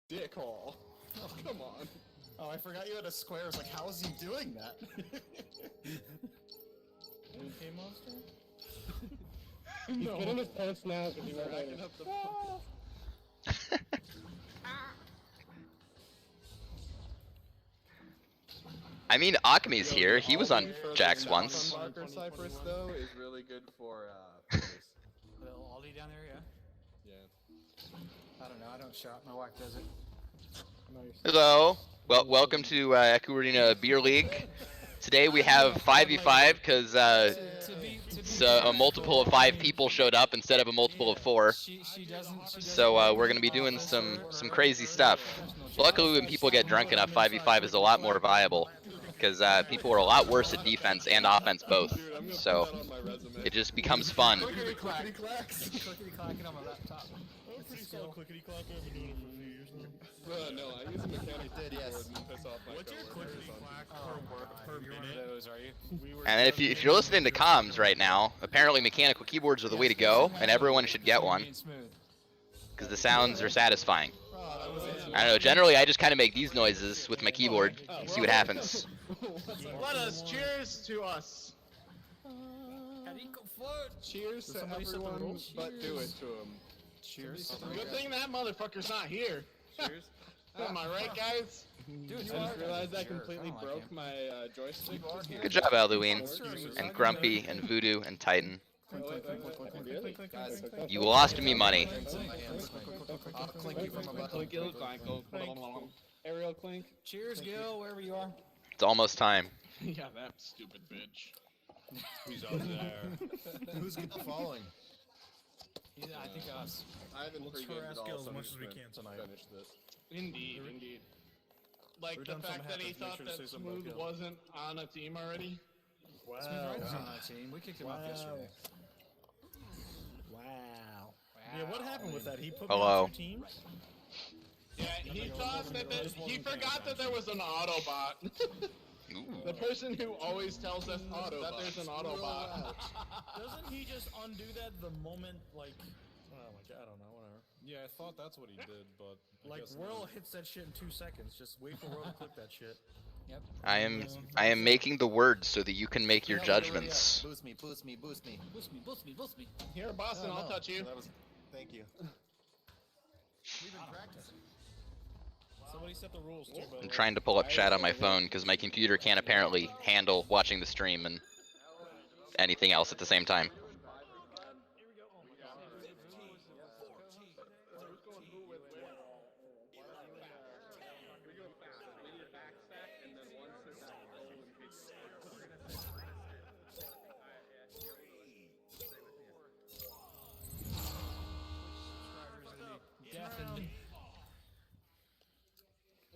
Dickhole. Oh, come on. Oh, I forgot you had a square. I was like, how is he doing that? Okay, monster? He's getting his pants now because he went Racking up the I mean, Akami's here. He was on Jax once. Marker Cypress, though, is really good for fingers. Little Aldi down there, yeah? Yeah. I don't know. I don't shop. My wife does it. Hello. Well, welcome to Echo Arena Beer League. Today we have 5v5 because a multiple of 5 people showed up instead of a multiple of 4. So we're gonna be doing some crazy stuff. Luckily, when people get drunk enough, 5v5 is a lot more viable because people are a lot worse at defense and offense both. So it just becomes fun. Clickety clacking on my laptop. Pretty slow clickety clack. I've been doing it for a few years now. No, I use a mechanic did, yes. and piss off my What's your coworkers clickety on- clack per You're one of minute? those, are you? And then if you're listening to comms right now, apparently mechanical keyboards are the way to go, and everyone should get one because the sounds are satisfying. I don't know. Generally, I just kind of make these noises with my keyboard and see what happens. Let us cheers to us. Cheers to everyone, but do it to him. Cheers. Good thing that motherfucker's not here. Cheers. Am I right, guys? Dude, I just realized I completely broke my joystick. just now. Good job, Alduin, and Grumpy, and Voodoo, and Titan. You lost me money. I'll clink you from above. Aerial clink. Cheers, Gil, wherever you are. It's almost time. Yeah, that stupid bitch. Who's out there? Who's following? I think us. I haven't Let's pre-gamed harass at all, Gil as so I'm much just as we gonna can tonight. finish this. Indeed, indeed. Like Every the time something fact that he happens, make thought sure to that say something about Smooth Gil. wasn't on a team already. Wow. Smooth was on that team. We kicked him off yesterday. Wow. Yeah, what happened with that? He put Hello. me on 2 teams? Yeah, he thought that he forgot that there was an Autobot. Ooh. The person who always tells us that there's an Autobot. Doesn't he just undo that the moment, like... Oh my god, I don't know, whatever. Yeah, I thought that's what he did, but I Like, guess Whirl not. hits that shit in 2 seconds. Just wait for Whirl to click that shit. Yep. I am making the words so that you can make your judgments. Boost me, boost me, boost me. Boost me, boost me, boost me. Here, Boston, I'll touch you. That was, thank you. We've been practicing. Somebody set the rules too, by the I'm way. trying to pull up chat on my phone because my computer can't apparently handle watching the stream and anything else at the same time. Deafened.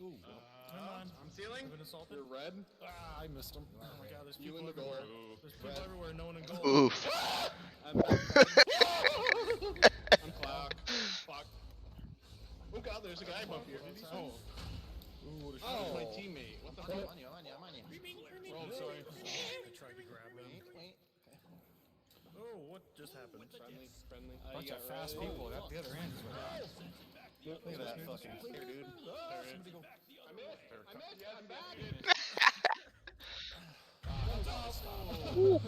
Ooh. Never mind. I'm sealing. I've been assaulted. You're red. Ah, I missed him. Oh my god, there's You people in the goal. everywhere. There's people everywhere, no one in goal. Oof. I'm Fuck. Fuck. Oh god, there's a guy above here. Oh. Ooh, there's Oh, my teammate. What the fuck? I'm on you, I'm on you, I'm on you. Oh, I'm sorry. I tried to grab him. Wait. Oh, what just happened? friendly. Bunch of fast people. That the other end is what happened. Look at that fucking clear, dude. I'm back. Who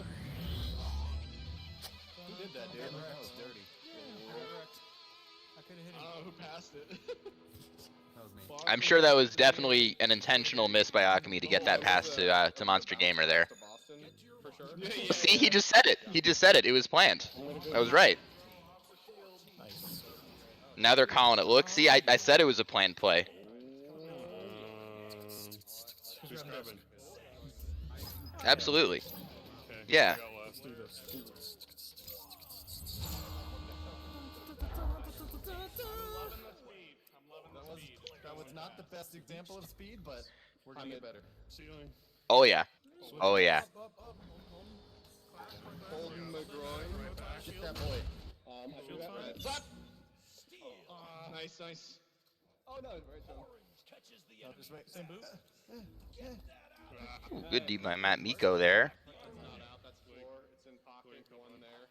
did that, dude? That was dirty. I could have hit I him. don't know who passed it. That was me. I'm sure that was definitely an intentional miss by Akami to get that pass to Monster Gamer there. To Boston, for sure. Yeah, See, he just said it. He just said it. It was planned. I was right. Nice. Now they're calling it. Look, see, I said it was a planned play. Who's grabbing? Absolutely. Okay. Yeah. Let's do this. That was not the best example of speed, but we're gonna get better. Ceiling. Oh yeah. Oh yeah. Holden McGroin. Get that boy. Shield fine? Slap! Nice, nice. Oh no, right, John. Just wait. Same boot? Ooh, good deep by Matt Miko there. Not out, that's 4. It's in pocket, going there.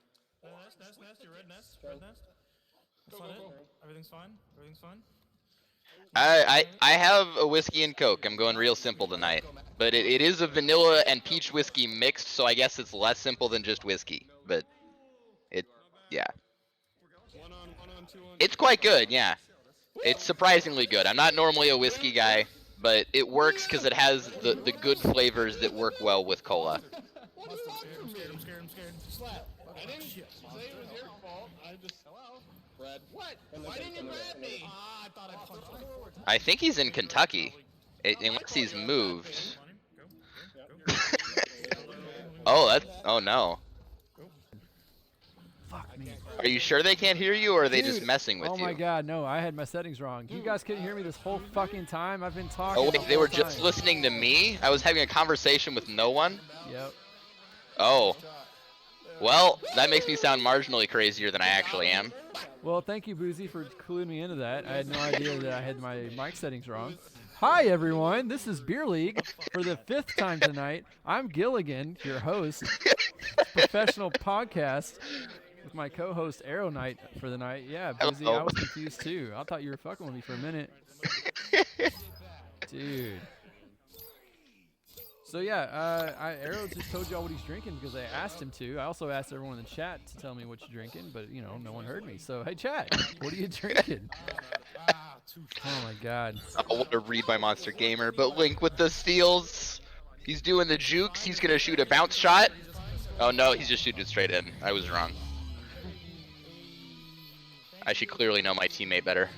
Nest, nest, nest. Your red nest. Red nest. That's not it. Everything's fine. Everything's fine. I have a whiskey and Coke. I'm going real simple tonight. But it is a vanilla and peach whiskey mixed, so I guess it's less simple than just whiskey. But yeah. It's quite good, yeah. It's surprisingly good. I'm not normally a whiskey guy, but it works because it has the good flavors that work well with cola. I'm scared. Slap. I didn't say it was your fault. I just. Hello? Brad. What? Why didn't you grab me? I thought I punched him. I think he's in Kentucky, unless he's moved. Oh no. Fuck me. Are you sure they can't hear you, or are they just Dude, messing with oh you? my god, no, I had my settings wrong. You guys couldn't hear me this whole fucking time? I've been talking. Oh the wait, they were whole just time. listening to me? I was having a conversation with no one? Yep. Oh. Well, that makes me sound marginally crazier than I actually am. Well, thank you, Boozy, for cluing me into that. I had no idea that I had my mic settings wrong. Hi, everyone. This is Beer League for the 5th time tonight. I'm Giligin, your host, professional podcast, with my co-host Arrow Knight for the night. Yeah, Boozy, I was confused too. I thought you were fucking with me for a minute. Dude. So yeah, Arrow just told y'all what he's drinking because I asked him to. I also asked everyone in the chat to tell me what you're drinking, but you know, no one heard me. So hey, chat, what are you drinking? Oh my god. I want to read my Monster Gamer, but Link with the steals. He's doing the jukes. He's gonna shoot a bounce shot. Oh no, he's just shooting it straight in. I was wrong. I should clearly know my teammate better.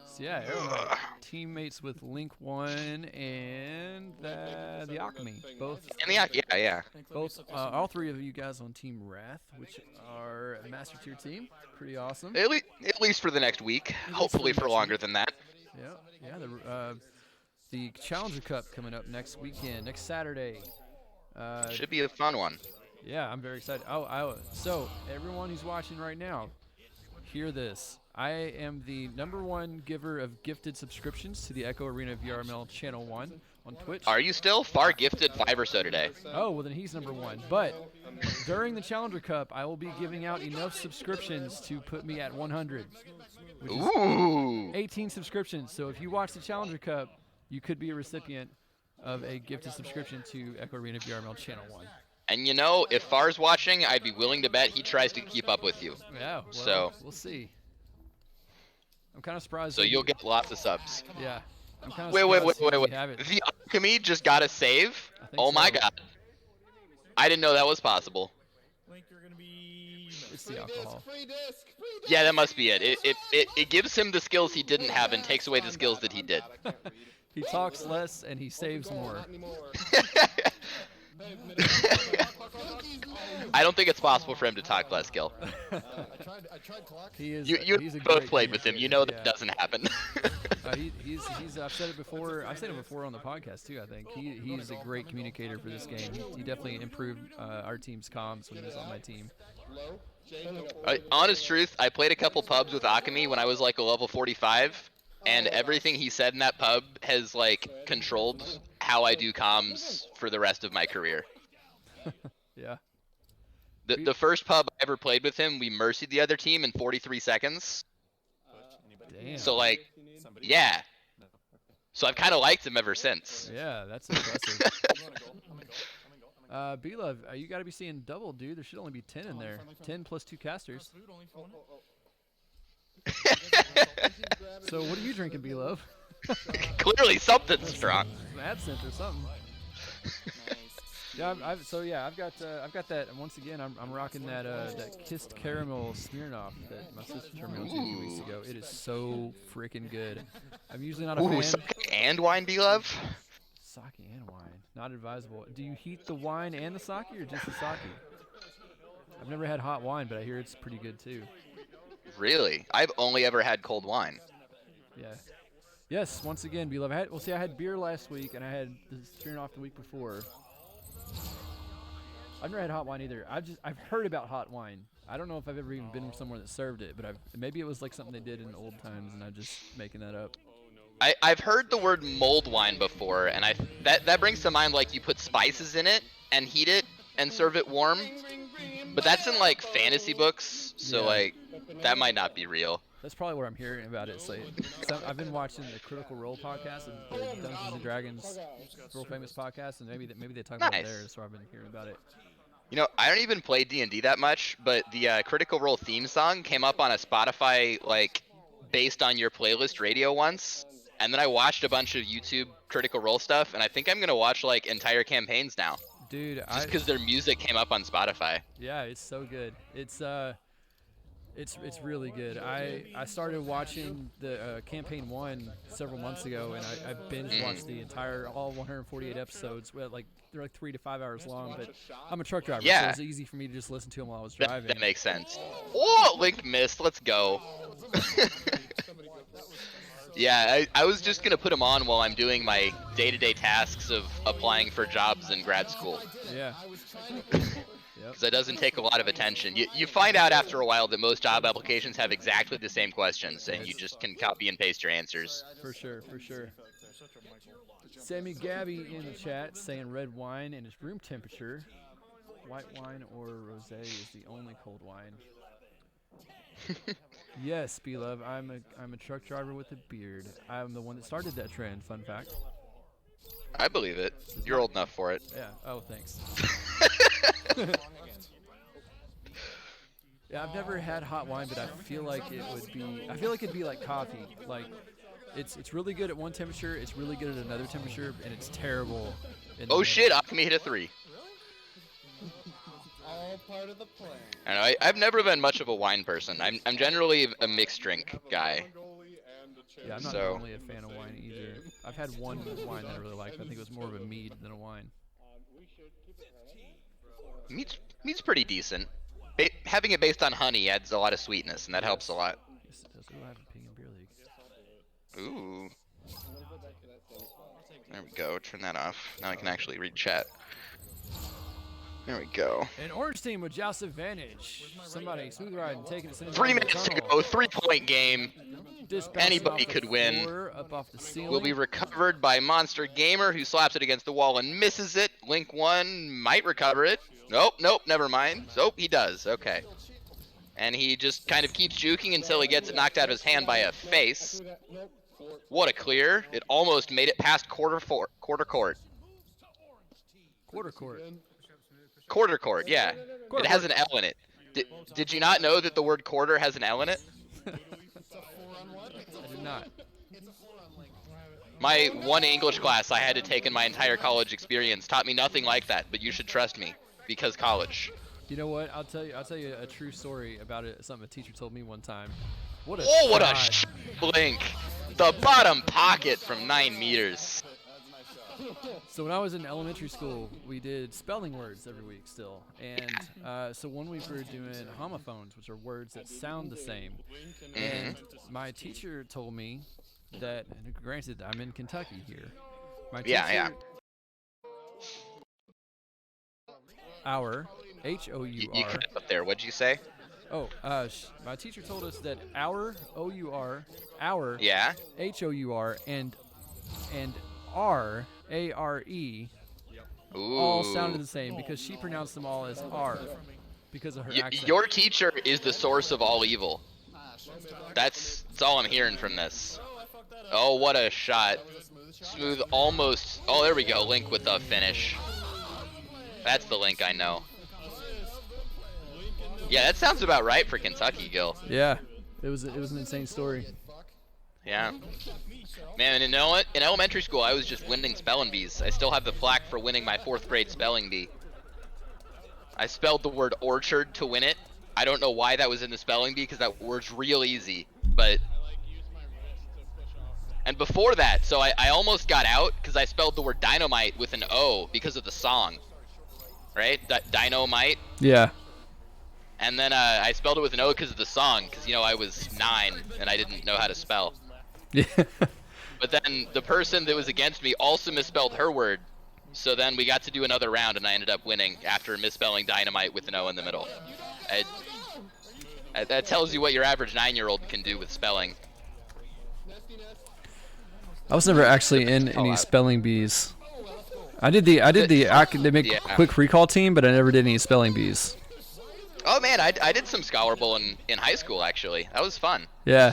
So yeah, Arrow Knight, teammates with Link 1 and the Alchemy. Both. And yeah. Both, all three of you guys on Team Wrath, which are a Master Tier team. Pretty awesome. At least for the next week. Hopefully for longer than that. Yeah. The Challenger Cup coming up next weekend, next Saturday. Should be a fun one. Yeah, I'm very excited. So everyone who's watching right now, hear this. I am the #1 giver of gifted subscriptions to the Echo Arena VRML Channel 1 on Twitch. Are you still? Far gifted 5 or so today. Oh, well then he's #1. But during the Challenger Cup, I will be giving out enough subscriptions to put me at 100. Which is Ooh. 18 subscriptions. So if you watch the Challenger Cup, you could be a recipient of a gifted subscription to Echo Arena VRML Channel 1. And you know, if Far's watching, I'd be willing to bet he tries to keep up with you. Yeah, well, So we'll see. I'm kind of surprised. So you'll get lots of subs. Yeah. I'm kind of Wait. surprised you have it. The Alchemy just got a save? I think Oh my so. god. I didn't know that was possible. Link, you're gonna be. It's the alcohol. Free disc. Yeah, that must be it. It gives him the skills he didn't have and takes away the skills that he did. He talks less and he saves more. I don't think it's possible for him to talk less, Gil. I tried clock. He's You a both great played with him. You know that doesn't happen. I've said it before. I've said it before on the podcast too. I think he's a great communicator for this game. He definitely improved our team's comms when he was on my team. Honest truth, I played a couple pubs with Akemi when I was like a level 45, and everything he said in that pub has like controlled how I do comms for the rest of my career. Yeah. The first pub I ever played with him, we mercied the other team in 43 seconds. Damn. So like, yeah. So I've kind of liked him ever since. Yeah, that's impressive. B-Love, you got to be seeing double, dude. There should only be 10 in there. 10 plus 2 casters. So what are you drinking, B-Love? Clearly something strong. Some absinthe or something. Yeah, I've got that. And once again, I'm rocking that kissed caramel Smirnoff that my sister turned me on to a few weeks ago. It is so freaking good. I'm usually not a fan. Sake and wine, B-Love? Sake and wine, not advisable. Do you heat the wine and the sake, or just the sake? I've never had hot wine, but I hear it's pretty good too. Really? I've only ever had cold wine. Yeah. Yes, once again, B-Love. I had beer last week, and I had the Smirnoff the week before. I've never had hot wine either. I've heard about hot wine. I don't know if I've ever even been somewhere that served it, but maybe it was like something they did in old times, and I'm just making that up. I've heard the word mulled wine before, and that brings to mind like you put spices in it and heat it and serve it warm. But that's in like fantasy books, so Yeah. like that might not be real. That's probably what I'm hearing about it. So I've been watching the Critical Role podcast and the Dungeons and Dragons real famous podcast, and maybe they talk about it there, so I've been hearing about it. You know, I don't even play D&D that much, but the Critical Role theme song came up on a Spotify, like, based on your playlist radio once, and then I watched a bunch of YouTube Critical Role stuff, and I think I'm gonna watch, like, entire campaigns now. Dude, just because their music came up on Spotify. Yeah, it's so good. It's really good. I started watching the campaign 1 several months ago, and I binge watched the entire all 148 episodes. Like they're like 3 to 5 hours long, but I'm a truck driver, so it's easy for me to just listen to them while I was driving. That makes sense. Oh, Link missed. Let's go. Yeah, I was just gonna put them on while I'm doing my day-to-day tasks of applying for jobs in grad school. Yeah. Because it doesn't take a lot of attention. You find out after a while that most job applications have exactly the same questions, and you just can copy and paste your answers. For sure, for sure. Sammy Gabby in the chat saying red wine and it's room temperature. White wine or rosé is the only cold wine. Yes, B-Love, I'm a truck driver with a beard. I'm the one that started that trend, fun fact. I believe it. You're old enough for it. Yeah, oh, thanks. Yeah, I've never had hot wine, but I feel like it'd be like coffee. Like, it's really good at one temperature, it's really good at another temperature, and it's terrible. Oh shit, Akemi hit a 3. All part of the plan. I know, I've never been much of a wine person. I'm generally a mixed drink guy. Yeah, I'm not normally a fan of wine either. I've had one wine that I really liked. I think it was more of a mead than a wine. Mead's pretty decent. Having it based on honey adds a lot of sweetness, and that helps a lot. Yes, it does. Ooh, I have a ping in beer league. Ooh. There we go. Turn that off. Now I can actually read chat. There we go. An orange team with Joust advantage. Somebody smooth ride and taking it. 3 minutes to go. 3-point game. Anybody could win. Will be recovered by Monster Gamer, who slaps it against the wall and misses it. Link 1 might recover it. Nope, never mind. Oh, he does. Okay. And he just kind of keeps juking until he gets it knocked out of his hand by a face. What a clear. It almost made it past quarter court. Quarter court. Quarter court, yeah. It has an L in it. Did you not know that the word quarter has an L in it? I did not. My one English class I had to take in my entire college experience taught me nothing like that, but you should trust me, because college. You know what? I'll tell you a true story about it. Something a teacher told me one time. What a what a shot. Blink. The bottom pocket from 9 meters. So when I was in elementary school, we did spelling words every week still. And so one week we were doing homophones, which are words that sound the same. And my teacher told me that, and granted, I'm in Kentucky here. My teacher, Our, H-O-U-R. You cut up there. What'd you say? Oh, my teacher told us that our, O-U-R, our, yeah, H-O-U-R, and R, A-R-E, all sounded the same because she pronounced them all as R because of her accent. Your teacher is the source of all evil. That's all I'm hearing from this. Oh, what a shot. Smooth almost. Oh, there we go. Link with the finish. That's the Link I know. Yeah, that sounds about right for Kentucky, Gil. Yeah, it was an insane story. Yeah. Man, in elementary school, I was just winning spelling bees. I still have the plaque for winning my 4th grade spelling bee. I spelled the word orchard to win it. I don't know why that was in the spelling bee, because that word's real easy. But and before that, so I almost got out because I spelled the word dynamite with an O because of the song. Right? Dynamite. Yeah. And then I spelled it with an O because of the song, because, you know, I was 9 and I didn't know how to spell. Yeah. But then the person that was against me also misspelled her word. So then we got to do another round and I ended up winning after misspelling dynamite with an O in the middle. That tells you what your average 9-year-old can do with spelling. I was never actually in any spelling bees. I did the academic quick recall team, but I never did any spelling bees. Oh, man, I did some Scholar Bowl in high school actually. That was fun. Yeah.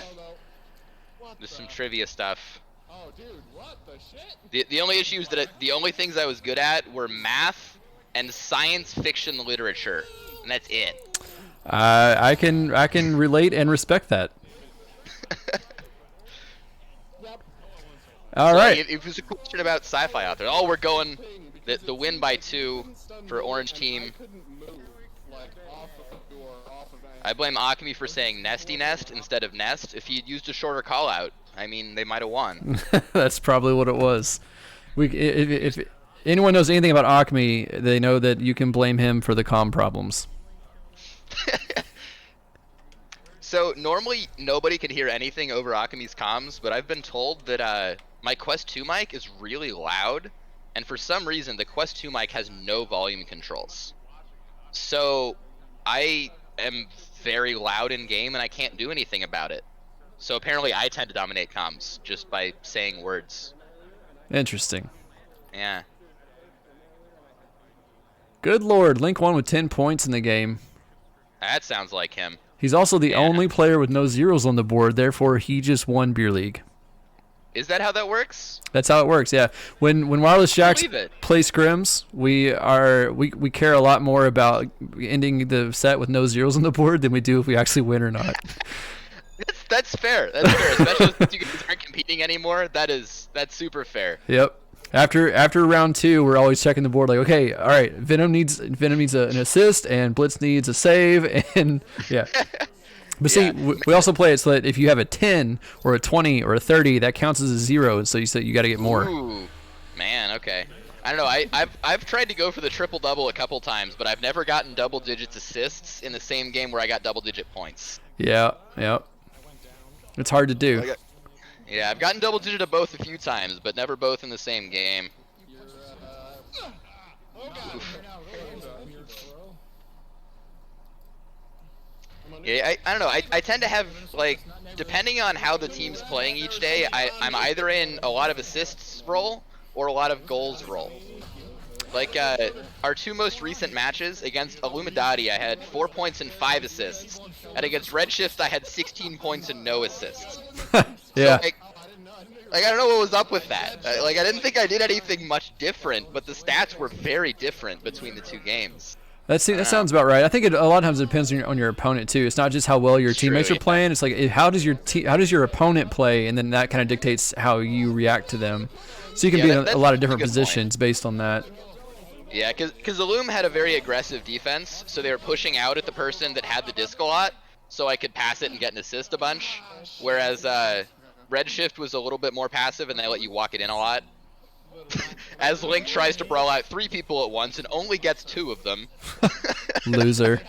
Just some trivia stuff. Oh, dude, what the shit? The only issues the only things I was good at were math and science fiction literature, and that's it. I can relate and respect that. All right. It was a question about sci-fi out there. Oh, we're going the win by 2 for Orange Team. I blame Akemi for saying nesty nest instead of nest. If he'd used a shorter call out, I mean, they might have won. That's probably what it was. If anyone knows anything about Akemi, they know that you can blame him for the comm problems. So normally nobody could hear anything over Akemi's comms, but I've been told that my Quest 2 mic is really loud, and for some reason the Quest 2 mic has no volume controls. So I am very loud in game and I can't do anything about it. So apparently I tend to dominate comms just by saying words. Interesting. Yeah. Good lord, Link won with 10 points in the game. That sounds like him. He's also the only player with no zeros on the board, therefore he just won Beer League. Is that how that works? That's how it works, yeah. When Wireless Jacks Believe it. play scrims, we care a lot more about ending the set with no zeros on the board than we do if we actually win or not. That's fair. That's fair, especially since you guys aren't competing anymore. That's super fair. Yep. After round 2, we're always checking the board like, okay, all right, Venom needs an assist and Blitz needs a save, and yeah. But see, we also play it so that if you have a 10 or a 20 or a 30, that counts as a 0, so you got to get more. Ooh, man, okay. I don't know. I've tried to go for the triple double a couple times, but I've never gotten double digits assists in the same game where I got double digit points. Yeah, yep. It's hard to do. Yeah, I've gotten double digit of both a few times, but never both in the same game. Yeah, I don't know. I tend to have, like, depending on how the team's playing each day, I'm either in a lot of assists role or a lot of goals role. Like, our 2 most recent matches, against Illuminati, I had 4 points and 5 assists. And against Redshift, I had 16 points and no assists. Yeah. So, like, I don't know what was up with that. Like, I didn't think I did anything much different, but the stats were very different between the 2 games. That sounds about right. I think a lot of times it depends on your opponent too. It's not just how well your teammates are playing. It's like how does your opponent play, and then that kind of dictates how you react to them. So you can be in a lot of different positions based on that. Yeah, because Illum had a very aggressive defense, so they were pushing out at the person that had the disc a lot, so I could pass it and get an assist a bunch. Whereas Redshift was a little bit more passive, and they let you walk it in a lot. As Link tries to brawl out 3 people at once and only gets 2 of them. Loser.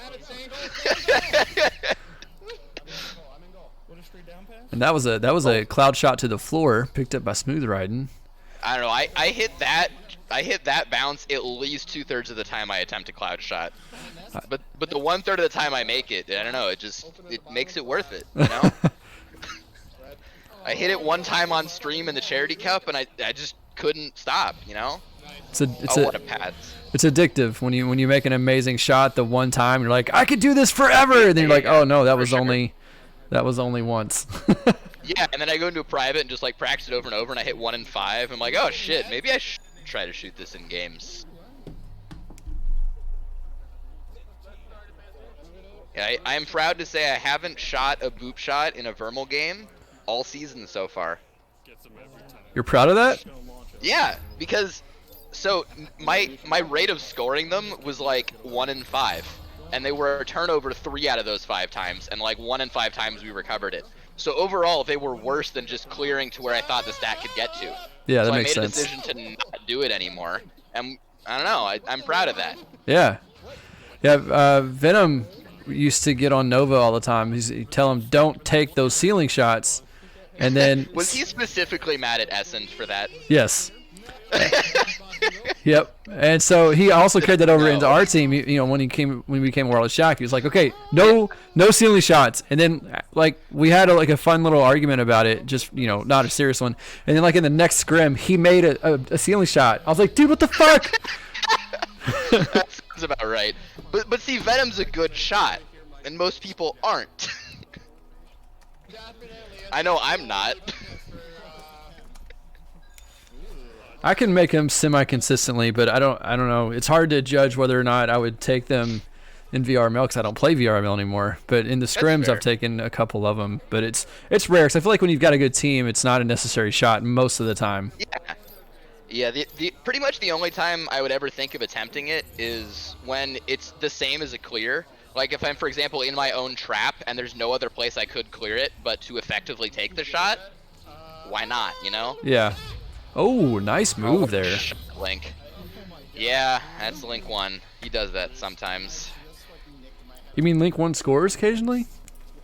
And that was a cloud shot to the floor, picked up by Smooth Riding. I don't know. I hit that bounce at least 2/3 of the time I attempt a cloud shot. But the 1/3 of the time I make it, I don't know. It makes it worth it. You know. I hit it one time on stream in the charity cup, and I just couldn't stop. You know. What a pass. It's addictive when you make an amazing shot the one time. You're like, I could do this forever, and then you're like, oh no, that was only once. Yeah, and then I go into a private and just like practice it over and over, and I hit 1 in 5. I'm like, oh shit, maybe I should try to shoot this in games. Yeah, I am proud to say I haven't shot a boop shot in a Vermal game all season so far. You're proud of that? Yeah, because so my rate of scoring them was like 1 in 5, and they were a turnover 3 out of those 5 times, and like 1 in 5 times we recovered it. So overall, they were worse than just clearing to where I thought the stat could get to. Yeah, that makes sense. So I made a decision to not do it anymore, and I don't know. I'm proud of that. Yeah, yeah. Venom used to get on Nova all the time. He'd tell him, "Don't take those ceiling shots," and then was he specifically mad at Essend for that? Yes. Yep. And so he also carried that over into our team. You know, when we became Wireless Shack, he was like, okay, no ceiling shots. And then like we had a fun little argument about it, just not a serious one. And then like in the next scrim, he made a ceiling shot. I was like, dude, what the fuck? That sounds about right. But see, Venom's a good shot. and most people aren't. I know I'm not. I can make them semi-consistently, but I don't know. It's hard to judge whether or not I would take them in VRML because I don't play VRML anymore. But in the scrims, I've taken a couple of them. But it's rare because I feel like when you've got a good team, it's not a necessary shot most of the time. Yeah. The pretty much the only time I would ever think of attempting it is when it's the same as a clear. Like if I'm, for example, in my own trap and there's no other place I could clear it, but to effectively take the shot, why not? You know? Yeah. Oh, nice move there. Link. Yeah, that's Link 1. He does that sometimes. You mean Link 1 scores occasionally?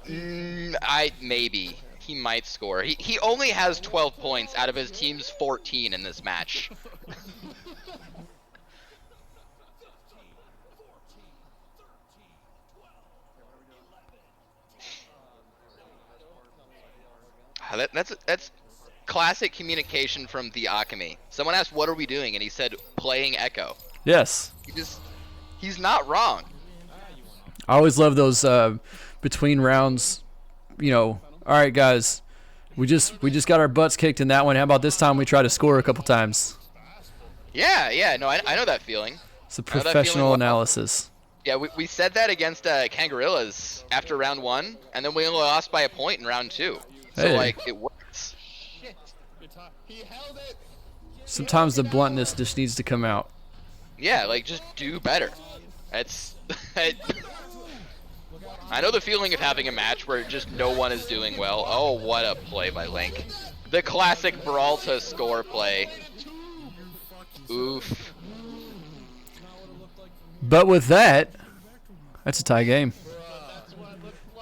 Maybe. He might score. He only has 12 points out of his team's 14 in this match. That's classic communication from the Akame. Someone asked, "What are we doing?" and he said, "Playing Echo." Yes. He's not wrong. I always love those between rounds. You know, all right, guys, we just got our butts kicked in that one. How about this time we try to score a couple times? Yeah. No, I know that feeling. It's a professional analysis. Yeah, we said that against Kangarillas after round 1, and then we only lost by a point in round 2. So like it works. He held it. Sometimes the bluntness just needs to come out. Yeah, like just do better. That's I know the feeling of having a match where just no one is doing well. Oh, what a play by Link. The classic brawl to score play. Oof. But with that, that's a tie game.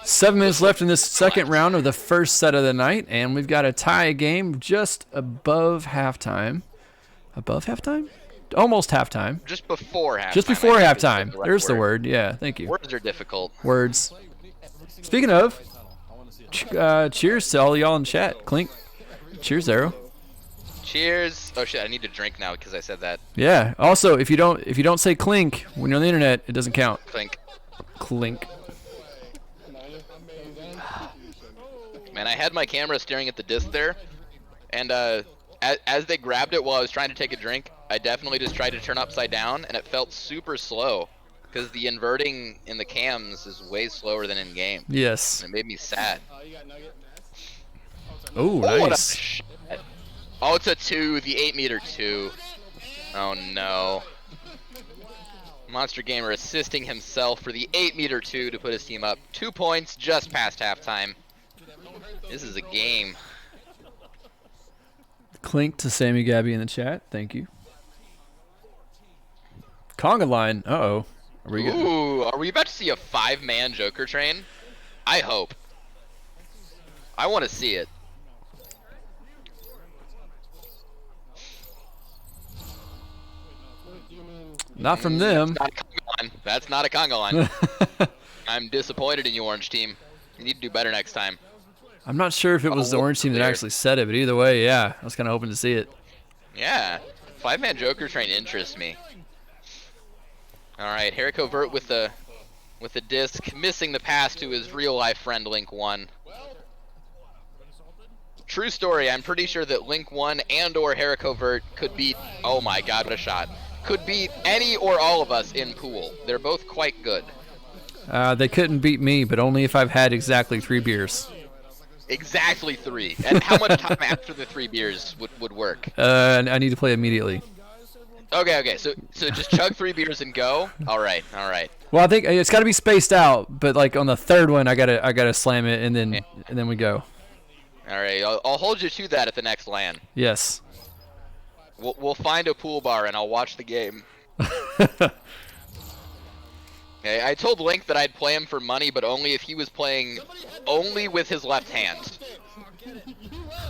7 minutes left in this second round of the first set of the night, and we've got a tie game just above halftime. Above halftime? Almost halftime. Just before halftime. Just before halftime. There's the word. Yeah, thank you. Words are difficult. Words. Speaking of, cheers to all y'all in chat. Clink. Cheers, Arrow. Cheers. Oh shit, I need to drink now because I said that. Yeah. Also, if you don't say clink when you're on the internet, it doesn't count. Clink. Clink. Man, I had my camera staring at the disc there, and as they grabbed it while I was trying to take a drink, I definitely just tried to turn upside down, and it felt super slow, because the inverting in the cams is way slower than in game. Yes. And it made me sad. Oh, nice. Oh, it's a 2, the 8-meter 2. Oh no. Monster Gamer assisting himself for the 8-meter 2 to put his team up 2 points just past halftime. This is a game. Clink to Sammy Gabby in the chat. Thank you. Conga line. Uh-oh. Are we about to see a 5-man Joker train? I hope. I want to see it. Not from them. That's not a conga line. I'm disappointed in you, Orange Team. You need to do better next time. I'm not sure if it was the Orange Team that actually said it, but either way, yeah. I was kind of hoping to see it. Yeah. 5-man Joker train interests me. Alright, Jericho Vert with the disc, missing the pass to his real-life friend Link 1. True story, I'm pretty sure that Link 1 and or Jericho Vert could beat, oh my god, what a shot, could beat any or all of us in pool. They're both quite good. They couldn't beat me, but only if I've had exactly 3 beers. Exactly 3. And how much time after the 3 beers would work? I need to play immediately. Okay, so just chug 3 beers and go? Alright. Well, I think it's got to be spaced out, but like on the 3rd one, I gotta slam it, and then we go. Alright, I'll hold you to that at the next LAN. Yes. We'll find a pool bar and I'll watch the game. Okay, I told Link that I'd play him for money, but only if he was playing only with his left hand.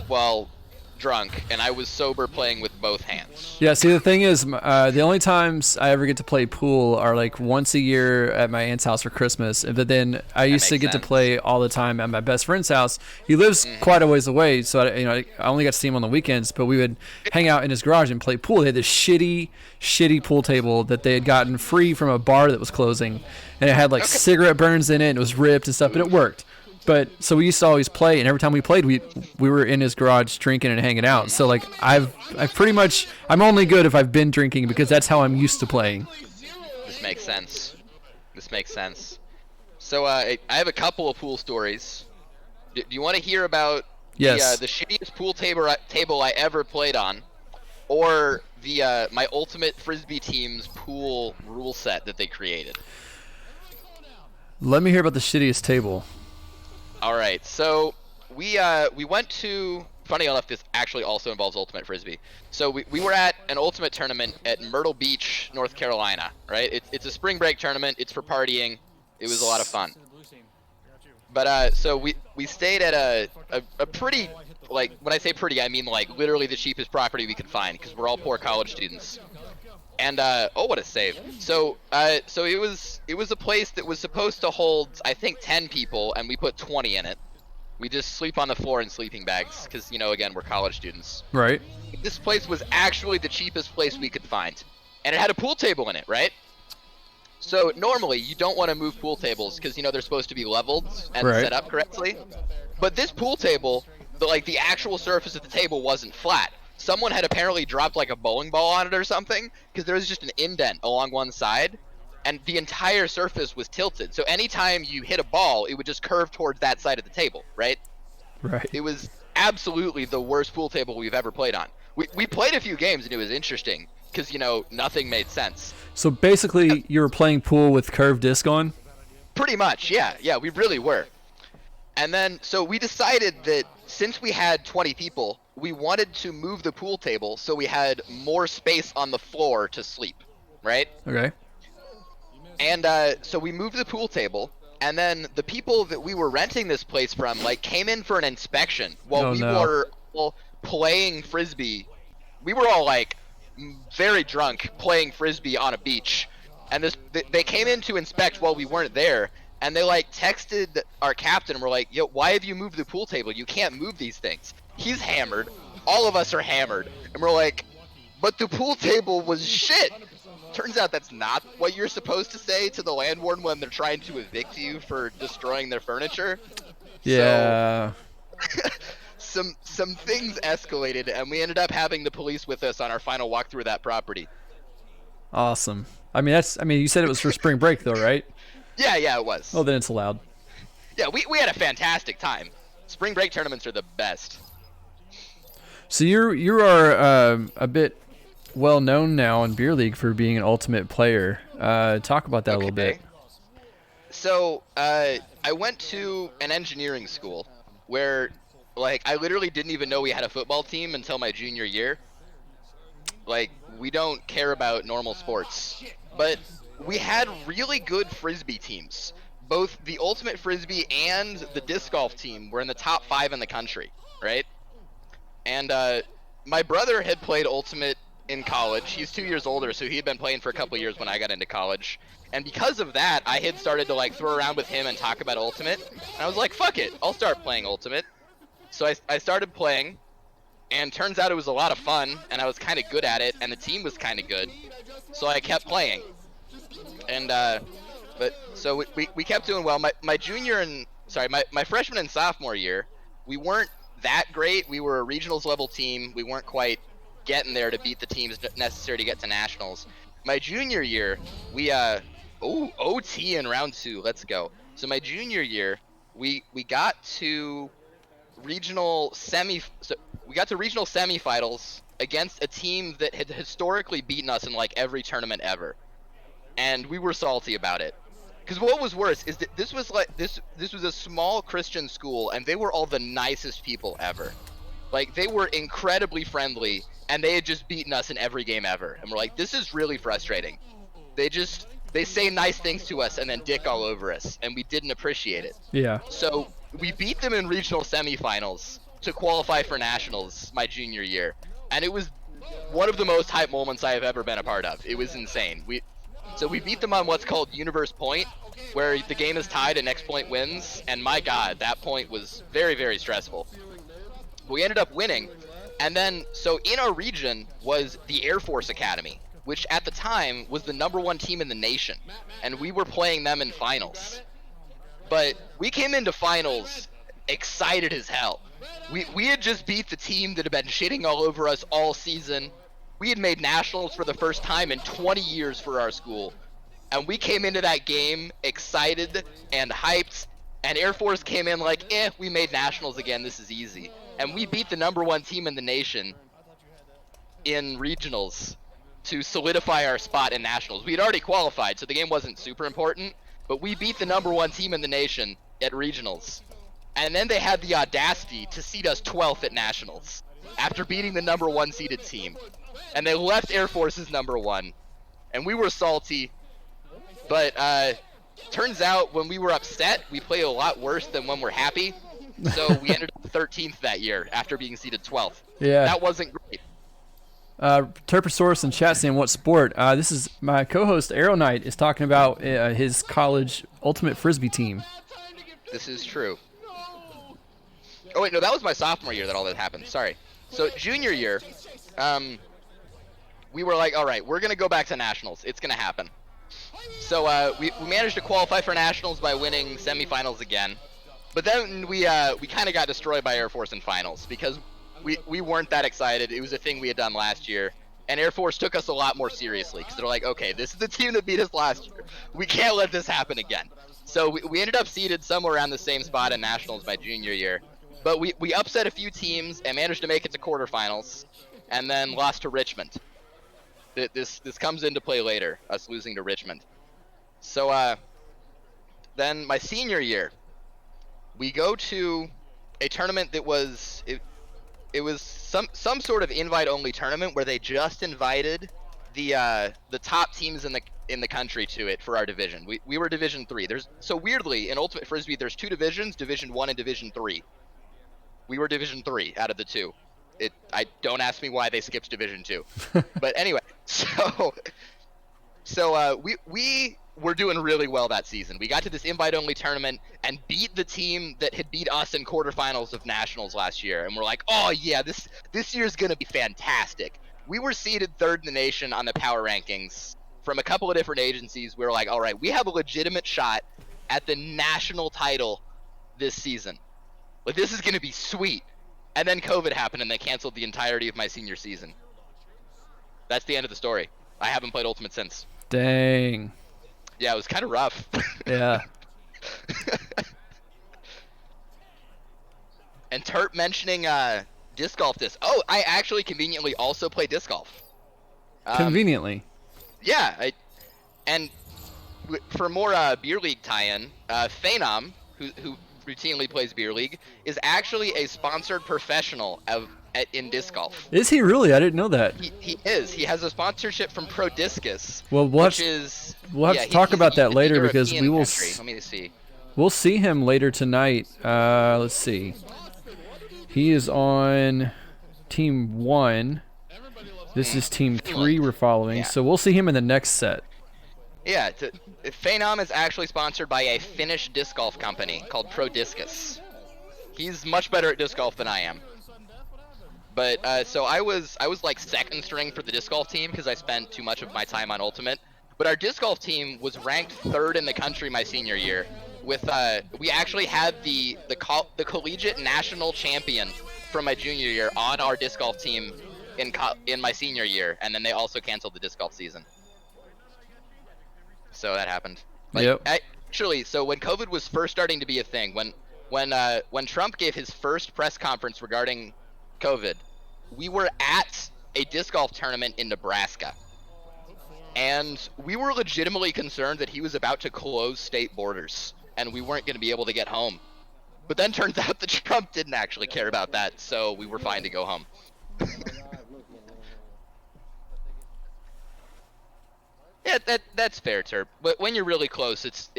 Well, drunk, and I was sober playing with both hands. Yeah, see, the thing is, the only times I ever get to play pool are like once a year at my aunt's house for Christmas. But then I used to get to play all the time at my best friend's house. He lives quite a ways away, so I only got to see him on the weekends. But we would hang out in his garage and play pool. They had this shitty pool table that they had gotten free from a bar that was closing, and it had like cigarette burns in it, and it was ripped and stuff, but it worked. But so we used to always play, and every time we played, we were in his garage drinking and hanging out. So like I'm only good if I've been drinking, because that's how I'm used to playing. This makes sense. So I have a couple of pool stories. Do you want to hear about the shittiest pool table I ever played on, or my ultimate frisbee team's pool rule set that they created? Let me hear about the shittiest table. All right, so we went to, funny enough, this actually also involves ultimate frisbee. So we were at an ultimate tournament at Myrtle Beach, North Carolina, right? It's a spring break tournament. It's for partying. It was a lot of fun. But so we stayed at a pretty, like, when I say pretty, I mean like literally the cheapest property we could find, because we're all poor college students. And oh, what a save! So it was a place that was supposed to hold, I think, 10 people, and we put 20 in it. We just sleep on the floor in sleeping bags, because again, we're college students. Right. This place was actually the cheapest place we could find, and it had a pool table in it, right? So normally you don't want to move pool tables because they're supposed to be leveled and set up correctly. But this pool table, the actual surface of the table wasn't flat. Someone had apparently dropped like a bowling ball on it or something, because there was just an indent along one side, and the entire surface was tilted. So anytime you hit a ball, it would just curve towards that side of the table, right? Right. It was absolutely the worst pool table we've ever played on. We played a few games and it was interesting, because nothing made sense. So basically, you were playing pool with curved disc on? Pretty much, yeah, we really were. And then, so we decided that since we had 20 people, we wanted to move the pool table so we had more space on the floor to sleep, right? Okay. And so we moved the pool table, and then the people that we were renting this place from came in for an inspection while we were all playing frisbee. We were all very drunk playing frisbee on a beach, and they came in to inspect while we weren't there. And they texted our captain and were like, yo, why have you moved the pool table? You can't move these things. He's hammered. All of us are hammered. And we're like, but the pool table was shit. Turns out that's not what you're supposed to say to the landlord when they're trying to evict you for destroying their furniture. Yeah. So, some things escalated, and we ended up having the police with us on our final walk through that property. Awesome. I mean, you said it was for spring break though, right? Yeah, it was. Oh, then it's allowed. Yeah, we had a fantastic time. Spring break tournaments are the best. So you are a bit well known now in Beer League for being an ultimate player. Talk about that a little bit. So I went to an engineering school where I literally didn't even know we had a football team until my junior year. We don't care about normal sports, but we had really good frisbee teams. Both the ultimate frisbee and the disc golf team were in the top 5 in the country, right? And my brother had played ultimate in college. He's 2 years older, so he had been playing for a couple years when I got into college. And because of that, I had started to throw around with him and talk about ultimate. And I was like, fuck it, I'll start playing ultimate. So I started playing, and turns out it was a lot of fun, and I was kind of good at it, and the team was kind of good. So I kept playing. And so we kept doing well. My freshman and sophomore year, we weren't that great. We were a regionals level team. We weren't quite getting there to beat the teams necessary to get to nationals. My junior year, we OT in round 2. Let's go. So my junior year, we got to regional semifinals against a team that had historically beaten us in every tournament ever. And we were salty about it, because what was worse is that this was a small Christian school, and they were all the nicest people ever. They were incredibly friendly, and they had just beaten us in every game ever. And we're like, this is really frustrating. They say nice things to us and then dick all over us, and we didn't appreciate it. Yeah. So we beat them in regional semifinals to qualify for nationals my junior year, and it was one of the most hype moments I have ever been a part of. It was insane. So we beat them on what's called Universe Point, where the game is tied and next point wins, and my god, that point was very, very stressful. We ended up winning, and then, so in our region was the Air Force Academy, which at the time was the #1 team in the nation, and we were playing them in finals. But we came into finals excited as hell. We had just beat the team that had been shitting all over us all season. We had made nationals for the first time in 20 years for our school. And we came into that game excited and hyped, and Air Force came in like, we made nationals again, this is easy. And we beat the #1 team in the nation in regionals to solidify our spot in nationals. We had already qualified, so the game wasn't super important, but we beat the #1 team in the nation at regionals. And then they had the audacity to seed us 12th at nationals after beating the #1 seeded team. And they left Air Force's #1. And we were salty. But turns out when we were upset, we play a lot worse than when we're happy. So we ended up 13th that year after being seeded 12th. Yeah. That wasn't great. Terposaurus in chat saying, what sport? This is my co-host Arrow Knight is talking about his college ultimate frisbee team. This is true. Oh wait, no, that was my sophomore year that all that happened. Sorry. So junior year, we were like, all right, we're gonna go back to nationals. It's gonna happen. So we managed to qualify for nationals by winning semifinals again, but then we kind of got destroyed by Air Force in finals because we weren't that excited. It was a thing we had done last year, and Air Force took us a lot more seriously because they're like, okay, this is the team that beat us last year. We can't let this happen again. So we ended up seeded somewhere around the same spot in nationals my junior year. But we upset a few teams and managed to make it to quarterfinals, and then lost to Richmond. This comes into play later, us losing to Richmond. So then my senior year, we go to a tournament that was it was some sort of invite-only tournament where they just invited the top teams in the country to it for our division. We were Division 3. So weirdly in Ultimate Frisbee there's 2 divisions, Division 1 and Division 3. We were Division 3 out of the 2. I don't ask me why they skipped Division 2. But anyway, so we were doing really well that season. We got to this invite-only tournament and beat the team that had beat us in quarterfinals of nationals last year. And we're like, oh yeah, this year's gonna be fantastic. We were seeded 3rd in the nation on the power rankings from a couple of different agencies. We were like, all right, we have a legitimate shot at the national title this season. Like, this is going to be sweet. And then COVID happened, and they canceled the entirety of my senior season. That's the end of the story. I haven't played Ultimate since. Dang. Yeah, it was kind of rough. Yeah. And Terp mentioning disc golf disc. Oh, I actually conveniently also play disc golf. Conveniently. Yeah. And for more beer league tie-in, Phenom, who routinely plays beer league, is actually a sponsored professional in disc golf. Is he really? I didn't know that. He is. He has a sponsorship from Pro Discus. Well, we'll have to talk about that later because we will. Let me see. We'll see him later tonight. Let's see. He is on Team 1. This is Team 3 we're following, so we'll see him in the next set. Yeah, Phenom is actually sponsored by a Finnish disc golf company called Pro Discus. He's much better at disc golf than I am. But so I was like 2nd string for the disc golf team because I spent too much of my time on Ultimate. But our disc golf team was ranked 3rd in the country my senior year. With we actually had the collegiate national champion from my junior year on our disc golf team in my senior year, and then they also canceled the disc golf season. So that happened. Yep. Actually, so when COVID was first starting to be a thing, when Trump gave his first press conference regarding COVID, we were at a disc golf tournament in Nebraska. And we were legitimately concerned that he was about to close state borders and we weren't going to be able to get home. But then turns out that Trump didn't actually care about that, so we were fine to go home. Yeah, that's fair, Terp. But when you're really close, it's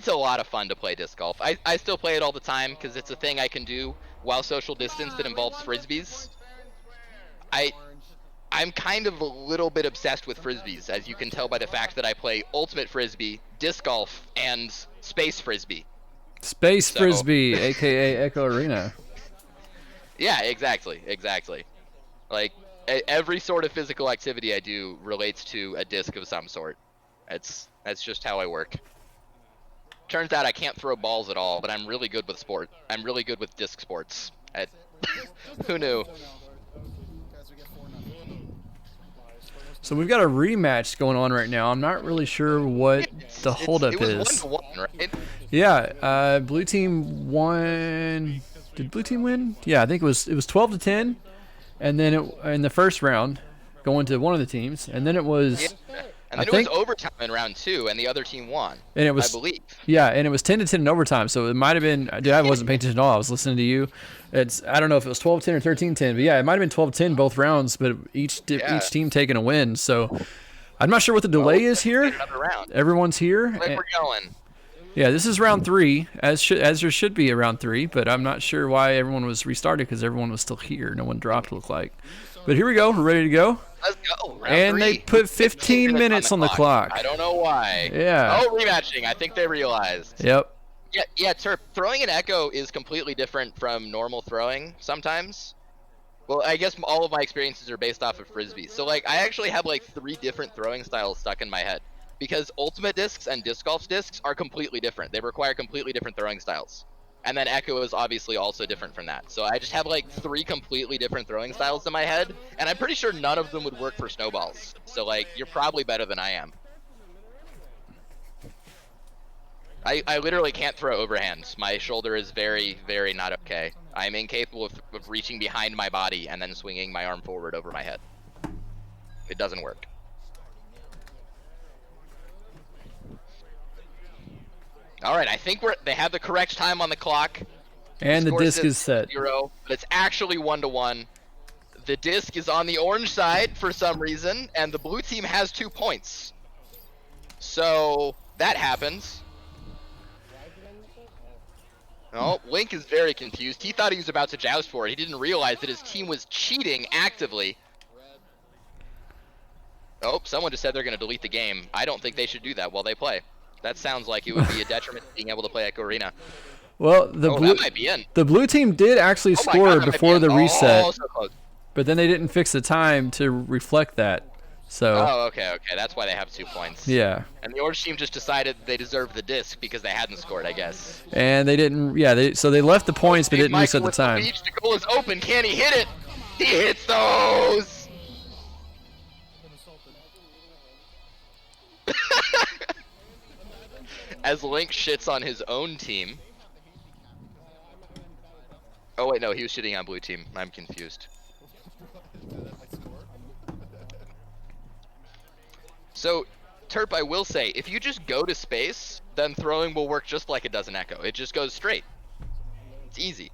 a lot of fun to play disc golf. I still play it all the time because it's a thing I can do while social distance that involves frisbees. I'm kind of a little bit obsessed with frisbees, as you can tell by the fact that I play ultimate frisbee, disc golf, and space frisbee. Space Frisbee, aka Echo Arena. Yeah, exactly. Like every sort of physical activity I do relates to a disc of some sort. That's just how I work. Turns out I can't throw balls at all, but I'm really good with sport. I'm really good with disc sports. Who knew? So we've got a rematch going on right now. I'm not really sure what the holdup is. It was 1-1, right? Yeah, blue team won. Did blue team win? Yeah, I think it was 12-10, and then in the first round, going to one of the teams, and then it was. Yeah. And then it was overtime in round 2, and the other team won. And it was, I believe. Yeah, and it was 10-10 in overtime. So it might have been. Dude, I wasn't paying attention at all. I was listening to you. I don't know if it was 12-10 or 13-10, but yeah, it might have been 12-10 both rounds. But each team taking a win. So I'm not sure what the delay is here. Another round. Everyone's here. We're going. Yeah, this is round 3, as there should be a round 3. But I'm not sure why everyone was restarted because everyone was still here. No one dropped. It looked like. But here we go. We're ready to go. Let's go. Round and 3. They put 15 minutes on the clock. I don't know why. Yeah. Oh, rematching. I think they realized. Yep. Yeah, Terp, throwing an Echo is completely different from normal throwing sometimes. Well, I guess all of my experiences are based off of Frisbee. So, like, I actually have, like, 3 different throwing styles stuck in my head. Because Ultimate discs and Disc Golf discs are completely different. They require completely different throwing styles. And then Echo is obviously also different from that. So I just have like 3 completely different throwing styles in my head, and I'm pretty sure none of them would work for snowballs. So like, you're probably better than I am. I literally can't throw overhands. My shoulder is very, very not okay. I'm incapable of reaching behind my body and then swinging my arm forward over my head. It doesn't work. All right, I think they have the correct time on the clock. And the disc is set. 0, but it's actually 1-1. The disc is on the orange side for some reason, and the blue team has 2 points. So that happens. Oh, Link is very confused. He thought he was about to joust for it. He didn't realize that his team was cheating actively. Oh, someone just said they're going to delete the game. I don't think they should do that while they play. That sounds like it would be a detriment to being able to play Echo Arena. Well, the blue team did actually score before the reset, so close. But then they didn't fix the time to reflect that. So. Oh, okay. That's why they have 2 points. Yeah. And the orange team just decided they deserved the disc because they hadn't scored, I guess. And they didn't. Yeah. So they left the points, but didn't reset the time. The goal is open. Can he hit it? He hits those. As Link shits on his own team. Oh wait, no, he was shitting on blue team. I'm confused. So, Terp, I will say, if you just go to space, then throwing will work just like it does in Echo. It just goes straight. It's easy.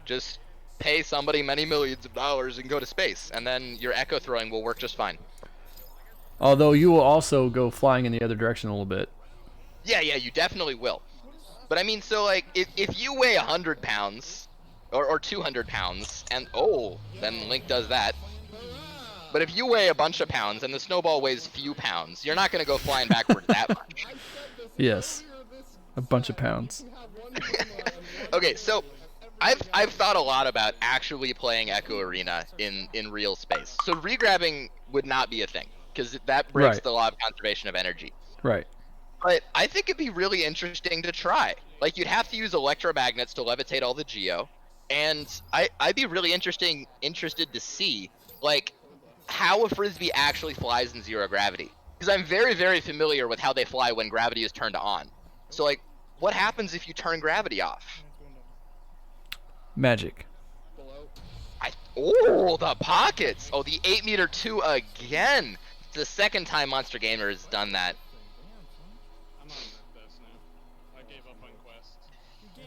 Just pay somebody many millions of dollars and go to space, and then your Echo throwing will work just fine. Although you will also go flying in the other direction a little bit. Yeah, you definitely will. But I mean, so like, if you weigh 100 pounds, or 200 pounds, and then Link does that. But if you weigh a bunch of pounds and the snowball weighs few pounds, you're not going to go flying backwards that much. Yes, a bunch of pounds. Okay, so I've thought a lot about actually playing Echo Arena in real space. So regrabbing would not be a thing, because that breaks the law of conservation of energy. Right. But I think it'd be really interesting to try. Like, you'd have to use electromagnets to levitate all the geo, and I'd be really interested to see, like, how a frisbee actually flies in 0 gravity. Because I'm very, very familiar with how they fly when gravity is turned on. So, like, what happens if you turn gravity off? Magic. The pockets! Oh, the 8-meter 2 again! It's the second time Monster Gamer has done that.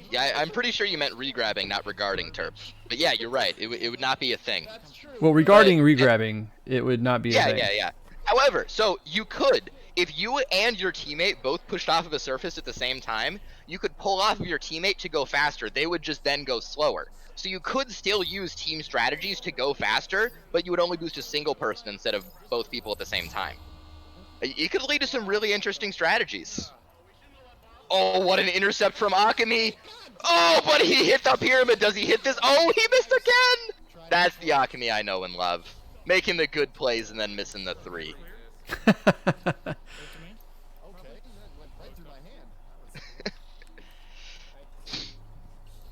Yeah, I'm pretty sure you meant regrabbing, not regarding Terp. But yeah, you're right. It would not be a thing. Well, regarding regrabbing, it would not be a thing. Yeah. However, so you could, if you and your teammate both pushed off of a surface at the same time, you could pull off of your teammate to go faster. They would just then go slower. So you could still use team strategies to go faster, but you would only boost a single person instead of both people at the same time. It could lead to some really interesting strategies. Oh, what an intercept from Akami. Oh, but he hit the pyramid. Does he hit this? Oh, he missed again. That's the Akami I know and love. Making the good plays and then missing the 3.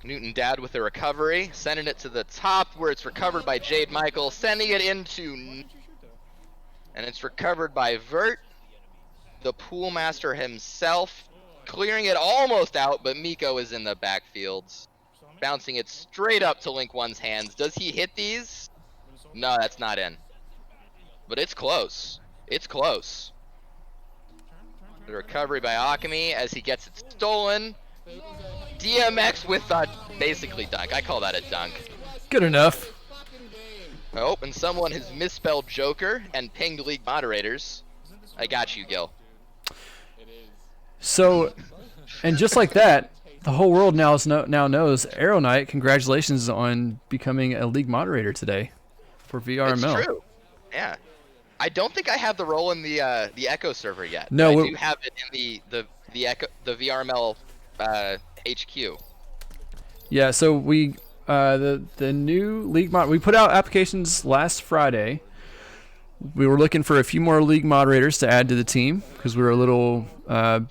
Newton Dad with the recovery, sending it to the top where it's recovered by Jade Michael, sending it into... And it's recovered by Vert, the pool master himself, clearing it almost out, but Miko is in the backfields. Bouncing it straight up to Link 1's hands. Does he hit these? No, that's not in. But it's close. It's close. The recovery by Akami as he gets it stolen. DMX with a basically dunk. I call that a dunk. Good enough. Oh, and someone has misspelled Joker and pinged league moderators. I got you, Gil. So, and just like that, the whole world now knows Arrow Knight. Congratulations on becoming a league moderator today for VRML. It's true. Yeah. I don't think I have the role in the Echo server yet. No, I do have it in the Echo, the VRML HQ. Yeah, so we the new league we put out applications last Friday. We were looking for a few more league moderators to add to the team because we were a little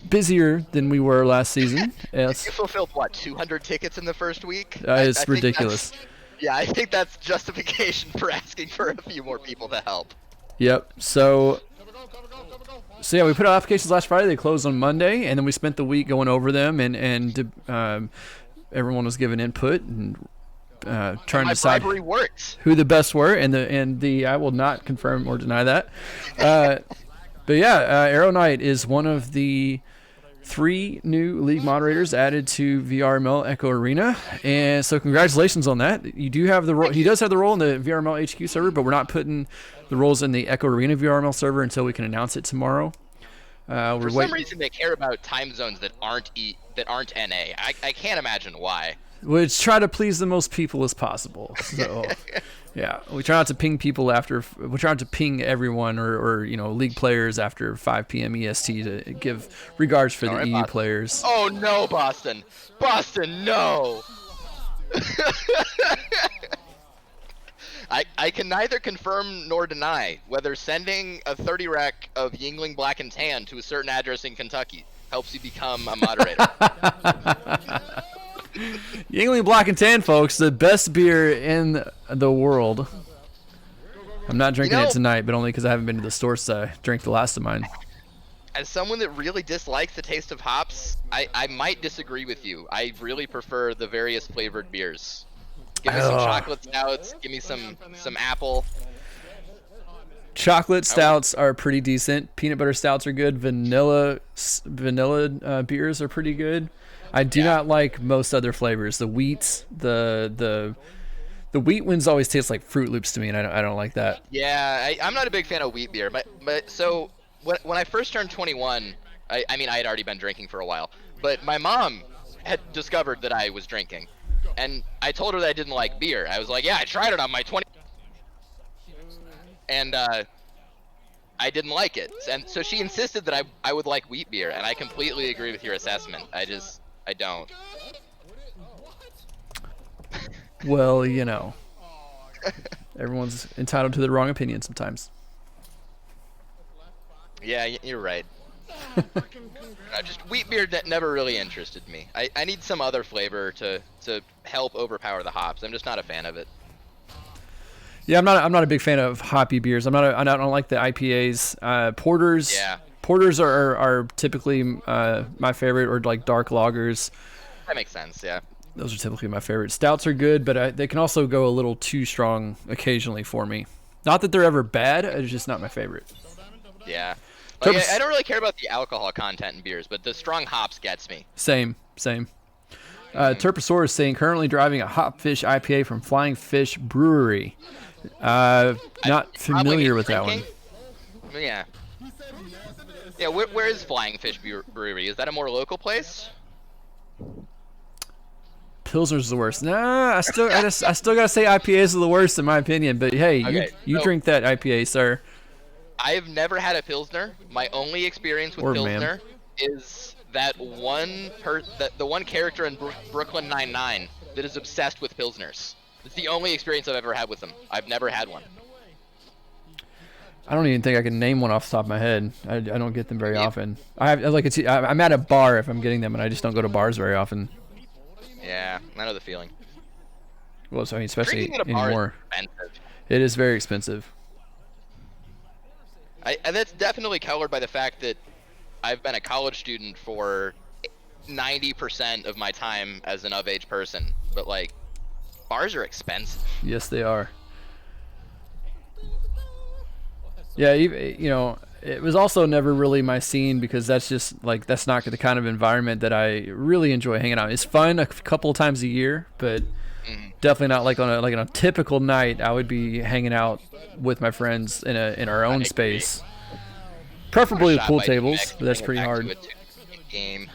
busier than we were last season. You fulfilled what, 200 tickets in the first week? It's ridiculous. Yeah, I think that's justification for asking for a few more people to help. Yep. So yeah, we put out applications last Friday. They closed on Monday, and then we spent the week going over them, and everyone was giving input and trying to decide who the best were, and the I will not confirm or deny that. But yeah, Arrow Knight is one of the 3 new league moderators added to VRML Echo Arena, and so congratulations on that. You do have the role. He does have the role in the VRML HQ server, but we're not putting the roles in the Echo Arena VRML server until we can announce it tomorrow. For some reason, they care about time zones that aren't NA. I can't imagine why. We try to please the most people as possible. So, yeah, we try not to ping people we try not to ping everyone or league players after 5 p.m. EST to give regards for the EU Boston. players. Oh no, Boston! Boston, no! I can neither confirm nor deny whether sending a 30 rack of Yingling Black and Tan to a certain address in Kentucky helps you become a moderator. Yingling Black and Tan, folks, the best beer in the world. I'm not drinking it tonight, but only because I haven't been to the store since I drank the last of mine. As someone that really dislikes the taste of hops, I might disagree with you. I really prefer the various flavored beers. Give me some chocolate stouts. Give me some apple. Chocolate stouts are pretty decent. Peanut butter stouts are good. Vanilla beers are pretty good. I do not like most other flavors. The wheat, the wheat ones always taste like Fruit Loops to me, and I don't like that. Yeah, I'm not a big fan of wheat beer. But so when I first turned 21, I mean I had already been drinking for a while, but my mom had discovered that I was drinking, and I told her that I didn't like beer. I was like, yeah, I tried it on my 20, and I didn't like it, and so she insisted that I would like wheat beer, and I completely agree with your assessment. I don't. Well, everyone's entitled to their wrong opinion sometimes. Yeah, you're right. Just wheat beer that never really interested me. I need some other flavor to help overpower the hops. I'm just not a fan of it. Yeah, I'm not a big fan of hoppy beers. I don't like the IPAs. Porters. Yeah. Porters are typically my favorite, or like dark lagers. That makes sense. Yeah. Those are typically my favorite. Stouts are good, but they can also go a little too strong occasionally for me. Not that they're ever bad. It's just not my favorite. Yeah. Like, I don't really care about the alcohol content in beers, but the strong hops gets me. Same. Terposaurus saying currently driving a Hopfish IPA from Flying Fish Brewery. Not familiar with that one. Yeah. Yeah, where is Flying Fish Brewery? Is that a more local place? Pilsner's the worst. Nah, I still gotta say IPAs are the worst in my opinion. But hey, Okay, you so- drink that IPA, sir. I've never had a Pilsner. My only experience with Or Pilsner is that the one character in Brooklyn Nine-Nine that is obsessed with Pilsners. It's the only experience I've ever had with them. I've never had one. I don't even think I can name one off the top of my head. I don't get them very often. I'm at a bar if I'm getting them, and I just don't go to bars very often. Yeah, I know the feeling. Well, so I mean, especially Drinking at a bar anymore. is expensive. It is very expensive. And that's definitely colored by the fact that I've been a college student for 90% of my time as an of-age person. But like, bars are expensive. Yes, they are. Yeah, you know, it was also never really my scene because that's just like that's not the kind of environment that I really enjoy hanging out. It's fun a couple of times a year, but definitely not like on a typical night. I would be hanging out with my friends in our own space, preferably with pool tables. But that's pretty hard. Game.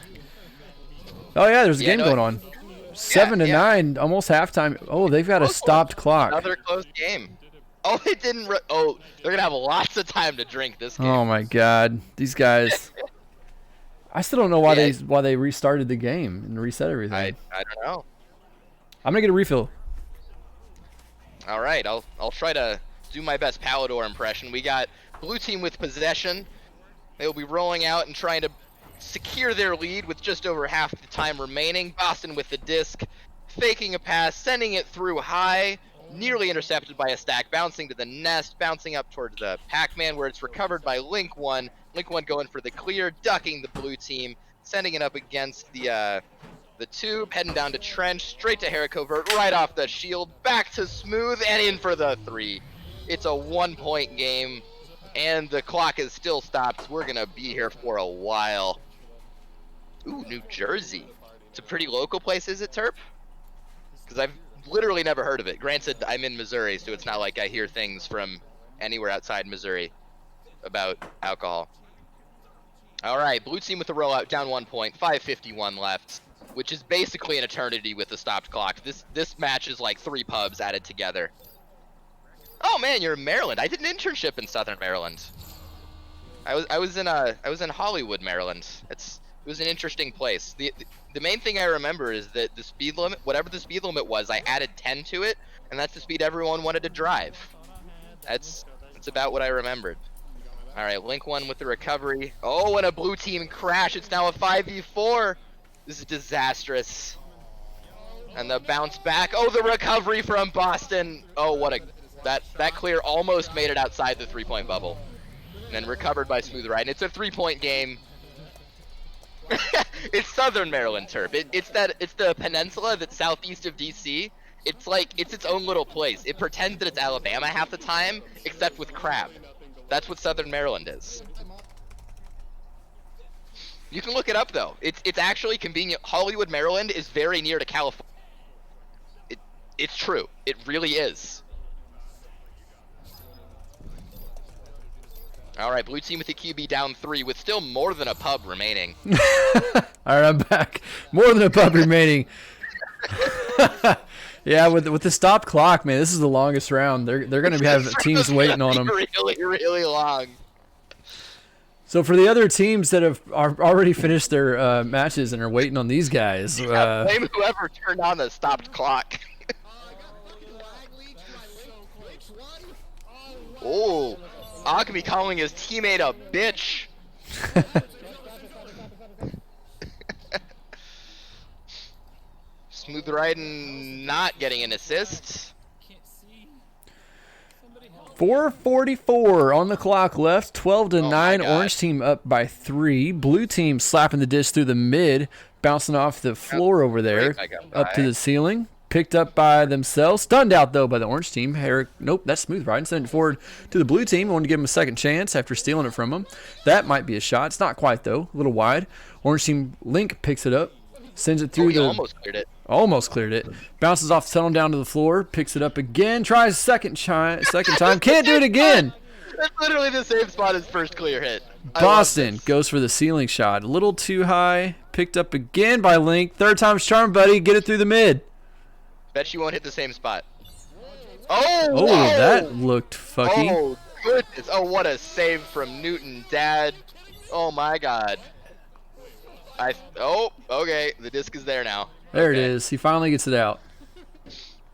Oh yeah, there's a game going on. 7 to 9, almost halftime. Oh, they've got a stopped clock. Another close game. Oh, it didn't. Oh, they're gonna have lots of time to drink this game. Oh my God, these guys! I still don't know why they restarted the game and reset everything. I don't know. I'm gonna get a refill. All right, I'll try to do my best Palador impression. We got blue team with possession. They'll be rolling out and trying to secure their lead with just over half the time remaining. Boston with the disc, faking a pass, sending it through high. Nearly intercepted by a stack, bouncing to the nest, bouncing up towards the Pac-Man where it's recovered by Link 1. Link 1 going for the clear, ducking the blue team, sending it up against the tube, heading down to Trench, straight to Jericho Vert, right off the shield, back to Smooth, and in for the 3. It's a 1-point game, and the clock is still stopped. We're gonna be here for a while. Ooh, New Jersey. It's a pretty local place, is it, Terp? Because I've literally never heard of it. Granted, I'm in Missouri, so it's not like I hear things from anywhere outside Missouri about alcohol. All right, blue team with the rollout, down 1 point, 5:51 left, which is basically an eternity with the stopped clock. This match is like 3 pubs added together. Oh man, you're in Maryland. I did an internship in Southern Maryland. I was in Hollywood, Maryland. It was an interesting place. The main thing I remember is that the speed limit, whatever the speed limit was, I added 10 to it, and that's the speed everyone wanted to drive. That's about what I remembered. All right, Link 1 with the recovery. Oh, and a blue team crash. It's now a 5v4. This is disastrous. And the bounce back. Oh, the recovery from Boston. Oh, that clear almost made it outside the 3-point bubble. And then recovered by Smooth Ride. And it's a 3-point game. It's Southern Maryland, Terp. It's the peninsula that's southeast of DC. It's like it's its own little place. It pretends that it's Alabama half the time, except with crab. That's what Southern Maryland is. You can look it up though. It's actually convenient. Hollywood, Maryland is very near to California. It's true. It really is. All right, blue team with the QB down 3 with still more than a pub remaining. All right, I'm back. More than a pub remaining. Yeah, with the stop clock, man, this is the longest round. They're going to have teams waiting on them. Really, really long. So for the other teams that are already finished their matches and are waiting on these guys, blame whoever turned on the stopped clock. Oh. Akami calling his teammate a bitch. Smooth riding, not getting an assist. 4:44 on the clock left. 12 to 9. God. Orange team up by 3. Blue team slapping the dish through the mid, bouncing off the floor over there, up to the ceiling. Picked up by themselves. Stunned out, though, by the orange team. Nope, that's Smooth Riding. Sending it forward to the blue team. Want to give him a second chance after stealing it from him. That might be a shot. It's not quite, though. A little wide. Orange team Link picks it up. Sends it through almost cleared it. Almost cleared it. Bounces off the tunnel down to the floor. Picks it up again. Tries second time. Can't do it again. That's literally the same spot as first clear hit. Boston goes for the ceiling shot. A little too high. Picked up again by Link. Third time's charm, buddy. Get it through the mid. Bet you won't hit the same spot. Oh! Oh, that looked fucky. Oh, goodness. Oh, what a save from Newton, Dad. Oh, my God. Oh, okay. The disc is there now. There it is. He finally gets it out.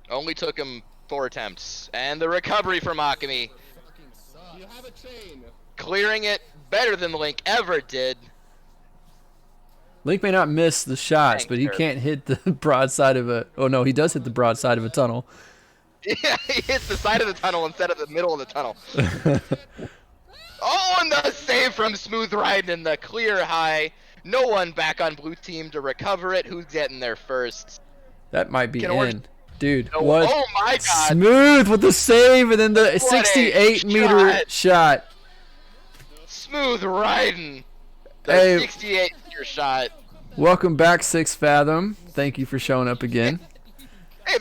Only took him 4 attempts. And the recovery from Akemi. You have a chain. Clearing it better than Link ever did. Link may not miss the shots, but he can't hit the broadside of a... Oh, no, he does hit the broadside of a tunnel. Yeah, he hits the side of the tunnel instead of the middle of the tunnel. Oh, and the save from Smooth Ride in the clear high. No one back on blue team to recover it. Who's getting there first? That might be in. Dude, No, what? oh my God. Smooth with the save and then the 68-meter shot. Smooth riding. The Hey. 68-meter shot. Welcome back, 6 Fathom. Thank you for showing up again. Hey,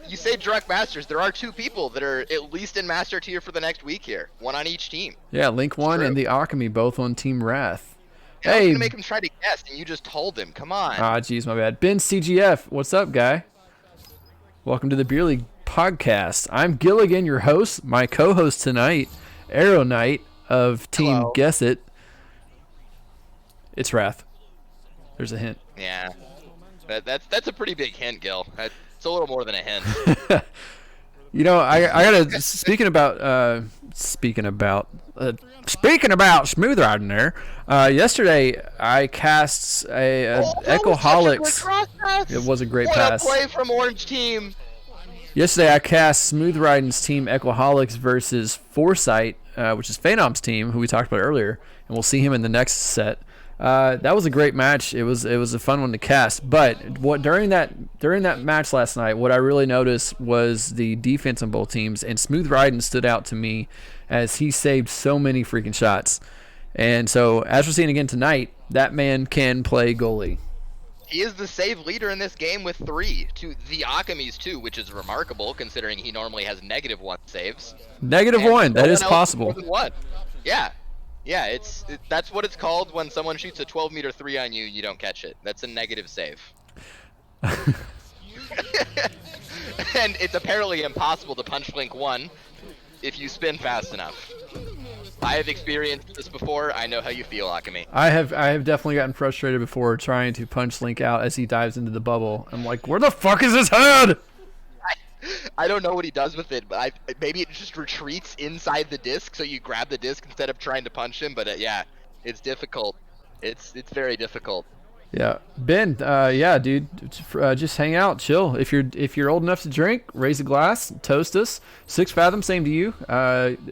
you say direct masters. There are 2 people that are at least in master tier for the next week here. 1 on each team. Yeah, Link 1 and the Akemi both on Team Wrath. I was Hey. gonna make him try to guess, and you just told him. Come on. Ah, jeez, my bad. Ben CGF, what's up, guy? Welcome to the Beer League podcast. I'm Giligin, your host. My co-host tonight, Arrow Knight of Team Hello. Guess It. It's Wrath. There's a hint. Yeah. That's a pretty big hint, Gil. It's a little more than a hint. You know, I gotta speaking about smooth riding there. Yesterday I cast a Echoholics. It was a great pass. What a play from Orange Team. Yesterday I cast Smooth Riding's team Echoholics versus Foresight, which is Phenom's team, who we talked about earlier, and we'll see him in the next set. That was a great match. It was a fun one to cast. But what during that match last night, what I really noticed was the defense on both teams, and Smooth Riding stood out to me as he saved so many freaking shots. And so as we're seeing again tonight, that man can play goalie. He is the save leader in this game with 3 to the Akemi's 2, which is remarkable considering he normally has -1 saves. -1, that is possible. More than 1. Yeah. Yeah, that's what it's called when someone shoots a 12-meter 3 on you and you don't catch it. That's a negative save. And it's apparently impossible to punch Link 1 if you spin fast enough. I have experienced this before. I know how you feel, Akemi. I have definitely gotten frustrated before trying to punch Link out as he dives into the bubble. I'm like, where the fuck is his head? I don't know what he does with it, but maybe it just retreats inside the disc, so you grab the disc instead of trying to punch him. But yeah, it's difficult. It's very difficult. Yeah, Ben. Yeah, dude. Just hang out, chill. If you're old enough to drink, raise a glass, toast us. 6 Fathom, same to you.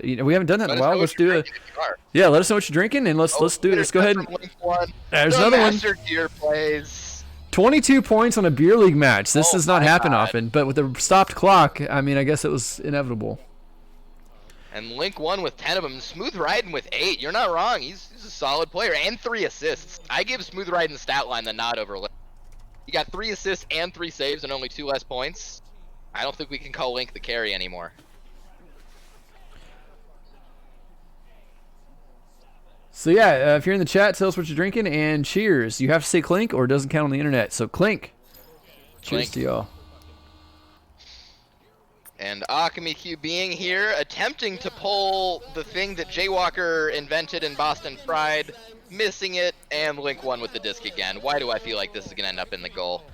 You know, we haven't done that in a while. Let's do it. Yeah, let us know what you're drinking, and let's do it. Let's go ahead. There's another one. Master Gear plays. 22 points on a beer league match. This does not happen often, but with the stopped clock, I mean, I guess it was inevitable. And Link 1 with 10 of them. Smooth Riding with 8. You're not wrong. He's a solid player. And 3 assists. I give Smooth Riding's stat line the nod over Link. He got 3 assists and 3 saves and only 2 less points. I don't think we can call Link the carry anymore. So yeah, if you're in the chat, tell us what you're drinking, and cheers. You have to say clink or it doesn't count on the internet. So clink. Cheers to y'all. And Akemi Q being here, attempting to pull the thing that Jaywalker invented in Boston Pride, missing it, and Link 1 with the disc again. Why do I feel like this is going to end up in the goal?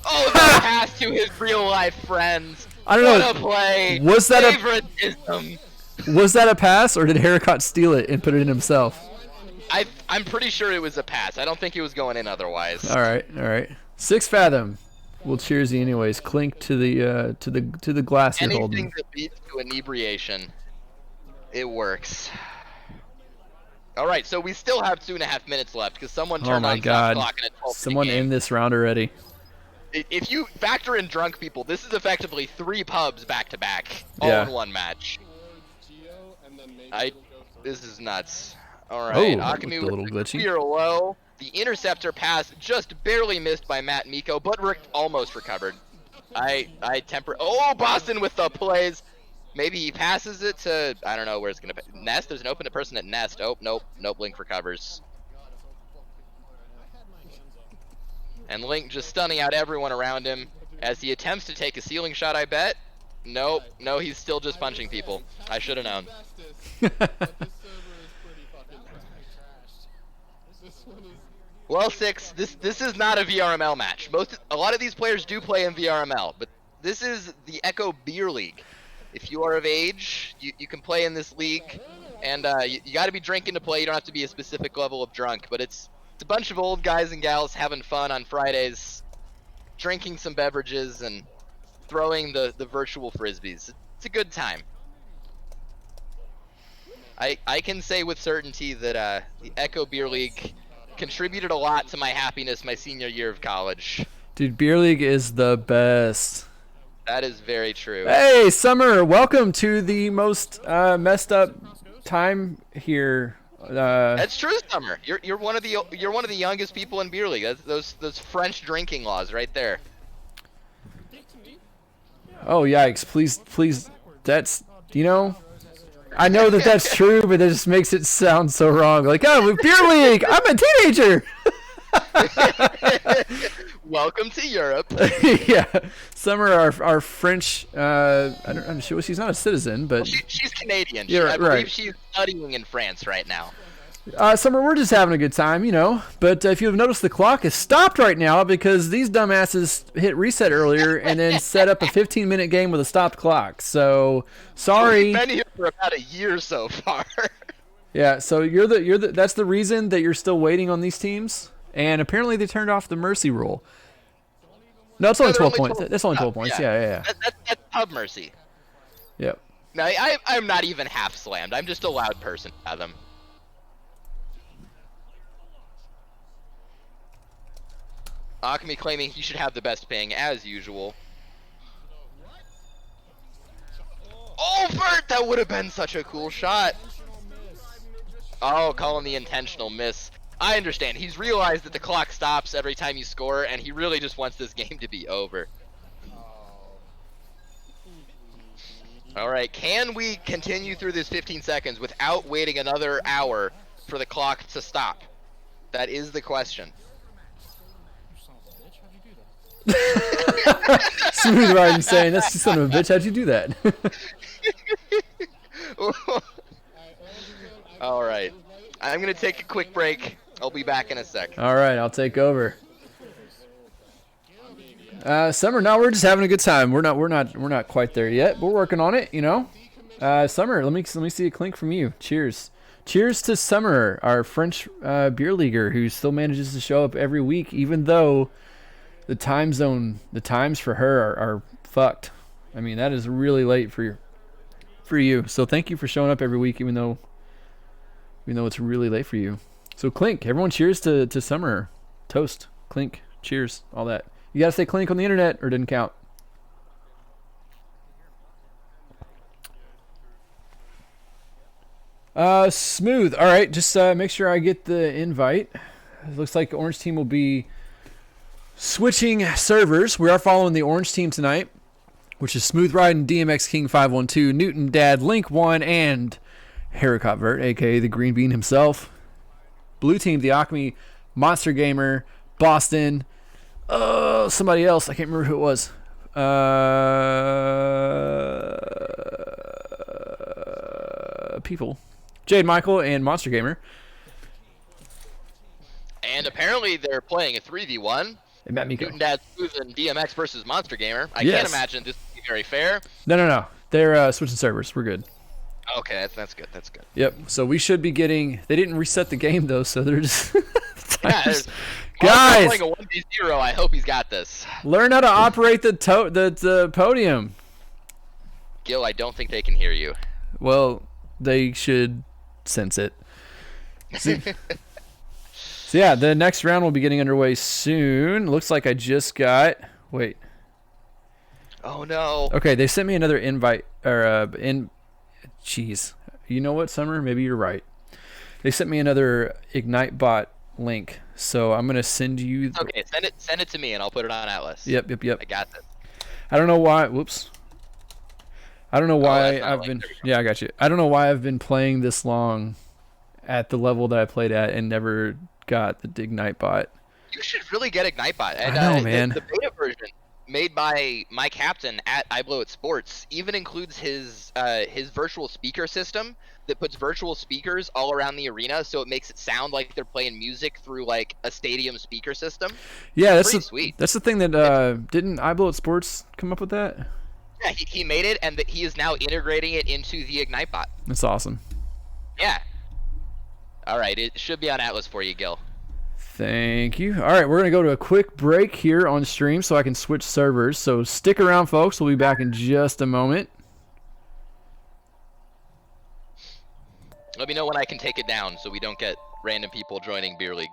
Oh, the pass to his real-life friends. I don't know. What a play. Was that Favoritism. Was that a pass, or did Haircut steal it and put it in himself? I'm pretty sure it was a pass. I don't think it was going in otherwise. All right. 6 Fathom. We'll cheers you anyways. Clink to the glass you're holding. Anything that leads to inebriation, it works. All right, so we still have 2.5 minutes left because someone turned on the clock and it's 12 Someone in this round already. If you factor in drunk people, this is effectively 3 pubs back to back, all in one match. This is nuts. All right, Akemi with the clear low. The interceptor pass just barely missed by Matt Miko, but almost recovered. Oh, Boston with the plays. Maybe he passes it to, I don't know where it's going to be. Nest, there's an open person at Nest. Oh, nope, Link recovers. And Link just stunning out everyone around him as he attempts to take a ceiling shot, I bet. Nope, no, he's still just punching people. I should have known. Well, Six, this is not a VRML match. A lot of these players do play in VRML, but this is the Echo Beer League. If you are of age, you can play in this league, and you got to be drinking to play. You don't have to be a specific level of drunk, but it's a bunch of old guys and gals having fun on Fridays, drinking some beverages and throwing the virtual frisbees. It's a good time. I can say with certainty that the Echo Beer League contributed a lot to my happiness my senior year of college. Dude, Beer League is the best. That is very true. Hey, Summer, welcome to the most messed up time here. That's true, Summer. You're one of the youngest people in Beer League. That's those French drinking laws right there. Oh yikes! Please. That's I know that that's true, but that just makes it sound so wrong. Like, oh, Beer League. I'm a teenager. Welcome to Europe. Yeah, Summer, our French. I'm sure she's not a citizen, but she's Canadian. Yeah, I believe she's studying in France right now. Summer, we're just having a good time, But if you've noticed, the clock is stopped right now because these dumbasses hit reset earlier and then set up a 15-minute game with a stopped clock. So sorry. We've been here for about a year so far. Yeah. So that's the reason that you're still waiting on these teams. And apparently they turned off the mercy rule. No, it's only 12 points. That's only 12 points. Yeah. That's pub mercy. Yep. No, I'm not even half slammed. I'm just a loud person to them. Akami claiming he should have the best ping, as usual. Oh, Bert! That would have been such a cool shot. Oh, call him the intentional miss. I understand. He's realized that the clock stops every time you score, and he really just wants this game to be over. Alright, can we continue through this 15 seconds without waiting another hour for the clock to stop? That is the question. Smooth riding saying, that's the son of a bitch, how'd you do that? Alright, I'm gonna take a quick break. I'll be back in a sec. Alright, I'll take over. Summer, no, we're just having a good time. We're not quite there yet. We're working on it, Summer, let me see a clink from you. Cheers. Cheers to Summer, our French beer leaguer who still manages to show up every week, even though the times for her are fucked. I mean, that is really late for you. So thank you for showing up every week, even though it's really late for you. So clink, everyone, cheers to Summer. Toast, clink, cheers, all that. You gotta say clink on the internet, or it didn't count. Smooth. All right, just make sure I get the invite. It looks like the orange team will be switching servers. We are following the orange team tonight, which is Smooth Riding, DMX King 512, Newton Dad, Link 1, and Haricot Vert, aka the Green Bean himself. Blue team, the Acme, Monster Gamer, Boston, somebody else. I can't remember who it was. People. Jade Michael and Monster Gamer. And apparently they're playing a 3v1. Newton Dad, Smooth, and DMX versus Monster Gamer. I can't imagine this would be very fair. No. They're switching servers. We're good. Okay, that's good. That's good. Yep. So we should be getting. They didn't reset the game though, so they're just. Guys, playing a 1v0. I hope he's got this. Learn how to operate the podium. Gil, I don't think they can hear you. Well, they should sense it. So yeah, the next round will be getting underway soon. Looks like I just got. Wait. Oh no. Okay, they sent me another invite Jeez. You know what, Summer? Maybe you're right. They sent me another Ignite bot link, so I'm gonna send you. Okay, send it to me, and I'll put it on Atlas. Yep. I got this. I don't know why. Whoops. I don't know why that's not I've like been. there we go. Yeah, I got you. I don't know why I've been playing this long at the level that I played at and never got the Ignite bot. You should really get Ignitebot. And, I know, man. The beta version made by my captain at iBlowItSports even includes his virtual speaker system that puts virtual speakers all around the arena, so it makes it sound like they're playing music through like a stadium speaker system. Yeah, that's pretty sweet. That's the thing that didn't iBlowItSports come up with that? Yeah, he made it, and he is now integrating it into the Ignitebot. That's awesome. Yeah. All right, it should be on Atlas for you, Gil. Thank you. All right, we're going to go to a quick break here on stream so I can switch servers. So stick around, folks. We'll be back in just a moment. Let me know when I can take it down so we don't get random people joining Beer League.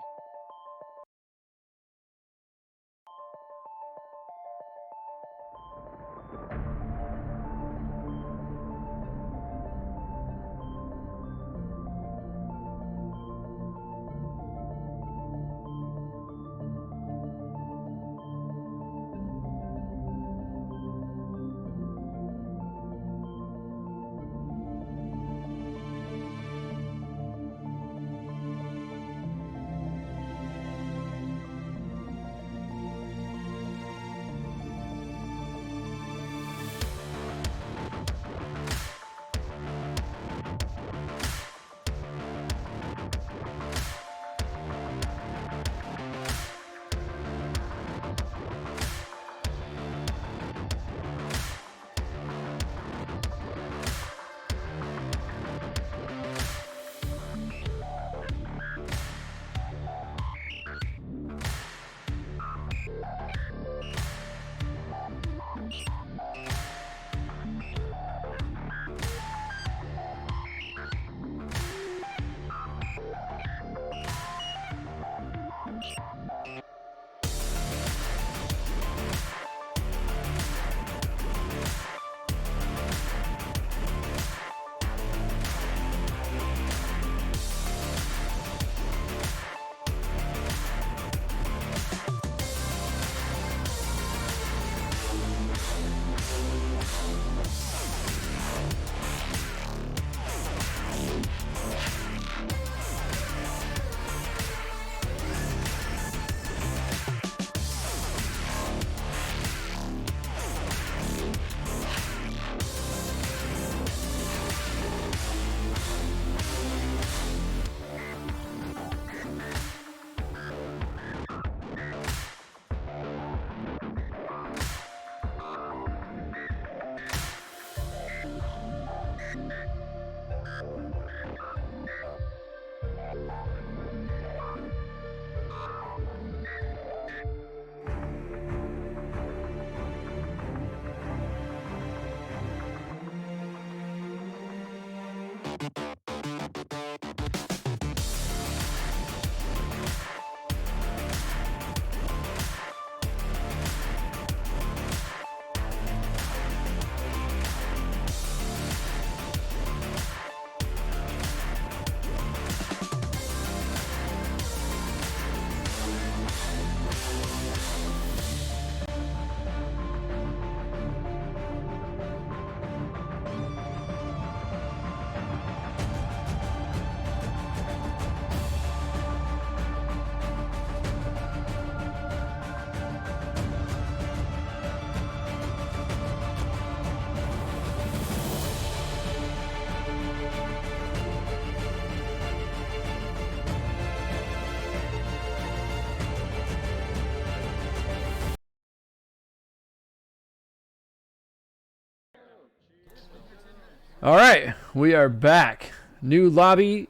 All right, we are back. New lobby,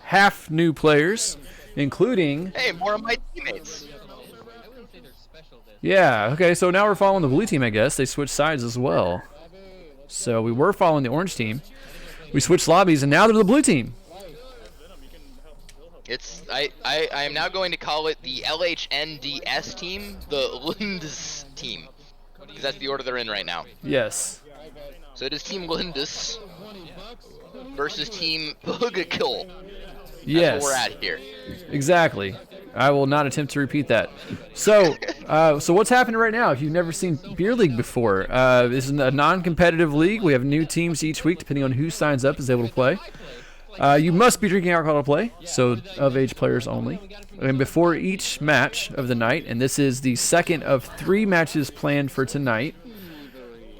half new players, including... Hey, more of my teammates. Yeah, okay, so now we're following the blue team, I guess. They switched sides as well. So we were following the orange team. We switched lobbies, and now they're the blue team. I am now going to call it the LHNDS team, the Lundes team, because that's the order they're in right now. Yes. So it is Team Lundes versus Team POGcast. Yes. That's where we're at here. Exactly. I will not attempt to repeat that. So, So what's happening right now? If you've never seen Beer League before, this is a non-competitive league. We have new teams each week, depending on who signs up is able to play. You must be drinking alcohol to play, so of-age players only. And before each match of the night, and this is the second of 3 matches planned for tonight,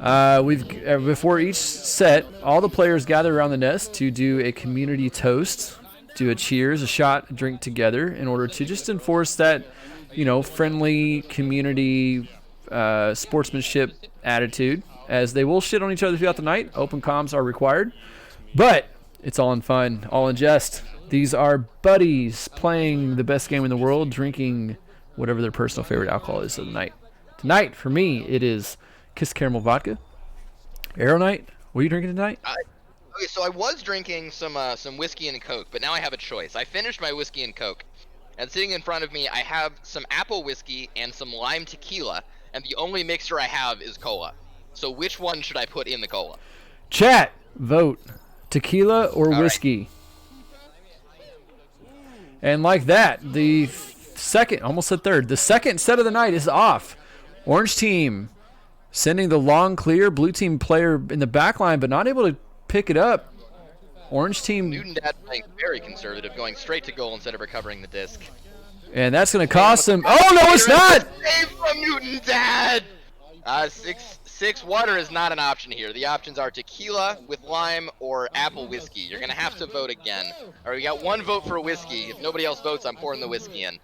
before each set, all the players gather around the nest to do a community toast, do a cheers, a shot, a drink together in order to just enforce that, friendly community sportsmanship attitude, as they will shit on each other throughout the night. Open comms are required, but it's all in fun, all in jest. These are buddies playing the best game in the world, drinking whatever their personal favorite alcohol is of the night. Tonight, for me, it is Kiss Caramel Vodka. Arrow Knight, what are you drinking tonight? Okay, so I was drinking some whiskey and Coke, but now I have a choice. I finished my whiskey and Coke, and sitting in front of me, I have some apple whiskey and some lime tequila, and the only mixture I have is cola. So which one should I put in the cola? Chat, vote. Tequila or whiskey? Right. And like that, the second set of the night is off. Orange team sending the long clear, blue team player in the back line, but not able to pick it up. Orange team. Newton Dad playing very conservative, going straight to goal instead of recovering the disc. And that's going to cost him. Oh, no, it's not! Save from Newton Dad! 6 water is not an option here. The options are tequila with lime or apple whiskey. You're going to have to vote again. All right, we got 1 vote for whiskey. If nobody else votes, I'm pouring the whiskey in.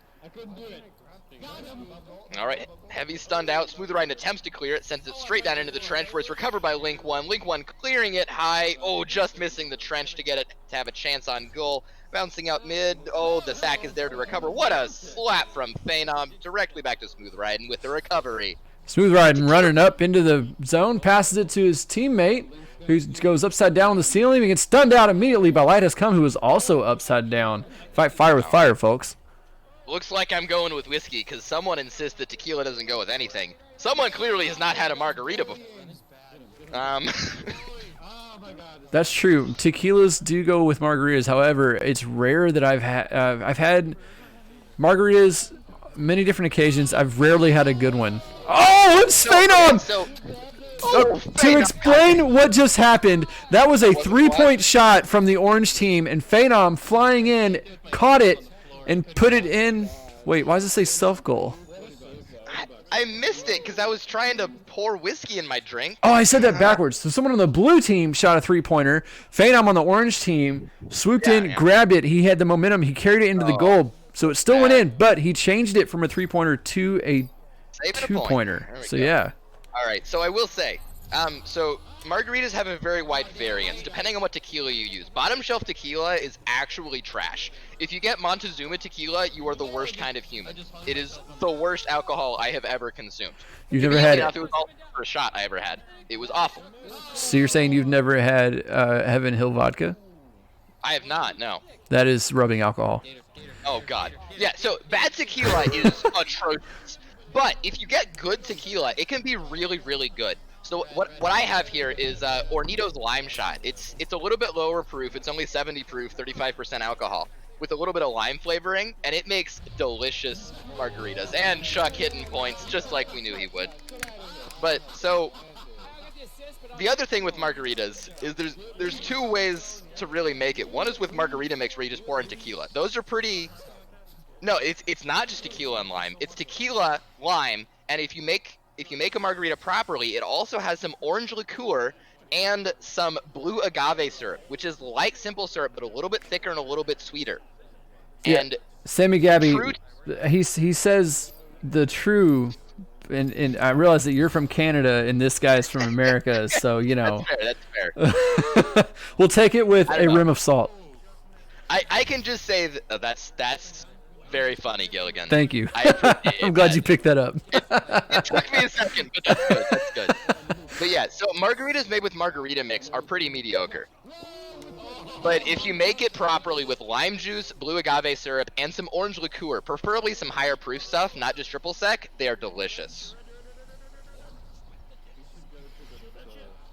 All right, Heavy stunned out. Smooth Ride attempts to clear it, sends it straight down into the trench, where it's recovered by Link 1. Link 1 clearing it high. Oh, just missing the trench to get it to have a chance on goal. Bouncing out mid. Oh, the sack is there to recover. What a slap from Phenom. Directly back to Smooth Ride with the recovery. Smooth Riding running up into the zone, passes it to his teammate, who goes upside down on the ceiling. He gets stunned out immediately by Light Has Come, who is also upside down. Fight fire with fire, folks. Looks like I'm going with whiskey, because someone insists that tequila doesn't go with anything. Someone clearly has not had a margarita before. That's true. Tequilas do go with margaritas. However, it's rare that I've had margaritas many different occasions. I've rarely had a good one. Oh, it's Phenom! To explain what just happened, that was a three-point shot from the orange team, and Phenom flying in, caught it, and put it in. Wait, why does it say self-goal? I missed it because I was trying to pour whiskey in my drink. Oh, I said that backwards. So someone on the blue team shot a three-pointer. Phenom on the orange team swooped in, grabbed it. He had the momentum. He carried it into the goal. So it still went in, but he changed it from a three-pointer to a two-pointer. So, yeah. All right, so I will say, so margaritas have a very wide variance, depending on what tequila you use. Bottom shelf tequila is actually trash. If you get Montezuma tequila, you are the worst kind of human. It is the worst alcohol I have ever consumed. You've never had it? It was the first shot I ever had. It was awful. So you're saying you've never had Heaven Hill vodka? I have not, no. That is rubbing alcohol. Oh, God. Yeah, so bad tequila is atrocious. But if you get good tequila, it can be really, really good. So what I have here is Ornito's Lime Shot. It's a little bit lower proof. It's only 70 proof, 35% alcohol, with a little bit of lime flavoring, and it makes delicious margaritas. And Chuck hitting points, just like we knew he would. But so the other thing with margaritas is there's two ways to really make it. One is with margarita mix, where you just pour in tequila. Those are pretty. No, it's not just tequila and lime. It's tequila, lime, and if you make a margarita properly, it also has some orange liqueur and some blue agave syrup, which is like simple syrup but a little bit thicker and a little bit sweeter. Yeah. And Sammy Gabby, he says the true, and I realize that you're from Canada and this guy's from America, so you know. That's fair. We'll take it with a rim of salt. I can just say that's very funny, Giligin. Thank you. I'm glad you picked that up. It took me a second, but that's good. That's good. But yeah, so margaritas made with margarita mix are pretty mediocre. But if you make it properly with lime juice, blue agave syrup, and some orange liqueur, preferably some higher proof stuff, not just triple sec, they are delicious.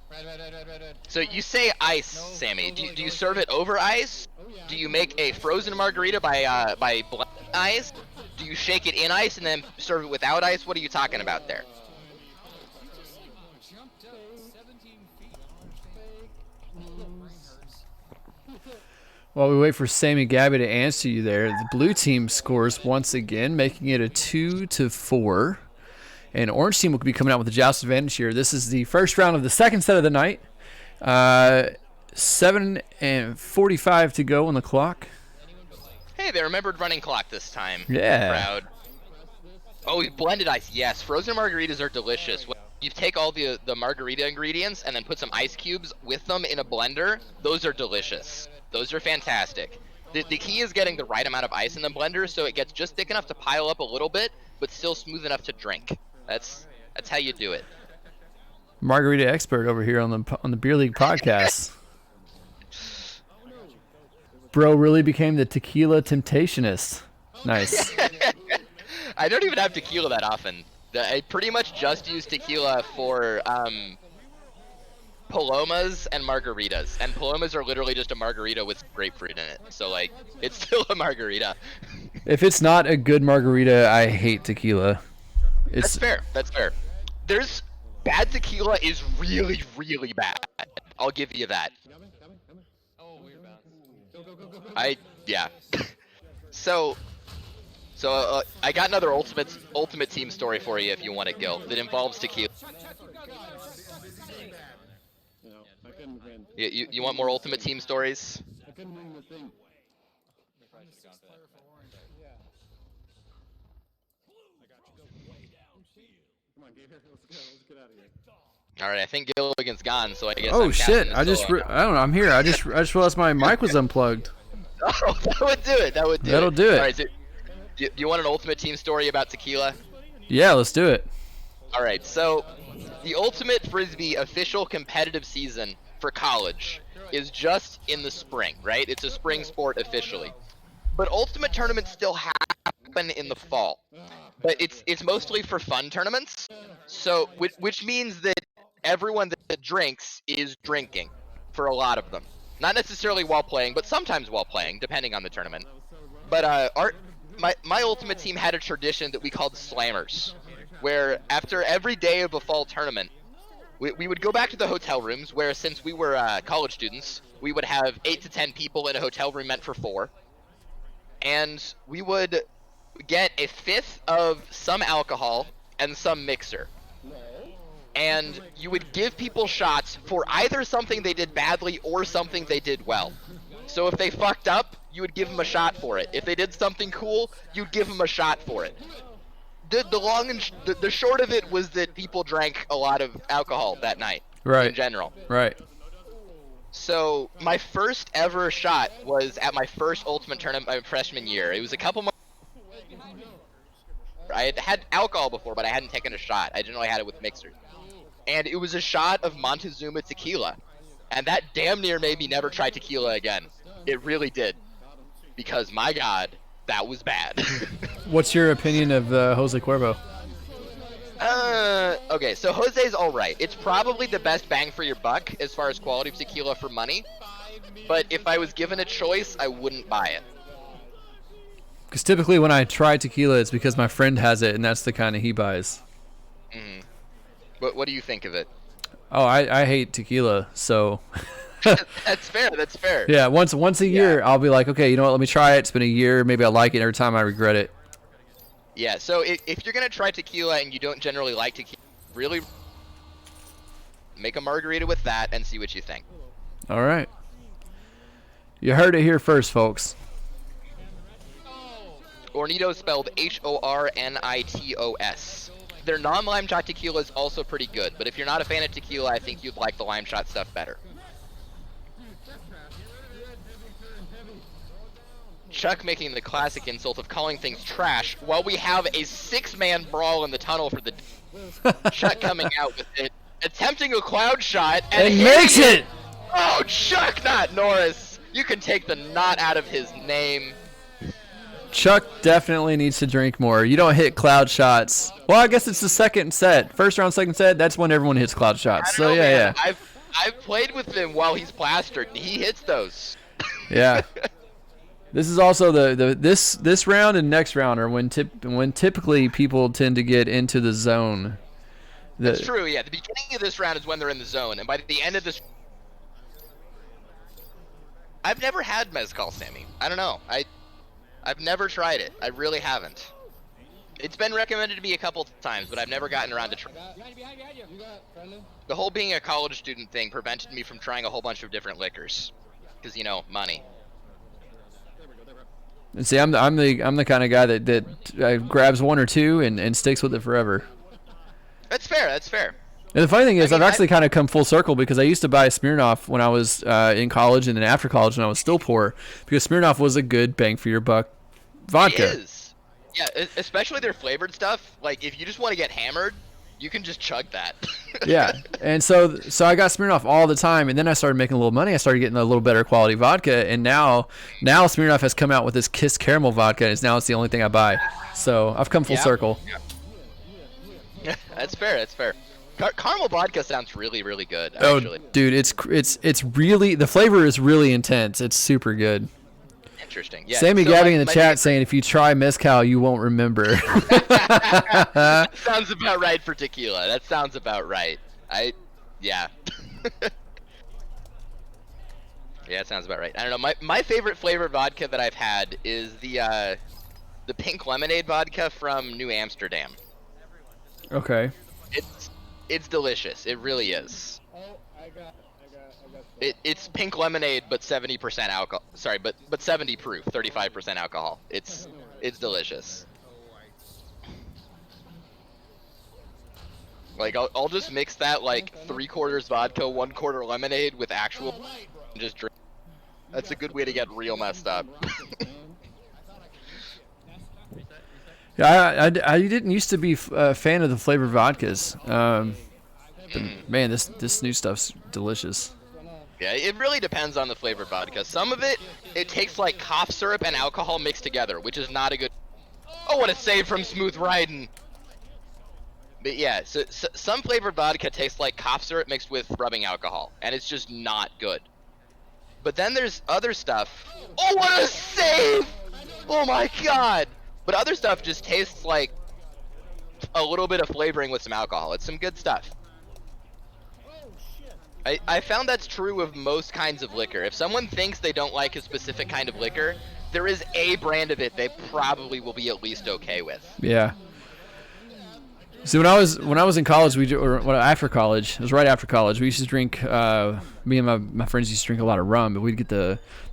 Red. So you say ice, Sammy. Do you serve it over ice? Do you make a frozen margarita by blending ice? Do you shake it in ice and then serve it without ice? What are you talking about there? While we wait for Sammy Gabby to answer you there, the blue team scores once again, making it a 2-4. And orange team will be coming out with the joust advantage here. This is the first round of the second set of the night. 7:45 to go on the clock. Hey, they remembered running clock this time. Yeah. Proud. Oh, we blended ice. Yes, frozen margaritas are delicious. You take all the margarita ingredients and then put some ice cubes with them in a blender. Those are delicious. Those are fantastic. The key is getting the right amount of ice in the blender so it gets just thick enough to pile up a little bit, but still smooth enough to drink. That's how you do it. Margarita expert over here on the Beer League podcast. Bro really became the tequila temptationist. Nice. I don't even have tequila that often. I pretty much just use tequila for palomas and margaritas. And palomas are literally just a margarita with grapefruit in it. So, like, it's still a margarita. If it's not a good margarita, I hate tequila. That's fair. That's fair. Bad tequila is really, really bad. I'll give you that. Oh, weird bounce. Go. Yeah. So I got another ultimate team story for you if you want it, Gil, that involves tequila. I couldn't win. You want more ultimate team stories? I couldn't win the thing. Come on, Gator. Let's get out of here. All right, I think Gilligan's gone, so I guess. Oh I'm shit! captain solo. I don't know. I'm here. I just realized my mic was unplugged. Oh, that would do it. That'll do it. All right, so, do you want an ultimate team story about tequila? Yeah, let's do it. All right, so the Ultimate Frisbee official competitive season for college is just in the spring, right? It's a spring sport officially. But Ultimate tournaments still happen in the fall. But it's mostly for fun tournaments. So which means that everyone that drinks is drinking for a lot of them. Not necessarily while playing, but sometimes while playing, depending on the tournament. But my Ultimate team had a tradition that we called Slammers, where after every day of a fall tournament, we would go back to the hotel rooms, where since we were college students, we would have 8 to 10 people in a hotel room meant for 4. And we would get a fifth of some alcohol and some mixer. And you would give people shots for either something they did badly or something they did well. So if they fucked up, you would give them a shot for it. If they did something cool, you'd give them a shot for it. The long and the short of it was that people drank a lot of alcohol that night. Right. In general. Right. So my first ever shot was at my first Ultimate tournament my freshman year. It was a couple months. I had had alcohol before, but I hadn't taken a shot. I generally had it with mixers. And it was a shot of Montezuma tequila. And that damn near made me never try tequila again. It really did. Because, my God, that was bad. What's your opinion of Jose Cuervo? Okay, so Jose's alright. It's probably the best bang for your buck as far as quality of tequila for money. But if I was given a choice, I wouldn't buy it. Because typically when I try tequila, it's because my friend has it, and that's the kind of he buys. Mm-hmm. What do you think of it? Oh, I hate tequila, so... That's fair, that's fair. Yeah, once a year, I'll be like, okay, you know what, let me try it. It's been a year, maybe I like it. Every time I regret it. Yeah, so if you're going to try tequila and you don't generally like tequila, really make a margarita with that and see what you think. All right. You heard it here first, folks. Hornitos spelled Hornitos. Their non-lime shot tequila is also pretty good, but if you're not a fan of tequila, I think you'd like the lime shot stuff better. Chuck making the classic insult of calling things trash while we have a 6-man brawl in the tunnel for the Chuck coming out with it, attempting a cloud shot and makes it! Oh, Chuck, not Norris! You can take the knot out of his name. Chuck definitely needs to drink more. You don't hit cloud shots. Well, I guess it's the second set. First round, second set, that's when everyone hits cloud shots. So, know, yeah, man. I've played with him while he's plastered, and he hits those. Yeah. This is also this round and next round are when typically people tend to get into the zone. That's true. Yeah, the beginning of this round is when they're in the zone, and by the end of this, I've never had mezcal, Sammy. I don't know. I've never tried it. I really haven't. It's been recommended to me a couple times, but I've never gotten around to trying. The whole being a college student thing prevented me from trying a whole bunch of different liquors, because money. And see, I'm the kind of guy that grabs one or two and sticks with it forever. That's fair. That's fair. And the funny thing is, I've actually kind of come full circle because I used to buy Smirnoff when I was in college and then after college when I was still poor, because Smirnoff was a good bang for your buck vodka. It is. Yeah, especially their flavored stuff. Like, if you just want to get hammered, you can just chug that. Yeah, and so I got Smirnoff all the time, and then I started making a little money. I started getting a little better quality vodka, and now Smirnoff has come out with this Kiss Caramel vodka, and now it's the only thing I buy. So I've come full circle. Yeah. That's fair. That's fair. Caramel vodka sounds really, really good. Actually. Oh, dude, it's really, the flavor is really intense. It's super good. Interesting. Yeah. Sammy Gabby in the chat saying if you try mezcal, you won't remember. Sounds about right for tequila. That sounds about right. Yeah. Yeah, it sounds about right. I don't know. My favorite flavored vodka that I've had is the pink lemonade vodka from New Amsterdam. Okay. It's delicious. It really is. Oh, I got. It's pink lemonade, but 70% alcohol. Sorry, but 70 proof, 35% alcohol. It's delicious. Like I'll just mix that like 3/4 vodka, 1/4 lemonade with actual, and just drink. That's a good way to get real messed up. Yeah, I didn't used to be a fan of the flavored vodkas. But man, this new stuff's delicious. Yeah, it really depends on the flavored vodka. Some of it tastes like cough syrup and alcohol mixed together, which is not a good. Oh, what a save from Smooth Riding! But yeah, so some flavored vodka tastes like cough syrup mixed with rubbing alcohol, and it's just not good. But then there's other stuff. Oh, what a save! Oh my god! But other stuff just tastes like a little bit of flavoring with some alcohol. It's some good stuff. I found that's true of most kinds of liquor. If someone thinks they don't like a specific kind of liquor, there is a brand of it they probably will be at least okay with. Yeah. So when I was in college, after college, it was right after college. We used to drink. Me and my friends used to drink a lot of rum, but we'd get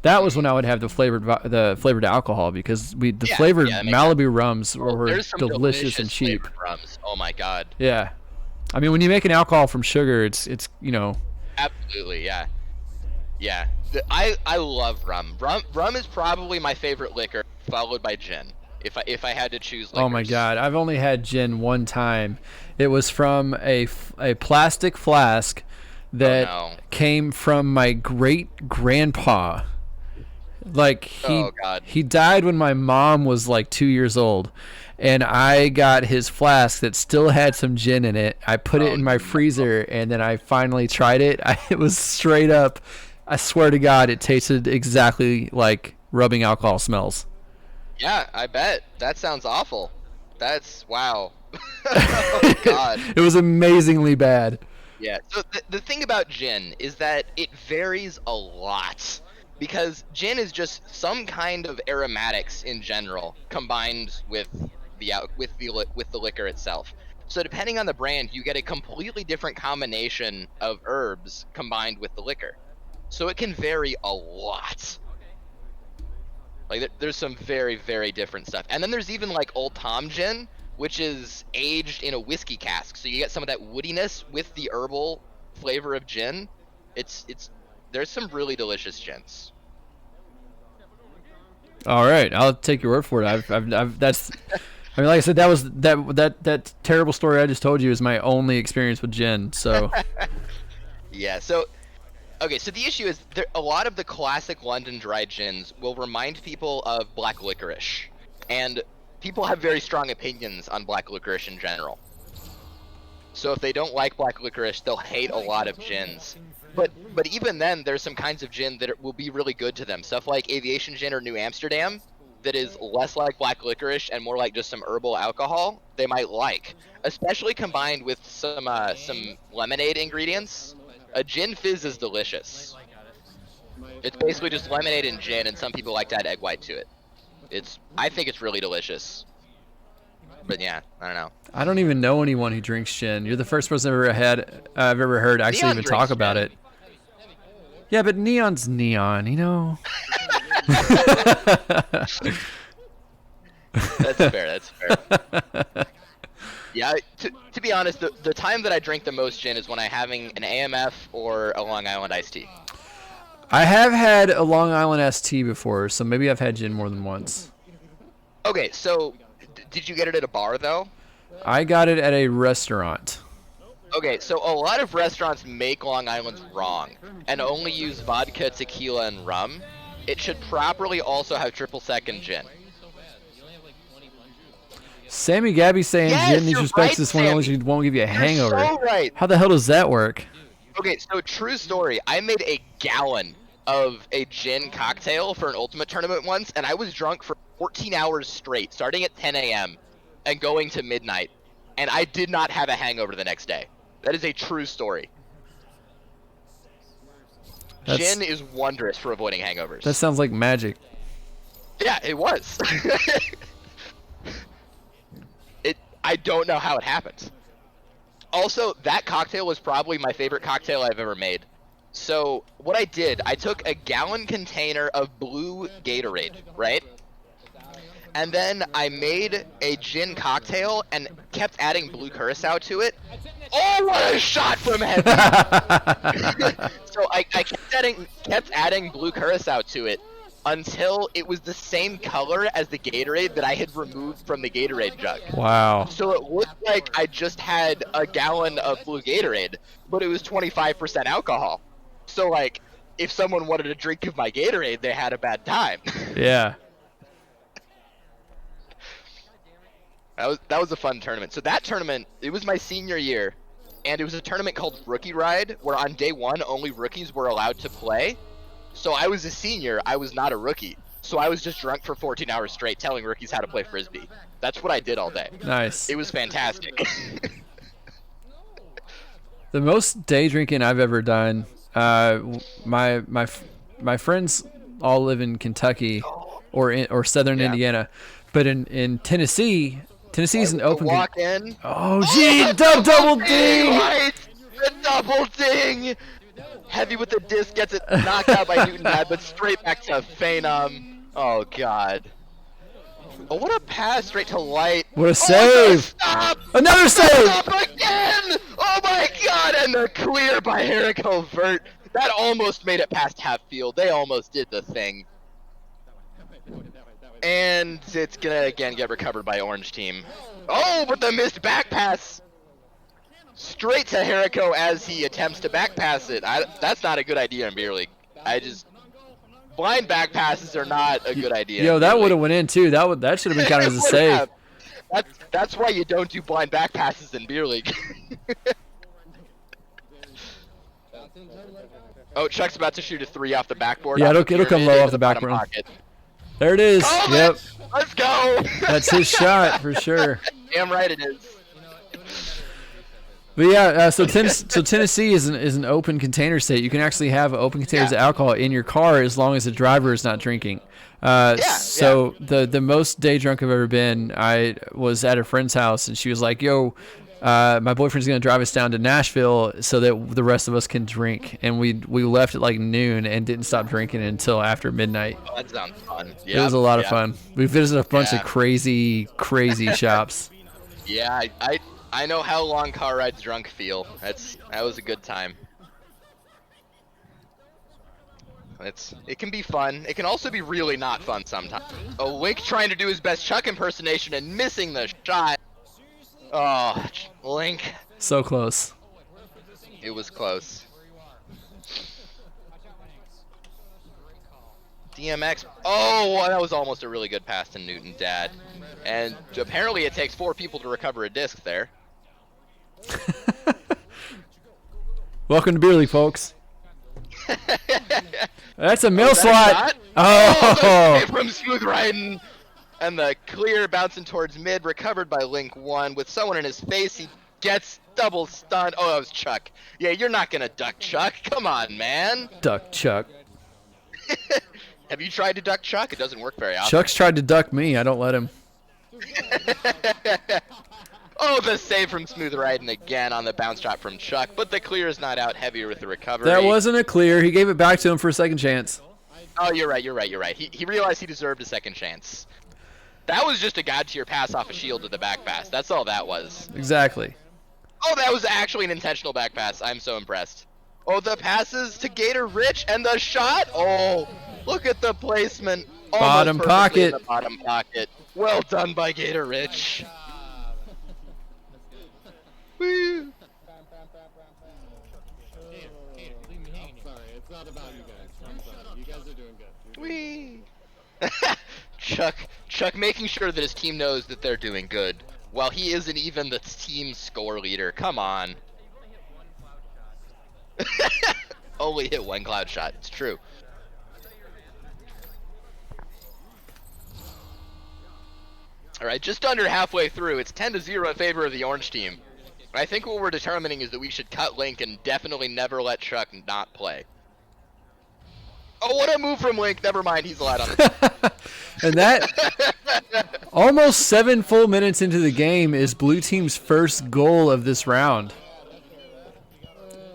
that was when I would have the flavored alcohol, because flavored Malibu rums were delicious and cheap. Rums. Oh my god. Yeah, I mean when you make an alcohol from sugar, it's Absolutely, yeah. Yeah. I love rum. Rum is probably my favorite liquor, followed by gin. If I had to choose liquors. Oh my god, I've only had gin one time. It was from a plastic flask that came from my great grandpa. Like he died when my mom was like 2 years old. And I got his flask that still had some gin in it. I put it in my freezer, and then I finally tried it. It was straight up, I swear to God, it tasted exactly like rubbing alcohol smells. Yeah, I bet. That sounds awful. That's, wow. Oh, God. It was amazingly bad. Yeah, so the thing about gin is that it varies a lot. Because gin is just some kind of aromatics in general, combined with the liquor itself. So depending on the brand, you get a completely different combination of herbs combined with the liquor. So it can vary a lot. Like there's some very, very different stuff. And then there's even like Old Tom gin, which is aged in a whiskey cask. So you get some of that woodiness with the herbal flavor of gin. There's some really delicious gins. All right, I'll take your word for it. I mean, like I said, that was that terrible story I just told you is my only experience with gin. So. Yeah. So, okay. So the issue is a lot of the classic London dry gins will remind people of black licorice, and people have very strong opinions on black licorice in general. So if they don't like black licorice, they'll hate a lot of gins. But even then, there's some kinds of gin that will be really good to them. Stuff like Aviation Gin or New Amsterdam, that is less like black licorice and more like just some herbal alcohol, they might like. Especially combined with some lemonade ingredients. A gin fizz is delicious. It's basically just lemonade and gin, and some people like to add egg white to it. I think it's really delicious. But yeah, I don't know. I don't even know anyone who drinks gin. You're the first person I've ever heard actually Neon even talk about gin. it. Yeah, but neon's neon, you know. That's fair. Yeah, to be honest, the time that I drink the most gin is when I'm having an AMF or a Long Island iced tea. I have had a Long Island ST before, so maybe I've had gin more than once. Okay, so did you get it at a bar though? I got it at a restaurant. Okay, so a lot of restaurants make Long Island's wrong and only use vodka, tequila, and rum. It should properly also have triple sec and gin. Sammy Gabby's saying Yes, gin needs you're respect right, this one only won't give you a hangover. You're so right. How the hell does that work? Okay, so true story. I made a gallon of a gin cocktail for an ultimate tournament once, and I was drunk for 14 hours straight, starting at 10 a.m. and going to midnight, and I did not have a hangover the next day. That is a true story. Gin is wondrous for avoiding hangovers. That sounds like magic. Yeah, it was. I don't know how it happened. Also, that cocktail was probably my favorite cocktail I've ever made. So, what I did, I took a gallon container of blue Gatorade, right? And then I made a gin cocktail and kept adding blue curacao to it. Oh, what a shot from heaven! So I kept adding blue curacao to it until it was the same color as the Gatorade that I had removed from the Gatorade jug. Wow. So it looked like I just had a gallon of blue Gatorade, but it was 25% alcohol. So like, if someone wanted a drink of my Gatorade, they had a bad time. Yeah. That was a fun tournament. So that tournament, it was my senior year, and it was a tournament called Rookie Ride, where on day one, only rookies were allowed to play. So I was a senior, I was not a rookie. So I was just drunk for 14 hours straight telling rookies how to play Frisbee. That's what I did all day. Nice. It was fantastic. The most day drinking I've ever done, my friends all live in Kentucky or southern Indiana, but in Tennessee is an open. Walk in. Oh, gee, double ding! Right, the double ding. Heavy with the disc gets it knocked out by Newton Dad, but straight back to Phenom. Oh god. Oh, what a pass straight to Light. What a save! Stop! Another save! Stop again! Oh my god! And the clear by Jericho Vert. That almost made it past half field. They almost did the thing. And it's gonna again get recovered by Orange Team. Oh, but the missed back pass! Straight to Jericho as he attempts to back pass it. That's not a good idea in Beer League. Blind back passes are not a good idea. Yo, that would have went in too. That should have been counted as a save. That's why you don't do blind back passes in Beer League. Oh, Chuck's about to shoot a 3 off the backboard. Yeah, it'll come low off the backboard. There it is. Yep. Let's go. That's his shot for sure. Damn right it is. But yeah, so Tennessee is an open container state. You can actually have open containers of alcohol in your car as long as the driver is not drinking. So the most day drunk I've ever been, I was at a friend's house and she was like, "Yo, my boyfriend's gonna drive us down to Nashville so that the rest of us can drink." And we left at like noon and didn't stop drinking until after midnight. Oh, that sounds fun. It was a lot of fun. We visited a bunch of crazy shops. Yeah, I know how long car rides drunk feel. That was a good time. It can be fun. It can also be really not fun sometimes. A Link trying to do his best Chuck impersonation and missing the shot. Oh, Link. So close. It was close. DMX. Oh, that was almost a really good pass to Newton Dad. And apparently it takes 4 people to recover a disc there. Welcome to Beer League, folks. That's a mill Is that slot. a Oh, shot? From smooth riding. And the clear bouncing towards mid, recovered by Link 1. With someone in his face, he gets double stunned. Oh, that was Chuck. Yeah, you're not gonna duck Chuck. Come on, man. duck Chuck. Have you tried to duck Chuck? It doesn't work very often. Chuck's tried to duck me. I don't let him. Oh, the save from smooth riding again on the bounce shot from Chuck, but the clear is not out. Heavier with the recovery. That wasn't a clear. He gave it back to him for a second chance. Oh, you're right. He realized he deserved a second chance. That was just a god tier pass off a shield to the back pass. That's all that was. Exactly. Oh, that was actually an intentional back pass. I'm so impressed. Oh, the passes to Gator Rich and the shot. Oh, look at the placement. Almost Bottom perfectly in pocket. the bottom pocket. Well done by Gator Rich. Woo. Leave me hanging. Sorry, it's not about you guys. I'm sorry. You guys are doing good. Wee. Chuck making sure that his team knows that they're doing good, while he isn't even the team score leader. Come on. Only hit one cloud shot. It's true. All right, just under halfway through. It's 10-0 in favor of the orange team. I think what we're determining is that we should cut Link and definitely never let Chuck not play. Oh, what a move from Link. Never mind, he's allowed on the And that, almost 7 full minutes into the game, is blue team's first goal of this round.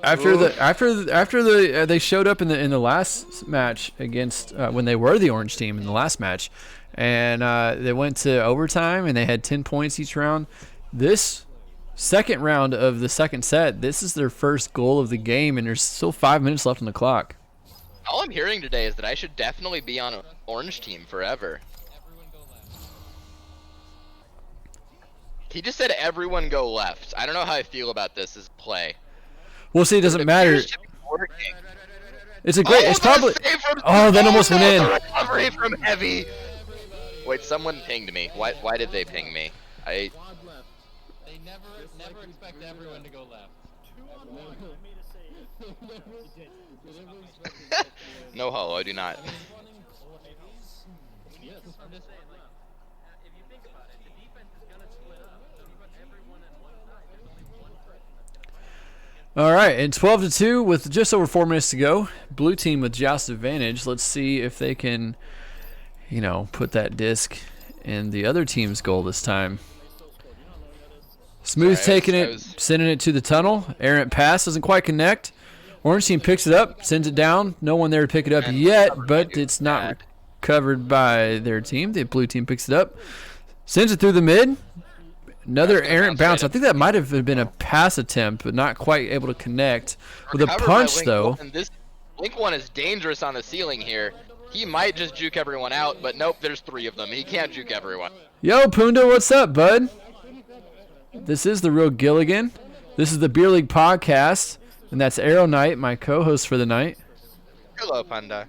After they showed up in the last match against when they were the orange team in the last match, and they went to overtime and they had 10 points each round. This second round of the second set, this is their first goal of the game, and there's still 5 minutes left on the clock. All I'm hearing today is that I should definitely be on an orange team forever. He just said everyone go left. I don't know how I feel about this as play. We'll see. It doesn't matter. appears to be working. It's a great. Oh, It's the probably. save from- Oh, that almost went no, in. the recovery from Heavy. Wait, someone pinged me. Why did they ping me? They never expect everyone to go left. No holo, I do not. All right, and 12-2 with just over 4 minutes to go. Blue team with joust advantage. Let's see if they can, put that disc in the other team's goal this time. Smooth taking it, sending it to the tunnel. Errant pass doesn't quite connect. Orange team picks it up, sends it down. No one there to pick it up yet, but it's not covered by their team. The blue team picks it up, sends it through the mid. Another errant bounce. I think that might have been a pass attempt, but not quite able to connect. With a punch, though. This Link 1 is dangerous on the ceiling here. He might just juke everyone out, but nope, there's 3 of them. He can't juke everyone. Yo, Punda, what's up, bud? This is the real Giligin. This is the Beer League podcast, and that's Arrow Knight, my co-host for the night. Hello, Panda.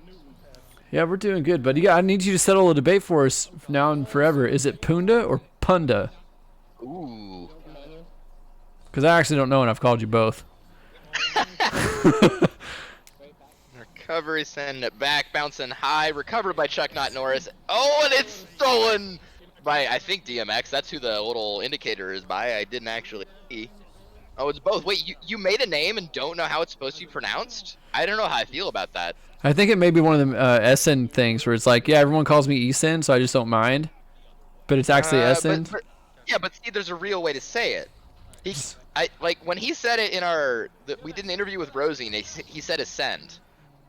Yeah, we're doing good, buddy. I need you to settle a debate for us now and forever. Is it Punda or Punda? Ooh. Because I actually don't know, and I've called you both. Recovery, sending it back, bouncing high, recovered by Chuck, not Norris. Oh, and it's stolen by, I think, DMX. That's who the little indicator is by. I didn't actually see. Oh, it's both. Wait, you made a name and don't know how it's supposed to be pronounced? I don't know how I feel about that. I think it may be one of the SN things where it's like, yeah, everyone calls me Essen, so I just don't mind. But it's actually SN. Yeah, but see, there's a real way to say it. When he said it in we did an interview with Rosie, and he said ascend.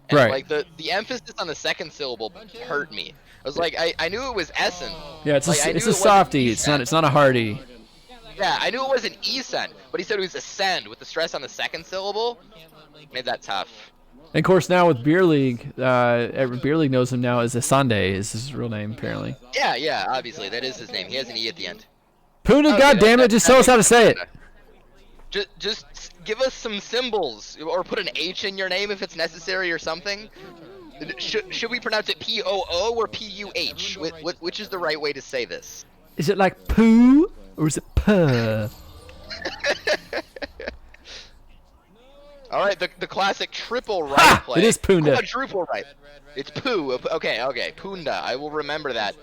And right. Like the emphasis on the second syllable hurt me. I was like, I knew it was Essen. Yeah, it's a softie. It's not a hardy. Yeah, I knew it wasn't Essen, but he said it was ascend with the stress on the second syllable. Made that tough. And of course, now with Beer League, Beer League knows him now as Asande, is his real name apparently. Yeah, obviously that is his name. He has an E at the end. Puna, goddammit, just tell us how to say it. Just give us some symbols, or put an H in your name if it's necessary or something. Should we pronounce it P-O-O or P-U-H? Which is the right way to say this? Is it like poo, or is it puh? All right, the classic triple right play. It is Punda. Quadruple right. It's Poo. Okay. Punda. I will remember that.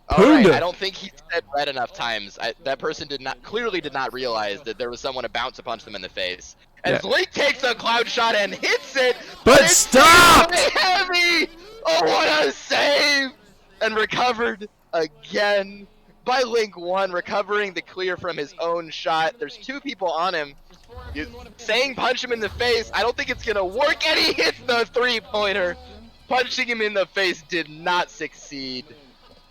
Punda. Alright, I don't think he said red enough times. That person clearly did not realize that there was someone about to punch them in the face. As Link takes a cloud shot and hits it, But it's stop! really heavy! Oh, what a save! And recovered again by Link 1, recovering the clear from his own shot. There's 2 people on him. Saying punch him in the face, I don't think it's gonna work, and he hits the 3-pointer. Punching him in the face did not succeed.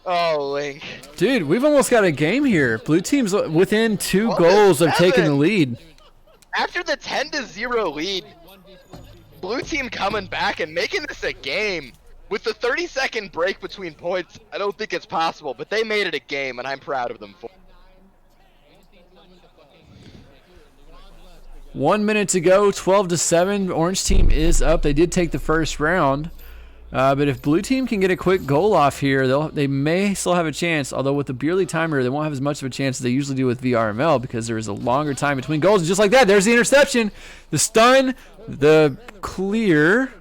Oh, Link. Dude, we've almost got a game here. Blue team's within 2 goals of taking the lead. After the 10-0 lead, blue team coming back and making this a game. With the 30-second break between points, I don't think it's possible, but they made it a game, and I'm proud of them for it. 1 minute to go, 12-7. Orange team is up. They did take the first round. But if blue team can get a quick goal off here, they may still have a chance. Although with the Beerly timer, they won't have as much of a chance as they usually do with VRML because there is a longer time between goals. And just like that, there's the interception, the stun, the clear.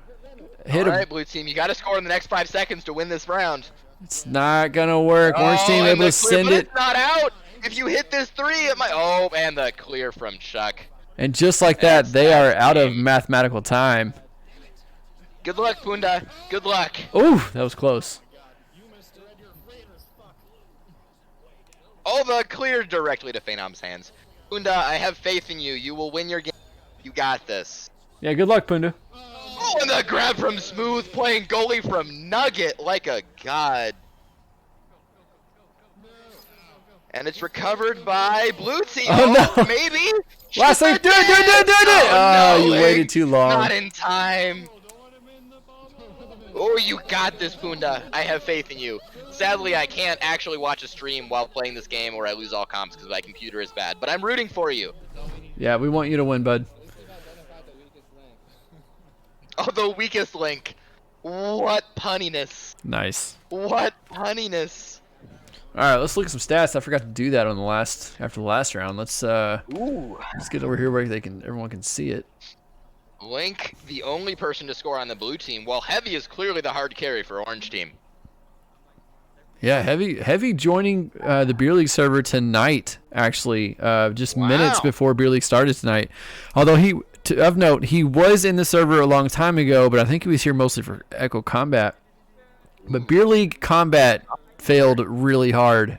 All right, blue team, you got to score in the next 5 seconds to win this round. It's not gonna work. Orange team able to send it. It's not out. If you hit this 3, it might. Oh, and the clear from Chuck. And just like that, they are out of mathematical time. Good luck, Punda. Good luck. Ooh, that was close. Oh, the clear directly to Phenom's hands. Punda, I have faith in you. You will win your game. You got this. Yeah, good luck, Punda. Oh, and the grab from Smooth, playing goalie from Nugget like a god. And it's recovered by blue team. Oh, no. Maybe? Last thing, do it. Oh, no, you Link. waited too long. Not in time. Oh, you got this, Punda. I have faith in you. Sadly, I can't actually watch a stream while playing this game or I lose all comps because my computer is bad. But I'm rooting for you. Yeah, we want you to win, bud. Oh, the weakest link. What punniness. Nice. What punniness. All right, let's look at some stats. I forgot to do that on after the last round. Let's get over here where everyone can see it. Link, the only person to score on the blue team, while Heavy is clearly the hard carry for orange team. Yeah, Heavy joining the Beer League server tonight, actually, just minutes before Beer League started tonight. Although of note, he was in the server a long time ago, but I think he was here mostly for Echo Combat. But Beer League Combat failed really hard.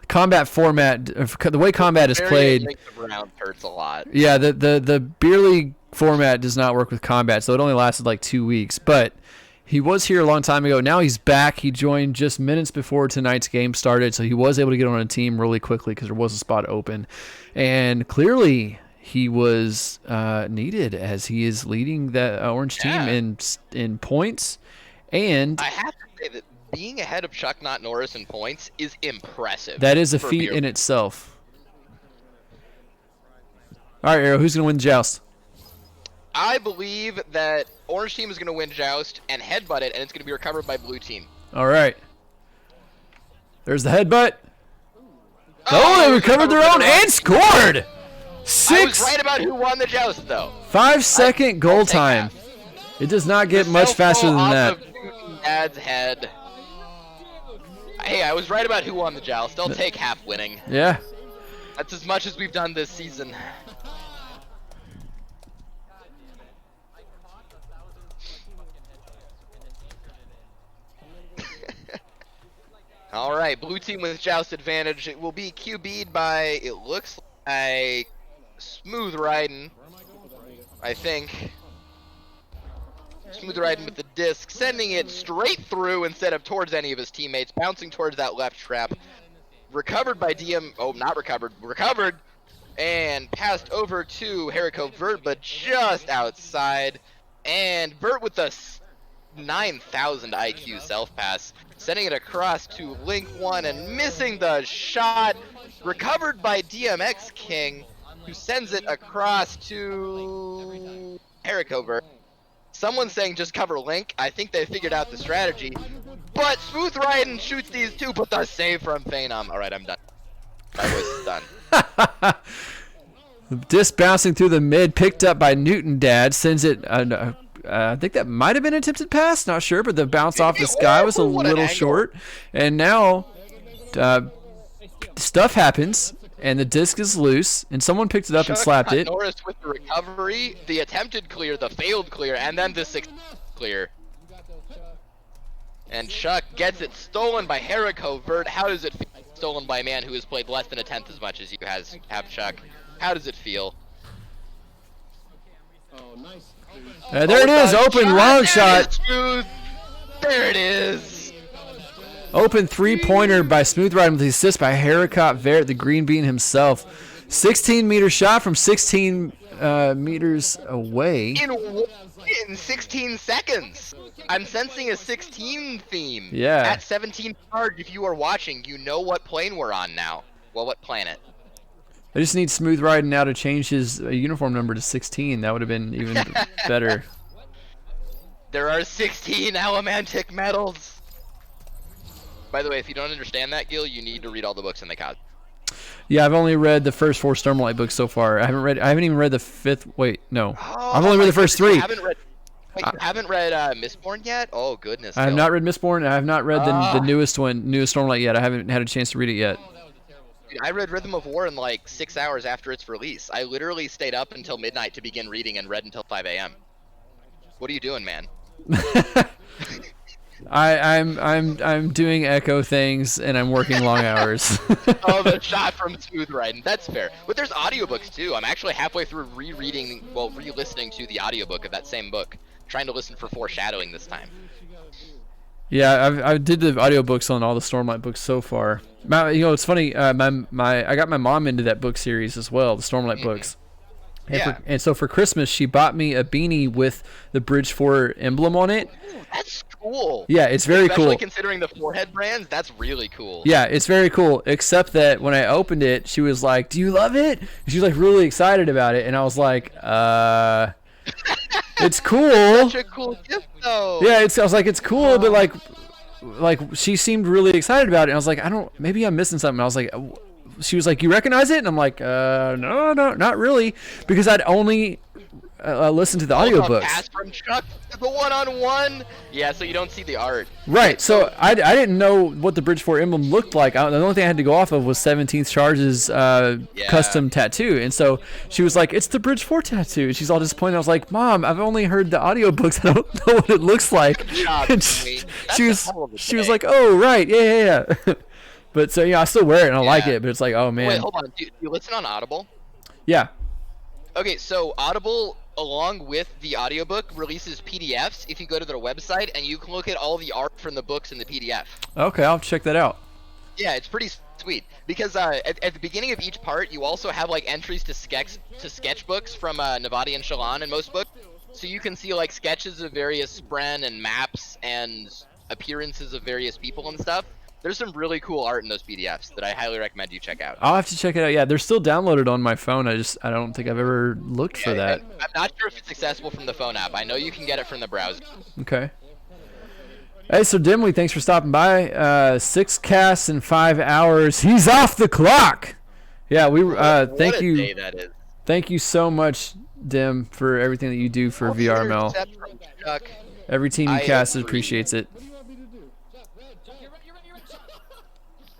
Combat format, the way combat is played. Round hurts a lot. Yeah, the Beer League format does not work with combat, so it only lasted like 2 weeks. But he was here a long time ago. Now he's back. He joined just minutes before tonight's game started, so he was able to get on a team really quickly because there was a spot open. And clearly he was needed as he is leading the orange team in points. And I have to say that being ahead of Chuck Not Norris in points is impressive. That is a feat in itself. All right, Arrow, who's going to win the joust? I believe that orange team is going to win joust and headbutt it, and it's going to be recovered by blue team. All right. There's the headbutt. Oh, they recovered their own and scored. I was right about who won the joust, though. 5-second goal time. It does not get much faster than that. Dad's head. Hey, I was right about who won the joust. I'll take half winning. Yeah. That's as much as we've done this season. All right, blue team with joust advantage. It will be QB'd by, it looks like, Smooth Riding, I think. Smooth Riding with the disc, sending it straight through instead of towards any of his teammates, bouncing towards that left trap. Recovered by DM, oh, not recovered, recovered, and passed over to Jericho Vert, but just outside. And Vert with the 9,000 IQ self-pass, sending it across to Link 1 and missing the shot. Recovered by DMX King, who sends it across to Jericho Vert. Someone's saying just cover Link. I think they figured out the strategy. But Smooth Riding shoots these two, but the save from Phenom. Alright, I'm done. I was done. disc bouncing through the mid, picked up by Newton Dad, sends it. I think that might have been an attempted pass, not sure, but the bounce off the sky was a little short. And now stuff happens, and the disc is loose, and someone picked it up and slapped it. Norris with the recovery, the attempted clear, the failed clear, and then the sixth clear. And Chuck gets it stolen by Jericho. Vert, how does it feel stolen by a man who has played less than a tenth as much as you have, Chuck? How does it feel? Oh, nice. There it is, open long shot. There it is. Open three-pointer by Smooth Ride with the assist by Haricot Vert, the green bean himself. 16-meter shot from 16 meters away. In 16 seconds. I'm sensing a 16 theme. Yeah. At 17 charge, if you are watching, you know what plane we're on now. Well, what planet? I just need Smooth Ride now to change his uniform number to 16. That would have been even better. There are 16 elementic medals. By the way, if you don't understand that, Gil, you need to read all the books in the COD. Yeah, I've only read the first 4 Stormlight books so far. I haven't even read the 5th. Wait, no. Oh, I've only read the first 3. You haven't read Mistborn yet? Oh goodness. I have not read Mistborn. I have not read the newest Stormlight yet. I haven't had a chance to read it yet. Dude, I read Rhythm of War in like 6 hours after its release. I literally stayed up until midnight to begin reading and read until 5 a.m. What are you doing, man? I'm doing echo things and I'm working long hours. Oh, the shot from Smooth Riding. That's fair. But there's audiobooks too. I'm actually halfway through re-listening to the audiobook of that same book. Trying to listen for foreshadowing this time. Yeah, I did the audiobooks on all the Stormlight books so far. It's funny. I got my mom into that book series as well, the Stormlight books. And so for Christmas, she bought me a beanie with the Bridge 4 emblem on it. Ooh, that's cool. Yeah, it's very cool. Especially considering the forehead brands, that's really cool. Yeah, it's very cool. Except that when I opened it, she was like, "Do you love it?" And she was like really excited about it, and I was like, "It's cool." Such a cool gift, though. Yeah, I was like, "It's cool," but like she seemed really excited about it, and I was like, maybe I'm missing something. I was like. She was like, "You recognize it?" And I'm like, no, not really, because I'd only listened to the audiobooks. Pass from Chuck to the one-on-one. Yeah, so you don't see the art. Right. So I didn't know what the Bridge 4 emblem looked like. The only thing I had to go off of was 17th Charge's custom tattoo. And so she was like, "It's the Bridge 4 tattoo." And she's all disappointed. I was like, "Mom, I've only heard the audiobooks. I don't know what it looks like." Good job, and she was like, "Oh, right. Yeah." But so I still wear it and I like it, but it's like, oh man. Wait, hold on. Do you listen on Audible? Yeah. Okay, so Audible, along with the audiobook, releases PDFs if you go to their website, and you can look at all the art from the books in the PDF. Okay, I'll check that out. Yeah, it's pretty sweet because at the beginning of each part, you also have like entries to sketchbooks from Navati and Shallan in most books, so you can see like sketches of various Spren and maps and appearances of various people and stuff. There's some really cool art in those PDFs that I highly recommend you check out. I'll have to check it out. Yeah, they're still downloaded on my phone. I don't think I've ever looked for that. I'm not sure if it's accessible from the phone app. I know you can get it from the browser. Okay. Hey, so Dimly, thanks for stopping by. 6 casts in 5 hours. He's off the clock. Yeah, thank you. Day that is. Thank you so much, Dim, for everything that you do for VRML. Every team you cast appreciates it.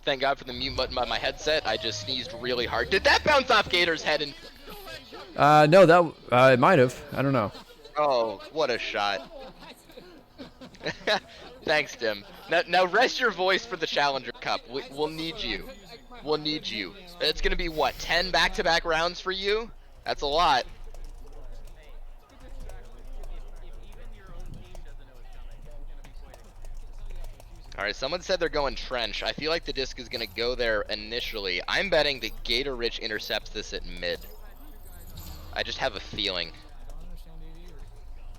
Thank God for the mute button by my headset. I just sneezed really hard. Did that bounce off Gator's head? No, that it might have. I don't know. Oh, what a shot! Thanks, Dim. Now rest your voice for the Challenger Cup. We'll need you. We'll need you. It's gonna be what, 10 back-to-back rounds for you? That's a lot. Alright, someone said they're going trench. I feel like the disc is going to go there initially. I'm betting that Gator Rich intercepts this at mid. I just have a feeling.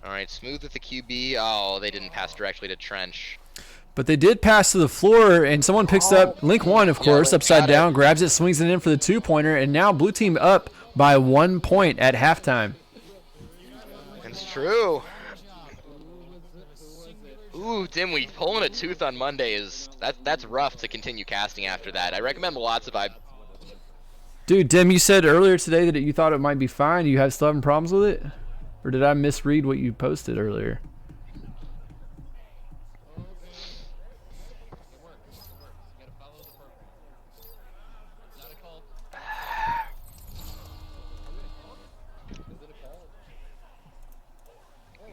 Alright, Smooth with the QB. Oh, they didn't pass directly to trench. But they did pass to the floor, and someone picks up Link 1, of course, upside down, grabs it, swings it in for the 2-pointer, and now blue team up by 1 point at halftime. It's true. Ooh, Dimwee, pulling a tooth on Monday that's rough to continue casting after that. I recommend lots of Dude, Dim, you said earlier today that you thought it might be fine. You have still having problems with it? Or did I misread what you posted earlier?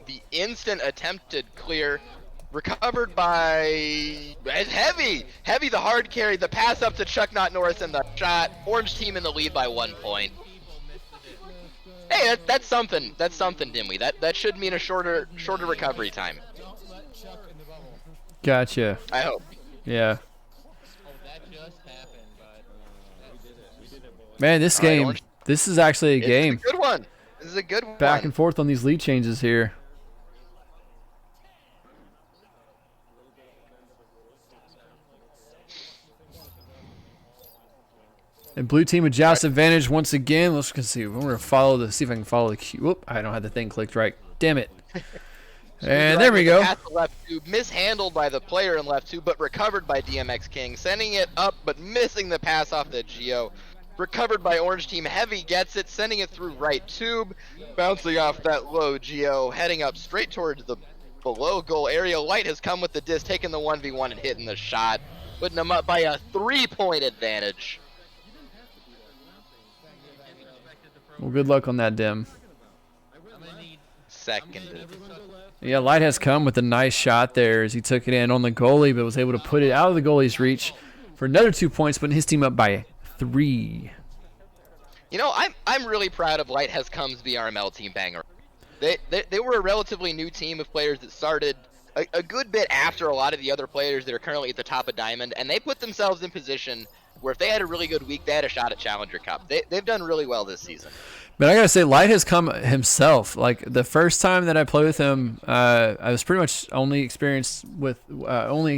The instant attempted clear, recovered by Heavy. Heavy, the hard carry, the pass up to Chuck Not Norris, and the shot. Orange team in the lead by 1 point. Hey, that's something. That's something, Dimly. That should mean a shorter recovery time. Gotcha. I hope. Yeah. That just happened, but Man, this game, Orange. this is actually a game. It's a good one. This is a good one. Back and forth on these lead changes here. And blue team with Joust advantage once again. Let's see. We're gonna follow the. See if I can follow the cue. Whoop! I don't have the thing clicked right. Damn it. And there we go. Pass to left two, mishandled by the player in left two, but recovered by DMX King, sending it up, but missing the pass off the Geo. Recovered by Orange Team. Heavy gets it, sending it through right tube, bouncing off that low Geo, heading up straight towards the below goal area. Light has come with the disc, taking the 1v1 and hitting the shot, putting them up by a 3-point advantage. Well, good luck on that, Dim. Seconded. Yeah, Light has come with a nice shot there as he took it in on the goalie, but was able to put it out of the goalie's reach for another 2 points, putting his team up by 3. You know, I'm really proud of Light Has Come's VRML team banger. They were a relatively new team of players that started a good bit after a lot of the other players that are currently at the top of Diamond, and they put themselves in position where if they had a really good week, they had a shot at Challenger Cup. They've done really well this season. But I gotta say, Light has come himself. Like the first time that I played with him, I was pretty much only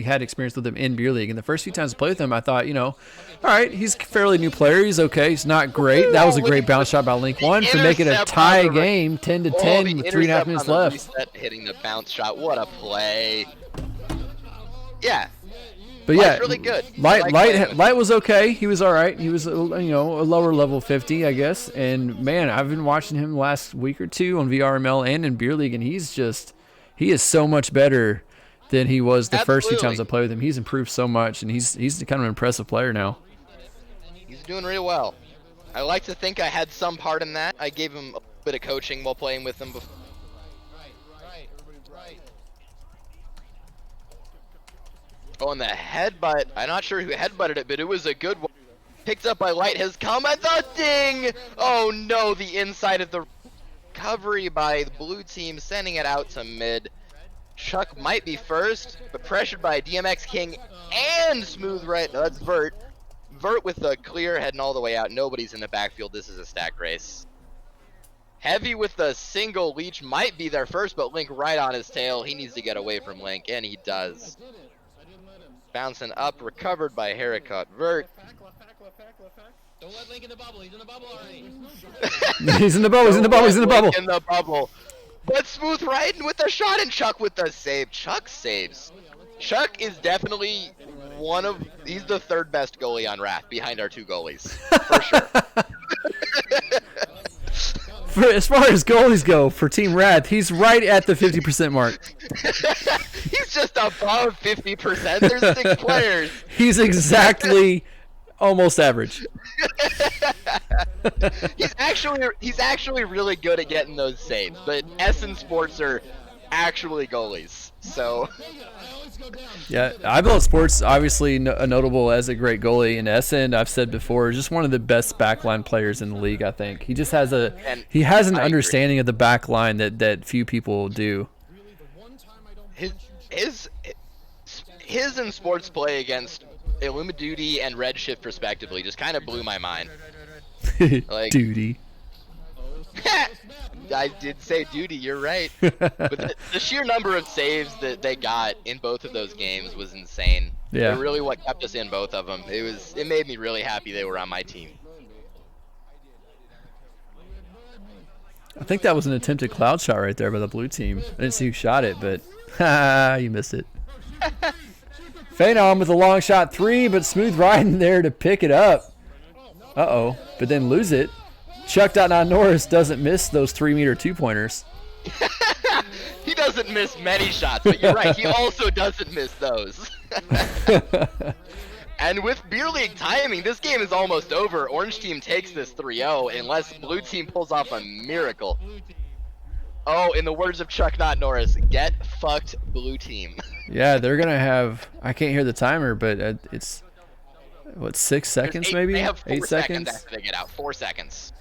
had experience with him in beer league. And the first few times I played with him, I thought, all right, he's a fairly new player. He's okay. He's not great. That was a great bounce shot by Link One for making a tie game, 10-10 with 3.5 minutes left. Reset, hitting the bounce shot. What a play! Yeah. But Light's yeah, really good. Light was okay. He was all right. He was a lower level 50, I guess. And man, I've been watching him the last week or two on VRML and in beer league, and he is so much better than he was the first few times I played with him. He's improved so much, and he's kind of an impressive player now. He's doing real well. I like to think I had some part in that. I gave him a bit of coaching while playing with him before. Oh, and the headbutt. I'm not sure who headbutted it, but it was a good one. Picked up by Light Has Come, and the ding! Oh no, the inside of the recovery by the blue team, sending it out to mid. Chuck might be first, but pressured by DMX King and Smooth Right. No, that's Vert. Vert with the clear, heading all the way out. Nobody's in the backfield. This is a stack race. Heavy with the single leech might be there first, but Link right on his tail. He needs to get away from Link, and he does. Bouncing up, recovered by Haircut Vert. don't let Link in the bubble. He's in the bubble already. He's in the bubble. He's in the bubble. He's in the bubble. In the bubble. But Smooth riding with the shot, and Chuck with the save. Chuck saves. Chuck is definitely he's the third best goalie on Wrath behind our 2 goalies. For sure. As far as goalies go for Team Wrath, he's right at the 50% mark. He's just above 50%. There's 6 players. He's exactly almost average. He's actually really good at getting those saves, but SN Sports are actually goalies. So yeah, I built Sports obviously notable as a great goalie, and SN I've said before just one of the best backline players in the league. I think he just has an understanding of the backline that few people do. His and Sports play against Illumiduty and Redshift respectively just kind of blew my mind. Like, Duty. I did say duty, you're right. But the sheer number of saves that they got in both of those games was insane. Yeah. They're really what kept us in both of them. It made me really happy they were on my team. I think that was an attempted cloud shot right there by the blue team. I didn't see who shot it, but you missed it. Phenom with a long shot 3, but Smooth riding there to pick it up. Uh-oh. But then lose it. Chuck.Not-Norris doesn't miss those 3-meter 2-pointers. He doesn't miss many shots, but you're right. He also doesn't miss those. And with Beer League timing, this game is almost over. Orange team takes this 3-0 unless blue team pulls off a miracle. Oh, in the words of Chuck.Not-Norris, get fucked, blue team. Yeah, they're going to have... I can't hear the timer, but it's... What, 6 seconds maybe? They have 8 seconds after they get out. 4 seconds.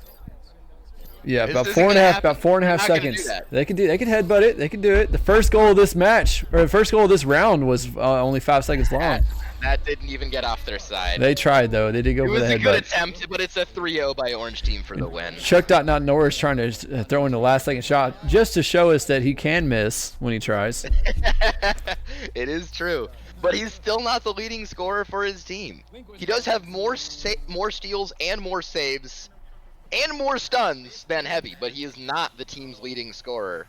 Yeah, about 4.5 seconds. They can headbutt it. They can do it. The first goal of this match, or the first goal of this round was only 5 seconds long. That didn't even get off their side. They tried though. They did go for the headbutt. It was a good attempt, but it's a 3-0 by Orange team for the win. Chuck.Not-Norris trying to throw in the last second shot just to show us that he can miss when he tries. It is true. But he's still not the leading scorer for his team. He does have more steals and more saves and more stuns than Heavy, but he is not the team's leading scorer.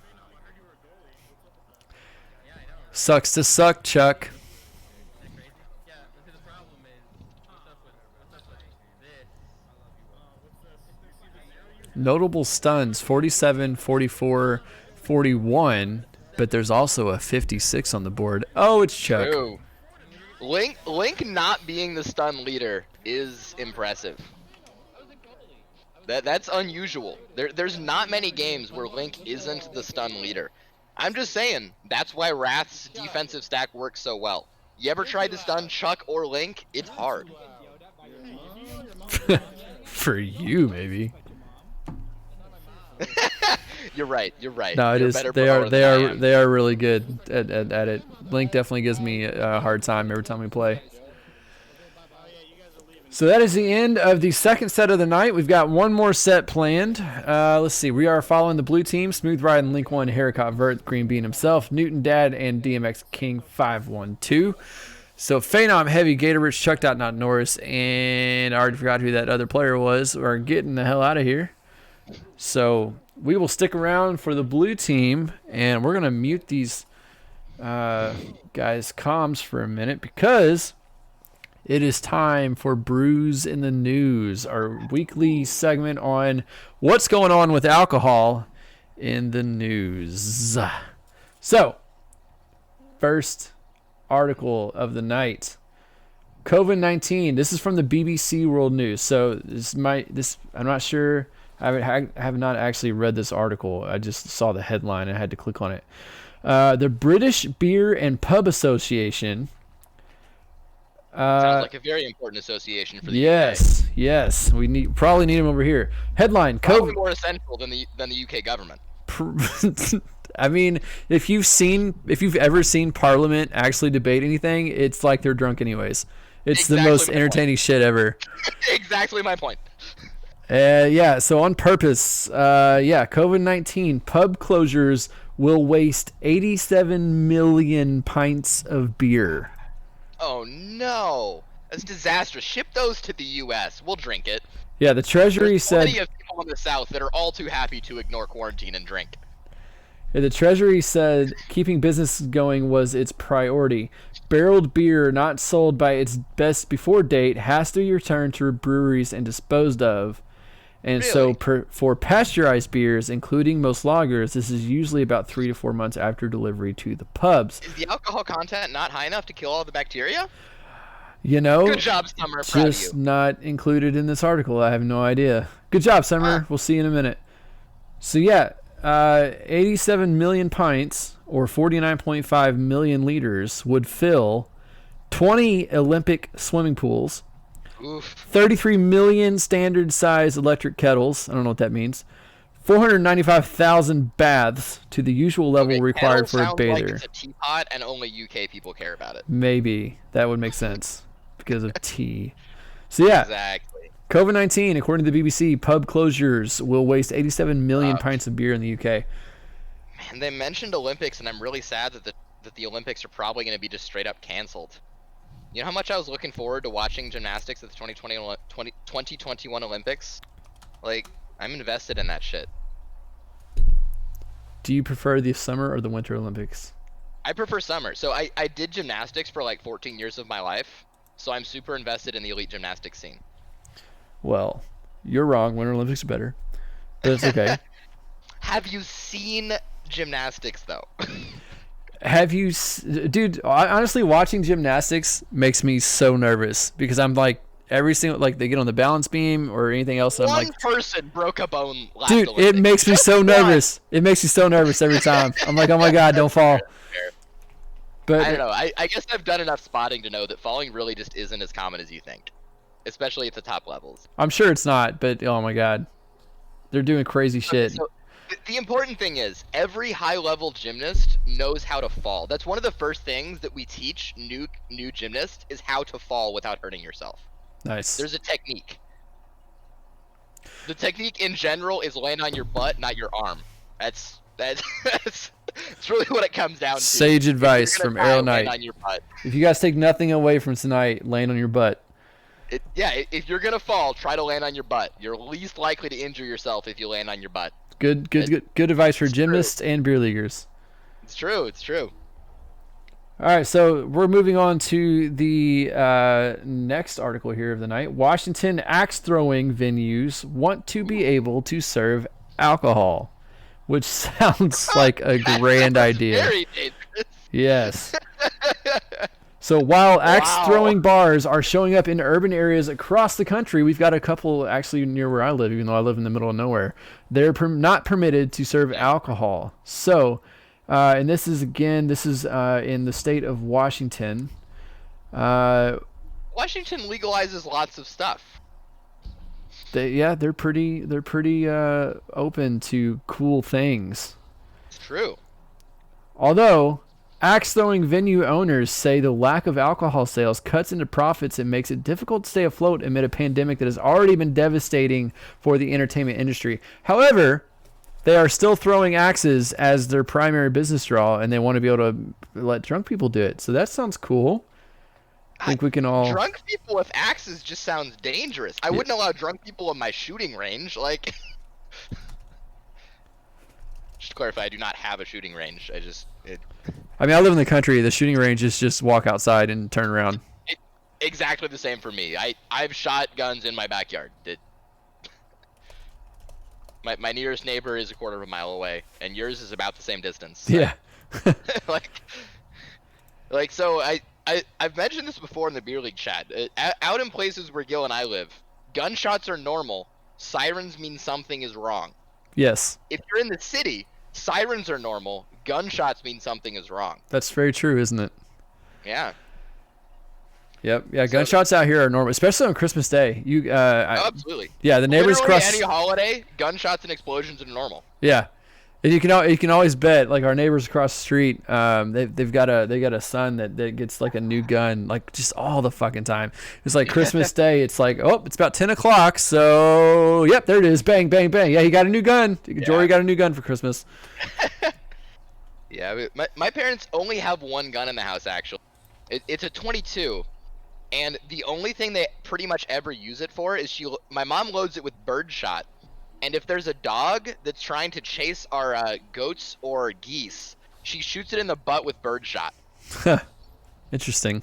Sucks to suck, Chuck. Notable stuns, 47, 44, 41, but there's also a 56 on the board. Oh, it's Chuck. True. Link not being the stun leader is impressive. That's unusual. There's not many games where Link isn't the stun leader. I'm just saying, that's why Wrath's defensive stack works so well. You ever tried to stun Chuck or Link? It's hard. For you, maybe. You're right. No, it You're is. better They promoter than I am. are really good at it. Link definitely gives me a hard time every time we play. So that is the end of the second set of the night. We've got one more set planned. Let's see. We are following the blue team: Smooth Ride and Link 1, Haricot Vert, Green Bean himself, Newton Dad, and DMX King 512. So Phenom, Heavy, Gator Rich, Chuck.Not-Norris, and I already forgot who that other player was. We're getting the hell out of here. So we will stick around for the blue team, and we're going to mute these guys' comms for a minute because it is time for Brews in the News, our weekly segment on what's going on with alcohol in the news. So, first article of the night. COVID-19. This is from the BBC World News. So I'm not sure. I have not actually read this article. I just saw the headline and I had to click on it. The British Beer and Pub Association. Sounds like a very important association for the yes, UK. Yes. We probably need them over here. Headline: Probably more essential than the UK government. I mean, if you've ever seen Parliament actually debate anything, it's like they're drunk anyways. It's exactly the most entertaining shit ever. Exactly my point. Yeah, so on purpose, COVID-19 pub closures will waste 87 million pints of beer. Oh no, that's disastrous. Ship those to the U.S. We'll drink it. Yeah, the Treasury said. There's plenty of people in the South that are all too happy to ignore quarantine and drink. Yeah, the Treasury said keeping business going was its priority. Barreled beer not sold by its best before date has to be returned to breweries and disposed of. And really? So for pasteurized beers, including most lagers, this is usually about 3 to 4 months after delivery to the pubs. Is the alcohol content not high enough to kill all the bacteria? You know, good job, Summer. Proud of just you. not included in this article. I have no idea. Good job, Summer. We'll see you in a minute. So yeah, 87 million pints or 49.5 million liters would fill 20 Olympic swimming pools. Oof. 33 million standard-size electric kettles. I don't know what that means. 495,000 baths to the usual level required for a bather. Like it's a teapot, and only UK people care about it. Maybe that would make sense because of tea. So yeah, exactly. COVID-19, according to the BBC, pub closures will waste 87 million pints of beer in the UK. Man, they mentioned Olympics, and I'm really sad that the Olympics are probably going to be just straight up canceled. You know how much I was looking forward to watching gymnastics at the 2021 Olympics? Like, I'm invested in that shit. Do you prefer the summer or the winter Olympics? I prefer summer. So I did gymnastics for like 14 years of my life. So I'm super invested in the elite gymnastics scene. Well, you're wrong. Winter Olympics are better, but it's okay. Have you seen gymnastics though? Have you, dude? Honestly, watching gymnastics makes me so nervous because I'm like every single they get on the balance beam or anything else. And I'm like, One person broke a bone last dude, Olympics. it makes me so nervous. It makes me so nervous every time. I'm like, oh my god, don't fall. But I don't know. I guess I've done enough spotting to know that falling really just isn't as common as you think, especially at the top levels. I'm sure it's not. But oh my god, they're doing crazy shit. So, the important thing is every high-level gymnast knows how to fall. That's one of the first things that we teach new gymnasts is how to fall without hurting yourself. Nice. There's a technique. The technique in general is land on your butt, not your arm. That's really what it comes down to. Sage advice from Arrow Knight. Land on your butt. If you guys take nothing away from tonight, land on your butt. If you're gonna fall, try to land on your butt. You're least likely to injure yourself if you land on your butt. Good advice for gymnasts and beer leaguers. It's true. It's true. All right, so we're moving on to the next article here of the night. Washington axe throwing venues want to be able to serve alcohol, which sounds like a grand idea. Very dangerous. Yes. So while axe throwing bars are showing up in urban areas across the country, we've got a couple actually near where I live, even though I live in the middle of nowhere. They're not permitted to serve alcohol. So, and this is in the state of Washington. Washington legalizes lots of stuff. They're pretty open to cool things. It's true. Although axe throwing venue owners say the lack of alcohol sales cuts into profits and makes it difficult to stay afloat amid a pandemic that has already been devastating for the entertainment industry. However, they are still throwing axes as their primary business draw, and they want to be able to let drunk people do it. So that sounds cool. I think we can all... Drunk people with axes just sounds dangerous. I wouldn't allow drunk people in my shooting range. Like, just to clarify, I do not have a shooting range. I mean, I live in the country. The shooting range is just walk outside and turn around. Exactly the same for me. I've shot guns in my backyard. My nearest neighbor is a quarter of a mile away, and yours is about the same distance. So. Yeah. So I've mentioned this before in the beer league chat. Out in places where Gil and I live, gunshots are normal. Sirens mean something is wrong. Yes. If you're in the city, sirens are normal. Gunshots mean something is wrong. That's very true, isn't it? Yeah. Yep. Yeah. Gunshots out here are normal, especially on Christmas Day. Absolutely. Yeah. The neighbors Literally across any holiday, gunshots and explosions are normal. Yeah. And you can always bet, like our neighbors across the street, they got a son that gets like a new gun like just all the fucking time. It's like Christmas Day. It's like, oh, it's about 10 o'clock. So yep, there it is. Bang, bang, bang. Yeah, he got a new gun. Jory got a new gun for Christmas. Yeah, my parents only have one gun in the house actually. It's a 22, and the only thing they pretty much ever use it for is my mom loads it with birdshot. And if there's a dog that's trying to chase our goats or geese, she shoots it in the butt with birdshot. Interesting.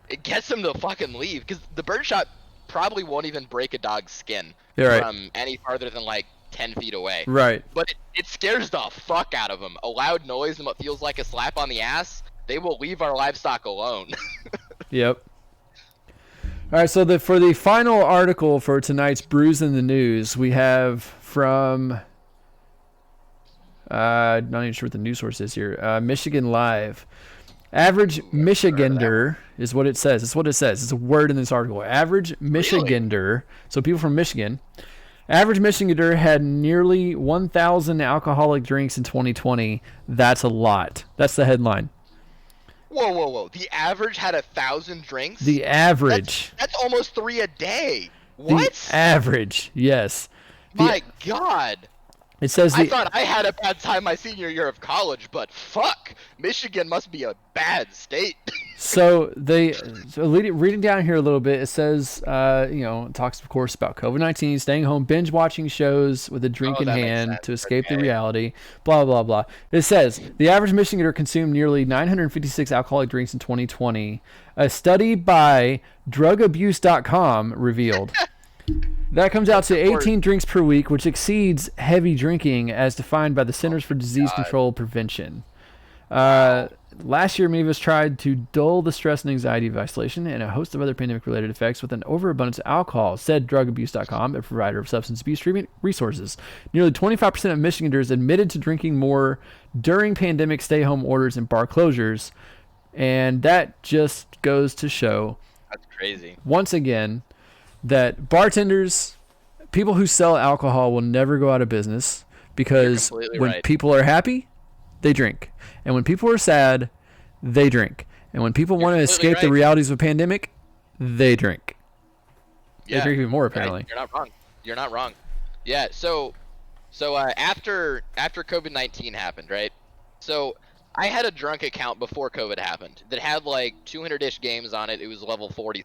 It gets them to fucking leave, because the birdshot probably won't even break a dog's skin from any farther than like 10 feet away. Right. But it scares the fuck out of them. A loud noise and what feels like a slap on the ass, they will leave our livestock alone. Yep. All right, so for the final article for tonight's Brews in the News, we have from, not even sure what the news source is here, Michigan Live. Average Michigander is what it says. It's what it says. It's a word in this article. Average Michigander, so people from Michigan. Average Michigander had nearly 1,000 alcoholic drinks in 2020. That's a lot. That's the headline. Whoa. The average had 1,000 drinks? The average. That's almost 3 a day. What? The average, yes. My God. It says I thought I had a bad time my senior year of college, but fuck. Michigan must be a bad state. So reading down here a little bit, it says, it talks, of course, about COVID-19, staying home, binge watching shows with a drink in hand to escape the reality, blah, blah, blah. It says, the average Michigander consumed nearly 956 alcoholic drinks in 2020. A study by drugabuse.com revealed. That comes out to Support. 18 drinks per week, which exceeds heavy drinking as defined by the Centers for Disease Control Prevention. Last year, Mivas tried to dull the stress and anxiety of isolation and a host of other pandemic-related effects with an overabundance of alcohol, said drugabuse.com, a provider of substance abuse treatment resources. Nearly 25% of Michiganders admitted to drinking more during pandemic stay-home orders and bar closures, and that just goes to show, That's crazy. once again, that bartenders, people who sell alcohol will never go out of business because when people are happy, they drink. And when people are sad, they drink. And when people want to escape the realities of a pandemic, they drink. They drink even more, apparently. Right. You're not wrong. You're not wrong. Yeah, so after COVID-19 happened, right? So I had a drunk account before COVID happened that had like 200-ish games on it. It was level 40.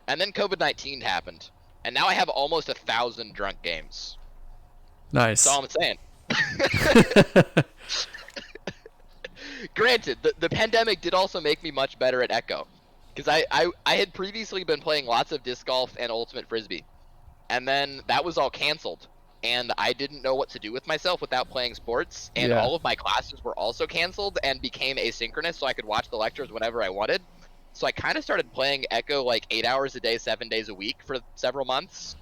And then COVID-19 happened. And now I have almost 1,000 drunk games. Nice. That's all I'm saying. Granted, the pandemic did also make me much better at Echo. Because I had previously been playing lots of disc golf and ultimate frisbee. And then that was all canceled. And I didn't know what to do with myself without playing sports. And all of my classes were also canceled and became asynchronous so I could watch the lectures whenever I wanted. So I kind of started playing Echo like 8 hours a day, 7 days a week for several months.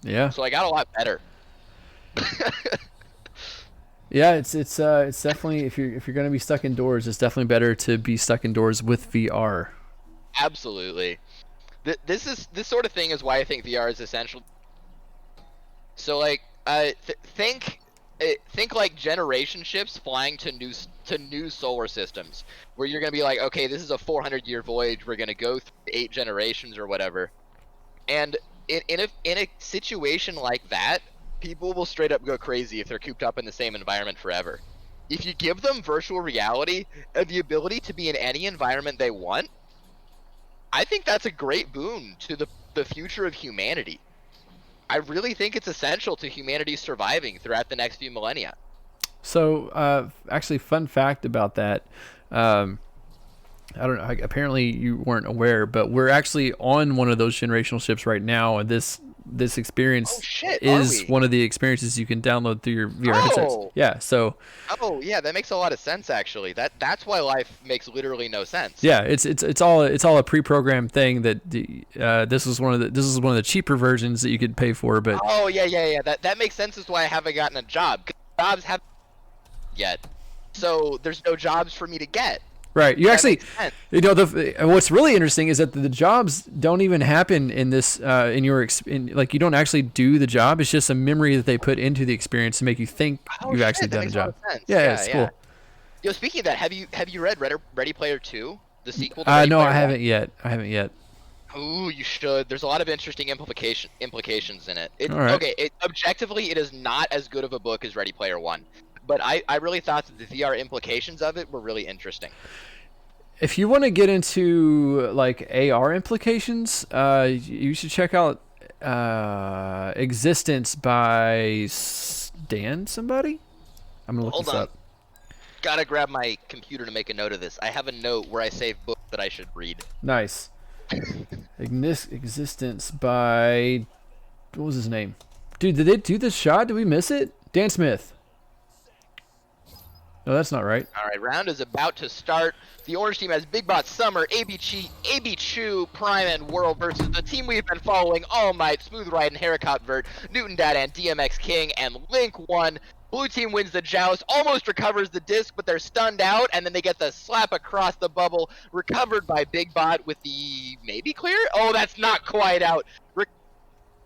Yeah. So I got a lot better. Yeah, it's definitely, if you're going to be stuck indoors, it's definitely better to be stuck indoors with VR. Absolutely. This sort of thing is why I think VR is essential. So like think like generation ships flying to new solar systems, where you're gonna be like, okay, this is a 400-year voyage. We're gonna go through 8 generations or whatever. And in a situation like that, people will straight up go crazy if they're cooped up in the same environment forever. If you give them virtual reality and the ability to be in any environment they want, I think that's a great boon to the future of humanity. I really think it's essential to humanity surviving throughout the next few millennia. So, actually, fun fact about that. I don't know. Apparently, you weren't aware, but we're actually on one of those generational ships right now, and this experience is one of the experiences you can download through your VR headsets. Yeah. So. Oh yeah, that makes a lot of sense actually. That's why life makes literally no sense. Yeah, it's all a pre-programmed thing that this is one of the cheaper versions that you could pay for, but. Oh yeah. That makes sense as to why I haven't gotten a job. Jobs haven't yet, so there's no jobs for me to get. Right. You actually, what's really interesting is that the jobs don't even happen in this, like you don't actually do the job. It's just a memory that they put into the experience to make you think you've actually done the job. Yeah, it's cool. Yo, speaking of that, have you read Ready Player 2, the sequel to Ready No, Player I haven't yet. Ooh, you should. There's a lot of interesting implications in it. All right. Okay, objectively, it is not as good of a book as Ready Player 1. But I really thought that the VR implications of it were really interesting. If you want to get into like AR implications, you should check out Existence by Stan somebody. I'm gonna look this up. Gotta grab my computer to make a note of this. I have a note where I save books that I should read. Nice. Existence by, what was his name? Dude, did they do this shot? Did we miss it? Dan Smith. No, that's not right. All right, round is about to start. The orange team has Big Bot, Summer, AB Chu, Prime, and World versus the team we've been following all night: Smooth Ride and Haircut Vert, Newton Dad and DMX King, and Link 1. Blue team wins the joust, almost recovers the disc, but they're stunned out, and then they get the slap across the bubble, recovered by Big Bot with the maybe clear? Oh, that's not quite out.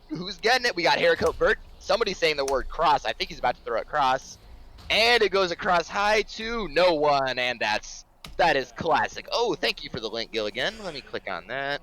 Who's getting it? We got Haircut Vert. Somebody's saying the word cross. I think he's about to throw it cross. And it goes across high to no one, and that is classic. Oh, thank you for the link, Giligin. Let me click on that.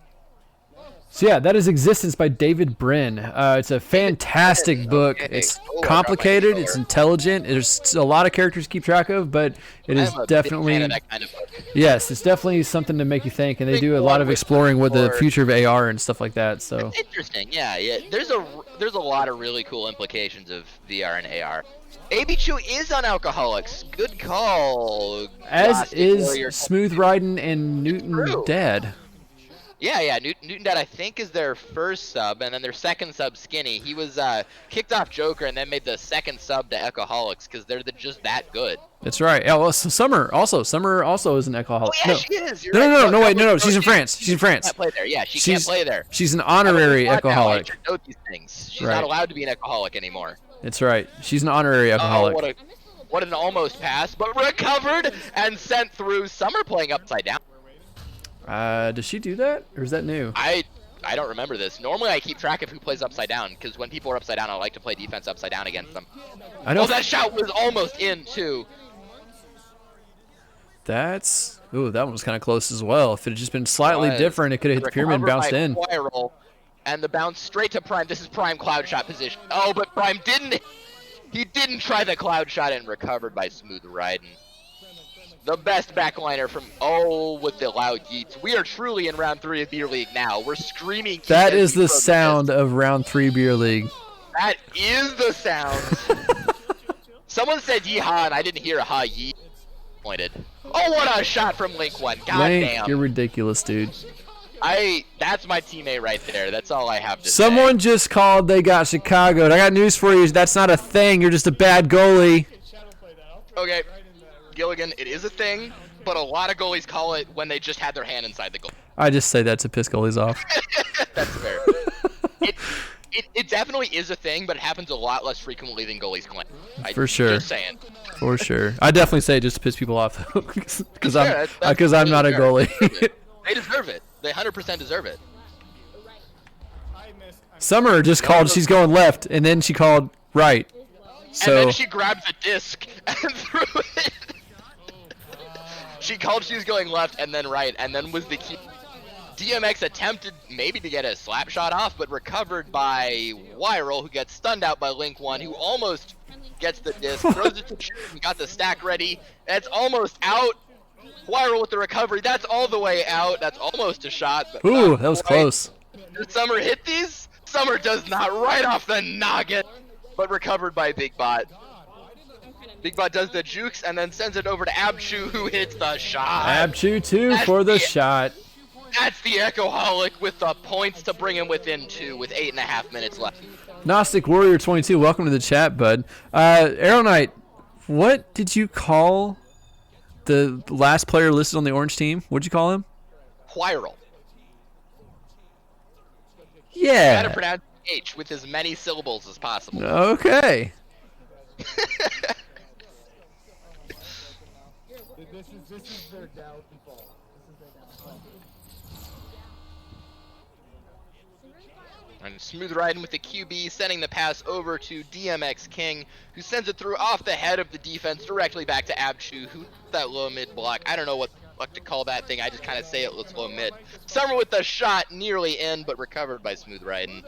So yeah, that is Existence by David Brin. It's a fantastic book. It's complicated. It's intelligent. There's a lot of characters to keep track of, but it is definitely that kind of book. Yes, it's definitely something to make you think. And they do a lot of exploring with the future of AR and stuff like that. So it's interesting. Yeah. There's a lot of really cool implications of VR and AR. AB Chu is on Alcoholics. Good call. As is Smooth Riding and Newton Dad. Yeah. Newton Dad, I think, is their first sub, and then their second sub, Skinny. He was kicked off Joker and then made the second sub to Ecoholics because they're just that good. That's right. Yeah, well, so Summer also is an alcoholic. Oh, yeah, no. she is. You're No, right. no, she's in France. She's in She France. can't play there. Yeah, she can't play there. She's an honorary I alcoholic. should know these things. She's Right. not allowed to be an alcoholic anymore. That's right. She's an honorary alcoholic. Oh, what an almost pass, but recovered and sent through. Summer playing upside down. Does she do that, or is that new? I don't remember this. Normally I keep track of who plays upside down, because when people are upside down, I like to play defense upside down against them. I don't. Oh, that shot was almost in, too. Ooh, that one was kind of close as well. If it had just been slightly different, it could have hit the pyramid and bounced in. Viral, and the bounce straight to Prime. This is Prime cloud shot position. Oh, but Prime didn't. He didn't try the cloud shot and recovered by Smooth Riding. The best backliner from with the loud yeets. We are truly in round 3 of Beer League now. We're screaming. That is the sound of round 3 Beer League. That is the sound. Someone said yeehaw and I didn't hear a ha yee. Pointed. Oh, what a shot from Link 1. God Link, damn. you're ridiculous, dude. That's my teammate right there. That's all I have to say. Someone just called they got Chicago'd. I got news for you. That's not a thing. You're just a bad goalie. Okay. Giligin, it is a thing, but a lot of goalies call it when they just had their hand inside the goal. I just say that to piss goalies off. That's fair. It definitely is a thing, but it happens a lot less frequently than goalies claim. For sure. Just saying. For sure. I definitely say it just to piss people off, though, because I'm not a goalie. They deserve it. They 100% deserve it. Summer just called she's going left, and then she called right. So and then she grabbed the disc and threw it. She called she was going left and then right, and then was the key. DMX attempted maybe to get a slap shot off, but recovered by Viral, who gets stunned out by Link 1, who almost gets the disc, throws it to shoot, and got the stack ready. That's almost out. Viral with the recovery. That's all the way out. That's almost a shot. But ooh, that was close. Did Summer hit these? Summer does not, right off the noggin, but recovered by Big Bot. Big Bot does the jukes and then sends it over to Abchu, who hits the shot. Abchu 2 for the shot. That's the Ecoholic with the points to bring him within 2 with 8.5 minutes left. Gnostic Warrior 22, welcome to the chat, bud. Arrow Knight, what did you call the last player listed on the orange team? What'd you call him? Viral. Yeah. Gotta pronounce H with as many syllables as possible. Okay. This is their downfall. And Smooth Riding with the QB, sending the pass over to DMX King, who sends it through off the head of the defense directly back to Abchu, who that low mid block. I don't know what to call that thing. I just kind of say it looks low mid. Summer with the shot nearly in, but recovered by Smooth Riding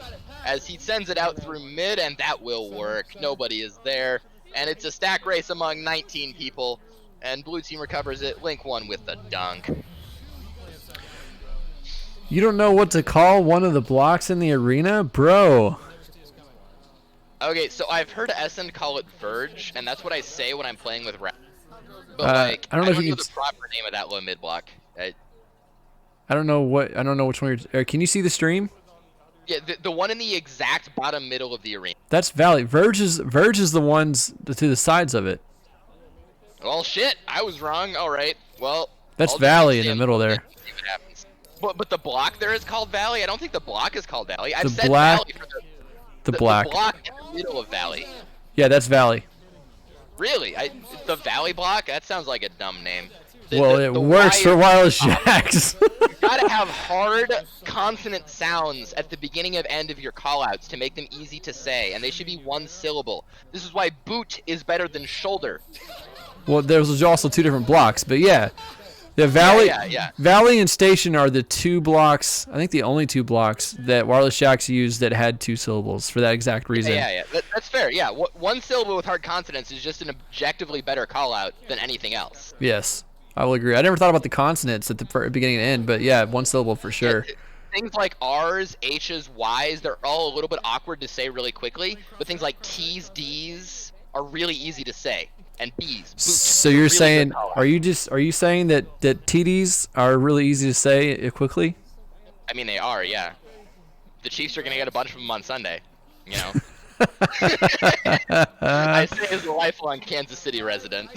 as he sends it out through mid, and that will work. Nobody is there, and it's a stack race among 19 people, and blue team recovers it. Link 1 with the dunk. You don't know what to call one of the blocks in the arena? Bro. Okay, so I've heard Essen call it Verge, and that's what I say when I'm playing with Rap. But like, I don't know the proper name of that low mid block. I don't know which one you're. Can you see the stream? Yeah, the one in the exact bottom middle of the arena. That's Valley. Verge is the ones to the sides of it. Well, shit, I was wrong. All right, well. That's Valley in the middle there. See what happens. But the block there is called Valley. I don't think the block is called Valley. I've said black, Valley for the black. The block in the middle of Valley. Yeah, that's Valley. Really? The Valley block? That sounds like a dumb name. Well, it works for wireless jacks. You gotta have hard consonant sounds at the beginning and end of your callouts to make them easy to say, and they should be one syllable. This is why boot is better than shoulder. Well, there's also two different blocks, but yeah. The Valley, yeah. Valley and Station are the two blocks, I think the only two blocks that wireless jacks used that had two syllables for that exact reason. Yeah. That's fair. Yeah, one syllable with hard consonants is just an objectively better callout than anything else. Yes, I will agree. I never thought about the consonants at the beginning and end, but yeah, one syllable for sure. Yeah, things like R's, H's, Y's, they're all a little bit awkward to say really quickly, but things like T's, D's are really easy to say. And B's. So you're saying, are you saying that TDs are really easy to say quickly? I mean, they are, yeah. The Chiefs are going to get a bunch of them on Sunday, you know. I say as a lifelong Kansas City resident.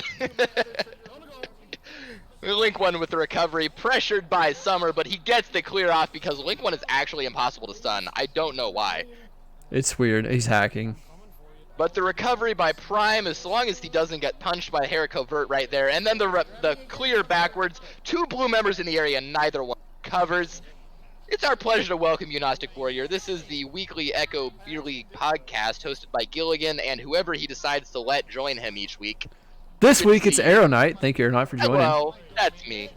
Link 1 with the recovery, pressured by Summer, but he gets the clear off because Link 1 is actually impossible to stun. I don't know why. It's weird. He's hacking. But the recovery by Prime, as long as he doesn't get punched by Jericho Vert right there, and then the clear backwards, 2 blue members in the area, neither one covers. It's our pleasure to welcome you, Gnostic Warrior. This is the weekly Echo Beer League podcast hosted by Giligin and whoever he decides to let join him each week. This week it's Arrow Knight. Thank you, Arrow Knight, for joining. Hello, that's me.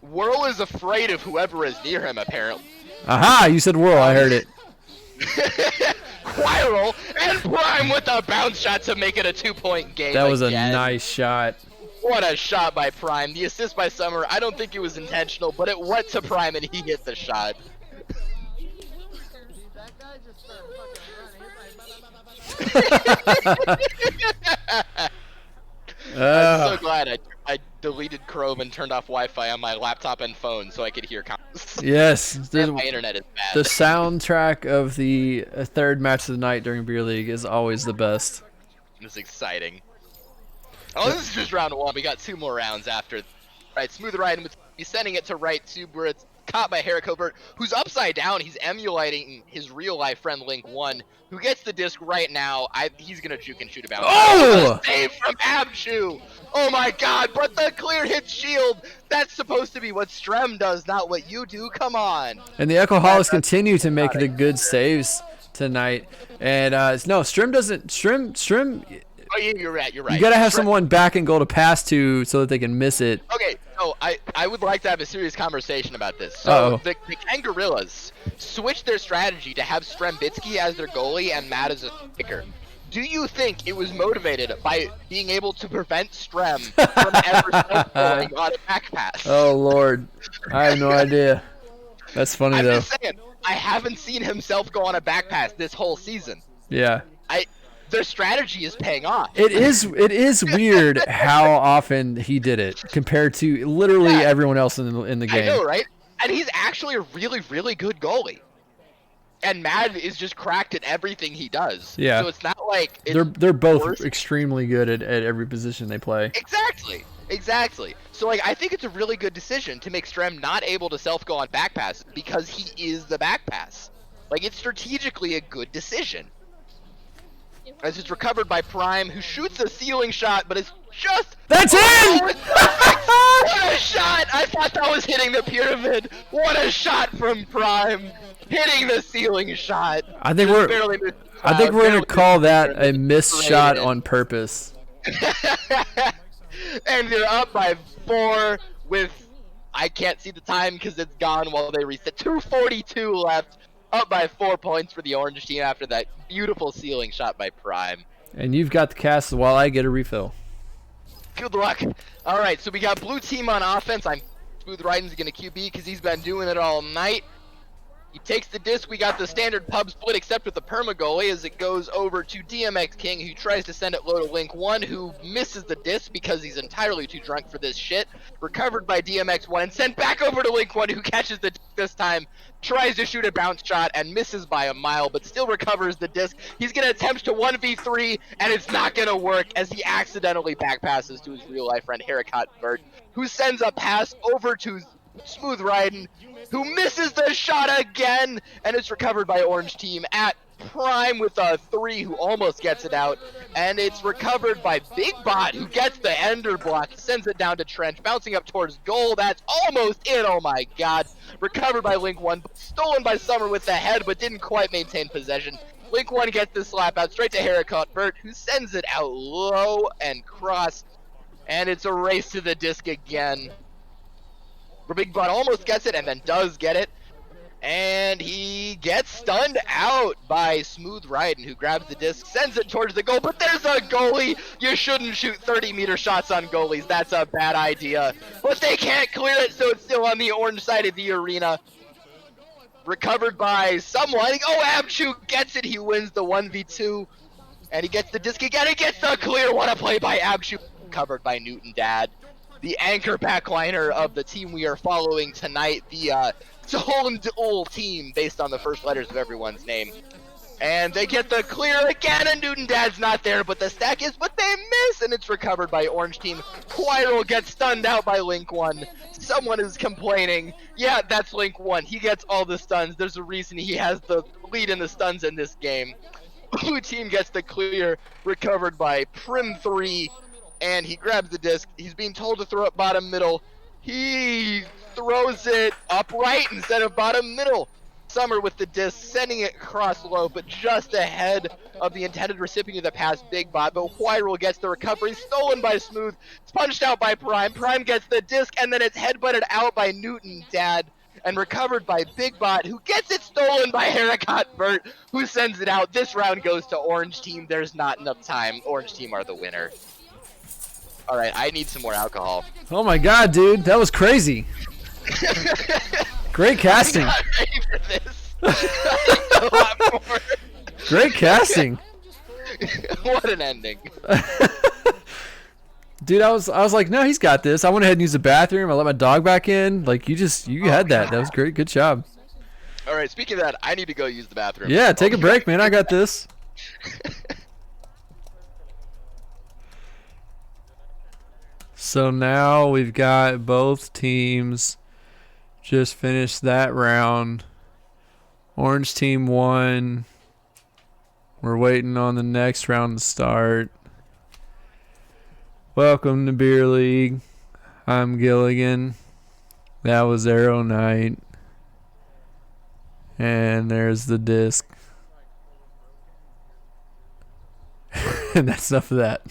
Whirl is afraid of whoever is near him, apparently. Aha! You said Whirl. I heard it. Whirl and Prime with a bounce shot to make it a 2-point game. That was again. a nice shot. What a shot by Prime. The assist by Summer, I don't think it was intentional, but it went to Prime and he hit the shot. I'm so glad I deleted Chrome and turned off Wi-Fi on my laptop and phone so I could hear comments. Yes. My internet is bad. The soundtrack of the third match of the night during Beer League is always the best. It's exciting. Oh, this is just round 1. We got 2 more rounds after. Right, Smooth Riding with he's sending it to right tube where it's caught by Jericho Vert, who's upside down. He's emulating his real-life friend Link 1, who gets the disc right now. He's gonna juke and shoot about. Oh! Save from Abchu! Oh my god, but the clear hits shield! That's supposed to be what Strem does, not what you do. Come on! And the Echoholics continue to make the good saves tonight. And no, Strem doesn't. Strem. Oh, yeah, you're right. You're right. You gotta have someone back and goal to pass to so that they can miss it. Okay, so I would like to have a serious conversation about this. So the Kangorillas switched their strategy to have Strembitsky as their goalie and Matt as a kicker. Do you think it was motivated by being able to prevent Strem from ever self-goaling on a back pass? Oh Lord, I have no idea. That's funny I'm though. just saying, I haven't seen himself go on a back pass this whole season. Yeah. Their strategy is paying off. It is weird how often he did it compared to literally everyone else in the game. I know, right? And he's actually a really, really good goalie. And Mad is just cracked at everything he does. Yeah. So it's not like it's they're both worse. extremely good at every position they play. Exactly. So like I think it's a really good decision to make Strem not able to self go on back pass because he is the back pass. Like it's strategically a good decision. As it's recovered by Prime, who shoots a ceiling shot, but it's just... That's in! What a shot! I thought that was hitting the pyramid. What a shot from Prime, hitting the ceiling shot. I think we're gonna call that a missed shot on purpose. And they're up by 4 with... I can't see the time because it's gone while they reset. 2:42 left. Up by 4 points for the orange team after that beautiful ceiling shot by Prime. And you've got the cast while I get a refill. Good luck. All right, so we got blue team on offense. I'm Smooth Riding's going to QB because he's been doing it all night. He takes the disc. We got the standard pub split except with the perma goalie as it goes over to DMX King, who tries to send it low to Link 1, who misses the disc because he's entirely too drunk for this shit. Recovered by DMX 1 and sent back over to Link 1, who catches the disc this time. Tries to shoot a bounce shot and misses by a mile, but still recovers the disc. He's going to attempt to 1v3, and it's not going to work as he accidentally back passes to his real-life friend, Haricot Vert, who sends a pass over to Smooth Riding, who misses the shot again, and it's recovered by Orange Team at Prime with a 3, who almost gets it out, and it's recovered by Big Bot, who gets the ender block, sends it down to Trench, bouncing up towards goal. That's almost in. Oh my god. Recovered by Link 1, stolen by Summer with the head, but didn't quite maintain possession. Link 1 gets the slap out straight to Haricot Vert, who sends it out low and cross, and it's a race to the disc again. Big Bot almost gets it and then does get it. And he gets stunned out by Smooth Riding, who grabs the disc, sends it towards the goal, but there's a goalie! You shouldn't shoot 30-meter shots on goalies, that's a bad idea. But they can't clear it, so it's still on the orange side of the arena. Recovered by someone. Oh, Abchu gets it, he wins the 1v2. And he gets the disc again, he gets the clear, what a play by Abchu. Covered by Newton Dad. the anchor backliner of the team we are following tonight, the Celldweller team, based on the first letters of everyone's name. And they get the clear again, and Newton Dad's not there, but the stack is, but they miss, and it's recovered by Orange Team. Quirrell gets stunned out by Link 1. Someone is complaining. Yeah, that's Link 1. He gets all the stuns. There's a reason he has the lead in the stuns in this game. Blue Team gets the clear, recovered by Prim 3, and he grabs the disc. He's being told to throw it bottom middle. He throws it upright instead of bottom middle. Summer with the disc, sending it across low, but just ahead of the intended recipient of the pass, Big Bot. But Quirrell gets the recovery, stolen by Smooth. It's punched out by Prime. Prime gets the disc, and then it's headbutted out by Newton Dad, and recovered by Big Bot, who gets it stolen by Haricot Vert, who sends it out. This round goes to Orange Team. There's not enough time. Orange Team are the winner. All right, I need some more alcohol. Oh my god, dude, that was crazy. Great casting. I'm not ready for this. A lot more. Great casting. What an ending. Dude, I was like, no, he's got this. I went ahead and used the bathroom. I let my dog back in. Like, you had that. That was great. Good job. All right, speaking of that, I need to go use the bathroom. Yeah, take a break, man. I got this. So now we've got both teams just finished that round. Orange Team won. We're waiting on the next round to start. Welcome to Beer League. I'm Giligin. That was Arrow Knight. And there's the disc. And that's enough of that.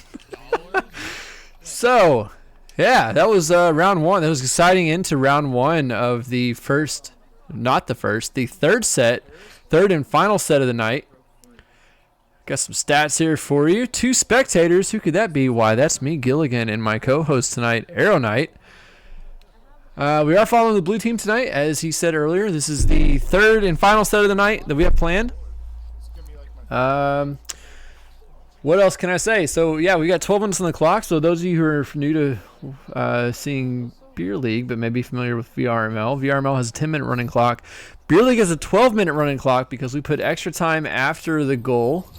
So, yeah, that was round one. That was exciting into round one of the first, not the first, the third and final set of the night. Got some stats here for you. 2 spectators. Who could that be? Why, that's me, Giligin, and my co-host tonight, Arrow Knight. We are following the blue team tonight, as he said earlier. This is the third and final set of the night that we have planned. What else can I say? So, yeah, we got 12 minutes on the clock. So those of you who are new to seeing Beer League, but maybe familiar with VRML, VRML has a 10-minute running clock. Beer League has a 12-minute running clock because we put extra time after the goal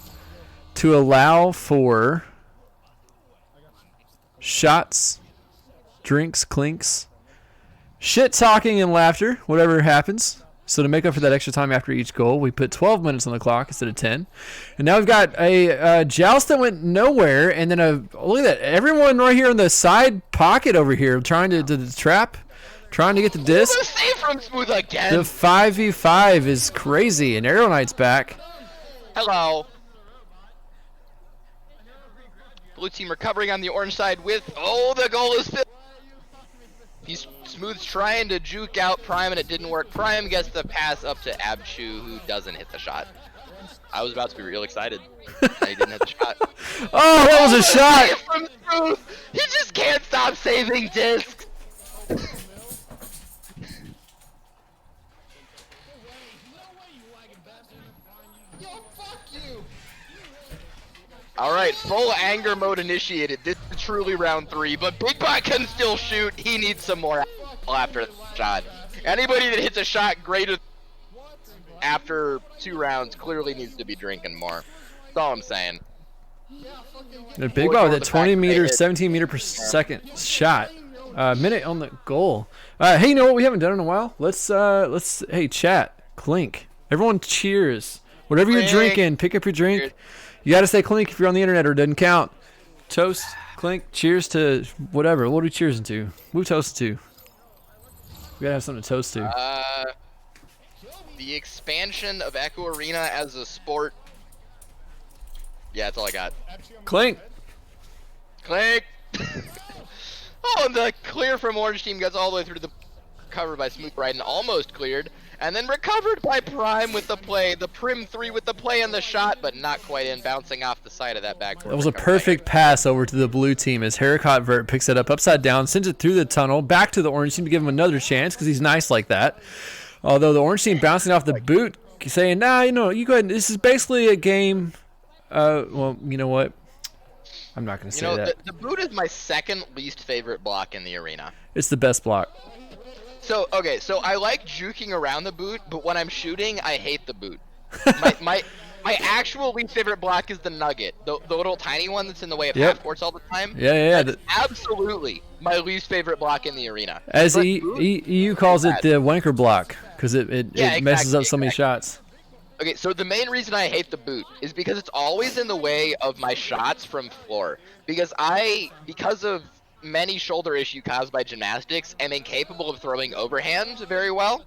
to allow for shots, drinks, clinks, shit talking, and laughter, whatever happens. So to make up for that extra time after each goal, we put 12 minutes on the clock instead of 10. And now we've got a joust that went nowhere, and then look at that. Everyone right here in the side pocket over here trying to trap, trying to get the disc. Save from Smooth again. The 5v5 is crazy, and Arrow Knight's back. Hello. Blue team recovering on the orange side with, the goal is filled. Smooth's trying to juke out Prime, and it didn't work. Prime gets the pass up to Abchu, who doesn't hit the shot. I was about to be real excited. And he didn't hit the shot. Oh, that was a shot! From Smooth! He just can't stop saving discs! Alright, full anger mode initiated. This is truly round 3, but Big Bot can still shoot. He needs some more after the shot. Anybody that hits a shot greater after 2 rounds clearly needs to be drinking more. That's all I'm saying. The Big Bot with that 20 meter, 17 meter per second shot. Minute on the goal. Hey, you know what we haven't done in a while? Let's hey, chat, clink. Everyone cheers. Whatever you're drinking, pick up your drink. Cheers. You gotta say clink if you're on the internet or it doesn't count. Toast, clink, cheers to whatever. What are we cheersing to? What are we toasting to? We gotta have something to toast to. The expansion of Echo Arena as a sport. Yeah, that's all I got. Clink. Clink. Oh, and the clear from Orange Team gets all the way through to the cover by Smooth Bryden, almost cleared. And then recovered by Prime with the play. The Prim 3 with the play and the shot, but not quite in, bouncing off the side of that backboard. That was a perfect pass over to the blue team as Haricot Vert picks it up upside down, sends it through the tunnel, back to the orange team to give him another chance because he's nice like that. Although the orange team bouncing off the boot, saying, nah, you know, you go ahead. This is basically a game. Well, you know what? I'm not gonna You say know, that. the boot is my second least favorite block in the arena. It's the best block. So I like juking around the boot, but when I'm shooting, I hate the boot. My actual least favorite block is the nugget, the little tiny one that's in the way of half courts all the time. Yeah. That's absolutely my least favorite block in the arena. As But EU calls it the wanker block because it messes up so many shots. Okay, so the main reason I hate the boot is because it's always in the way of my shots from floor. Because of many shoulder issue caused by gymnastics, am incapable of throwing overhand very well.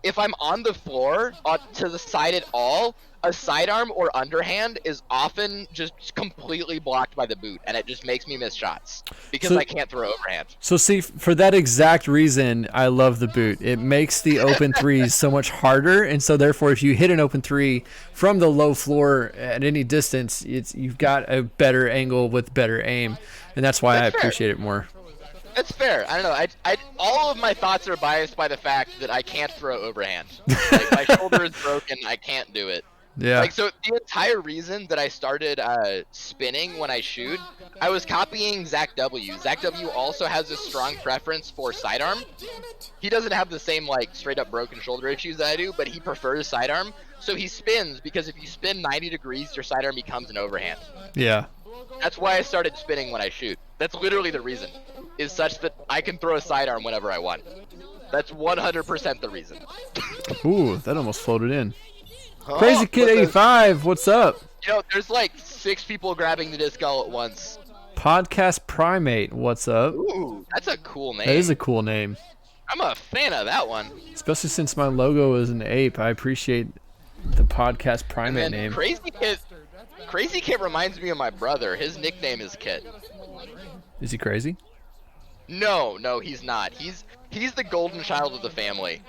If I'm on the floor, to the side at all, a sidearm or underhand is often just completely blocked by the boot, and it just makes me miss shots because I can't throw overhand. So see, for that exact reason, I love the boot. It makes the open threes so much harder, and so therefore, if you hit an open three from the low floor at any distance, you've got a better angle with better aim, and that's why I appreciate it more. That's fair. I don't know. All of my thoughts are biased by the fact that I can't throw overhand. Like, my shoulder is broken. I can't do it. Yeah. Like, so the entire reason that I started spinning when I shoot, I was copying Zach W. Zach W also has a strong preference for sidearm. He doesn't have the same, like, straight up broken shoulder issues that I do, but he prefers sidearm. So he spins because if you spin 90 degrees, your sidearm becomes an overhand. Yeah. That's why I started spinning when I shoot. That's literally the reason, is such that I can throw a sidearm whenever I want. That's 100% the reason. Ooh, that almost floated in. Crazy Kid 85, what's up? You know, there's like 6 people grabbing the disc all at once. Podcast Primate, what's up? Ooh, that's a cool name. That is a cool name. I'm a fan of that one. Especially since my logo is an ape, I appreciate the Podcast Primate name. Crazy Kit reminds me of my brother. His nickname is Kit. Is he crazy? No, he's not. He's the golden child of the family.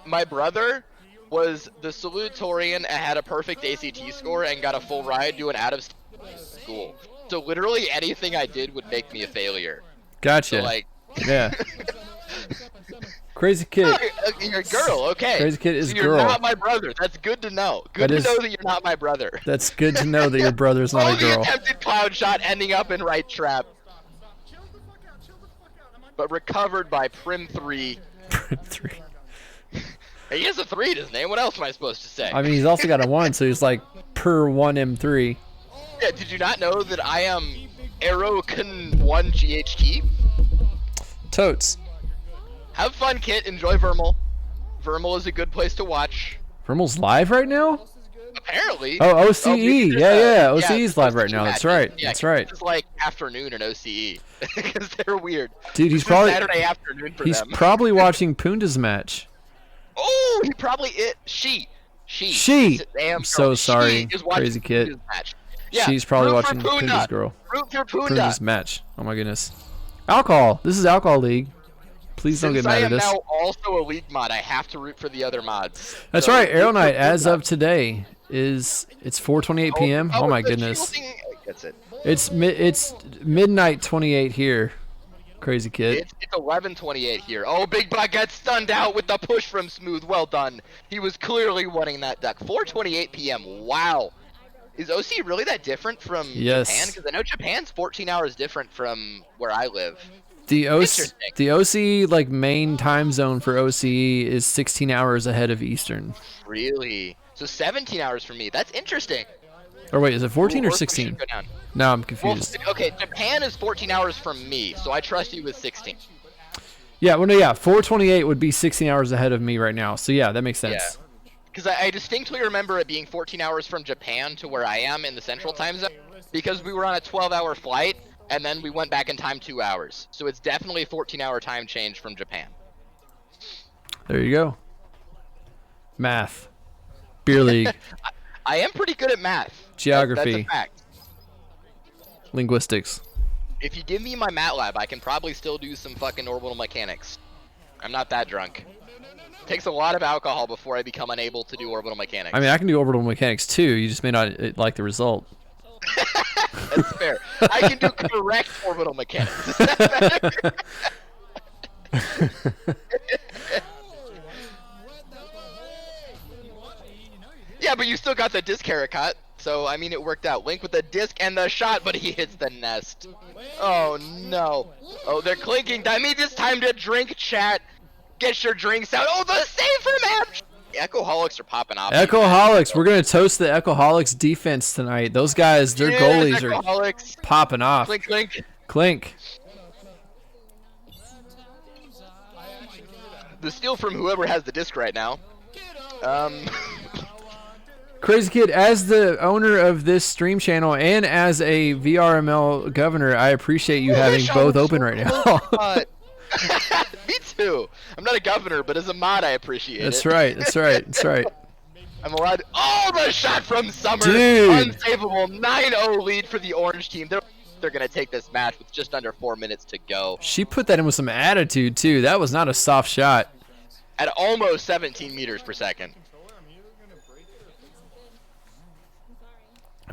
My brother was the salutatorian and had a perfect ACT score and got a full ride doing out of school. So literally anything I did would make me a failure. Gotcha. So, yeah. Crazy Kid. Oh, you're a girl, okay. Crazy Kid is so you're girl. You're not my brother. That's good to know. Good to know that you're not my brother. That's good to know that your brother's not a girl. Attempted cloud shot ending up in right trap. But recovered by Prim 3. Prim 3. He has a 3 in his name. What else am I supposed to say? I mean, he's also got a 1, so he's like per 1M3. Yeah, did you not know that I am Aerocon 1 GHT? Totes. Have fun, Kit. Enjoy Vermal. Vermal is a good place to watch. Vermal's live right now? Apparently. Oh, OCE. Yeah. OCE's live right now. That's right. Yeah, That's right. It's like afternoon in OCE. Because they're weird. Dude, he's probably Saturday afternoon for he's them. probably watching Punda's match. Oh, he probably She. I'm so sorry, Crazy Kid. Yeah, she's probably root watching for Punda. Punda's girl. Root for Punda. Punda's match. Oh my goodness. Alcohol. This is Alcohol League. Please don't get mad at us. I am now also a league mod. I have to root for the other mods. That's right. Arrow Night, as of today, it's 4:28 p.m. Oh my goodness. It's midnight 28 here. Crazy Kid. It's 11:28 here. Oh, Big Buck got stunned out with the push from Smooth. Well done. He was clearly wanting that duck. 4:28 p.m. Wow. Is OC really that different from Japan? Because I know Japan's 14 hours different from where I live. The OC like main time zone for OCE is 16 hours ahead of Eastern. Really? So 17 hours for me. That's interesting. Or wait, is it 14 or 16? No, I'm confused. Well, okay, Japan is 14 hours from me, so I trust you with 16. Yeah, well, no, yeah, 4:28 would be 16 hours ahead of me right now. So yeah, that makes sense. Yeah. Because I distinctly remember it being 14 hours from Japan to where I am in the Central Time Zone, because we were on a 12-hour flight, and then we went back in time 2 hours. So it's definitely a 14-hour time change from Japan. There you go. Math. Beer league. I am pretty good at math. Geography. That's a fact. Linguistics. If you give me my MATLAB, I can probably still do some fucking orbital mechanics. I'm not that drunk. Takes a lot of alcohol before I become unable to do orbital mechanics. I mean, I can do orbital mechanics too. You just may not like the result. That's fair. I can do correct orbital mechanics. Yeah, but you still got the disc haircut. So, I mean, it worked out. Link with the disc and the shot, but he hits the nest. Oh, no. Oh, they're clinking. That means it's time to drink, chat. Get your drinks out. Oh, the save from App. Echoholics are popping off. Echoholics. We're going to toast the Echoholics defense tonight. Those guys, their goalies are popping off. Clink, clink. Clink. The steal from whoever has the disc right now. Crazy Kid, as the owner of this stream channel and as a VRML governor, I appreciate you having both open right now. Me too. I'm not a governor, but as a mod, I appreciate it. That's right. That's right. That's right. I'm allowed. Oh, the shot from Summer. Dude. Unsavable. 9-0 lead for the orange team. They're going to take this match with just under 4 minutes to go. She put that in with some attitude, too. That was not a soft shot. At almost 17 meters per second.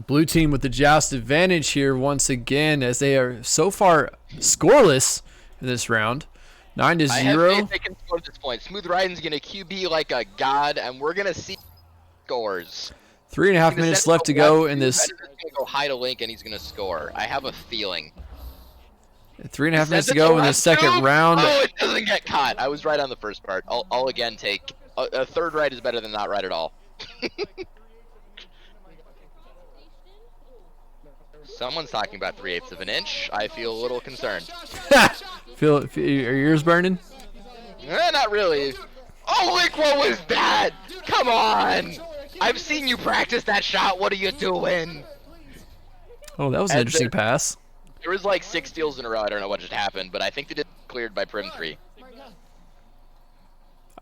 Blue team with the joust advantage here once again, as they are so far scoreless in this round. 9-0. I have faith they can score at this point. Smooth Riding's going to QB like a god, and we're going to see scores. 3.5 minutes left to go in this. He's going to go hide a Link, and he's going to score. I have a feeling. 3.5 minutes to go in the second round. Oh, it doesn't get caught. I was right on the first part. I'll again take a third right is better than not right at all. Someone's talking about 3/8 of an inch. I feel a little concerned. Are your ears burning? Not really. Oh, Link, what was that? Come on! I've seen you practice that shot. What are you doing? Oh, that was an interesting pass. There was like 6 steals in a row. I don't know what just happened, but I think they did cleared by Prim 3.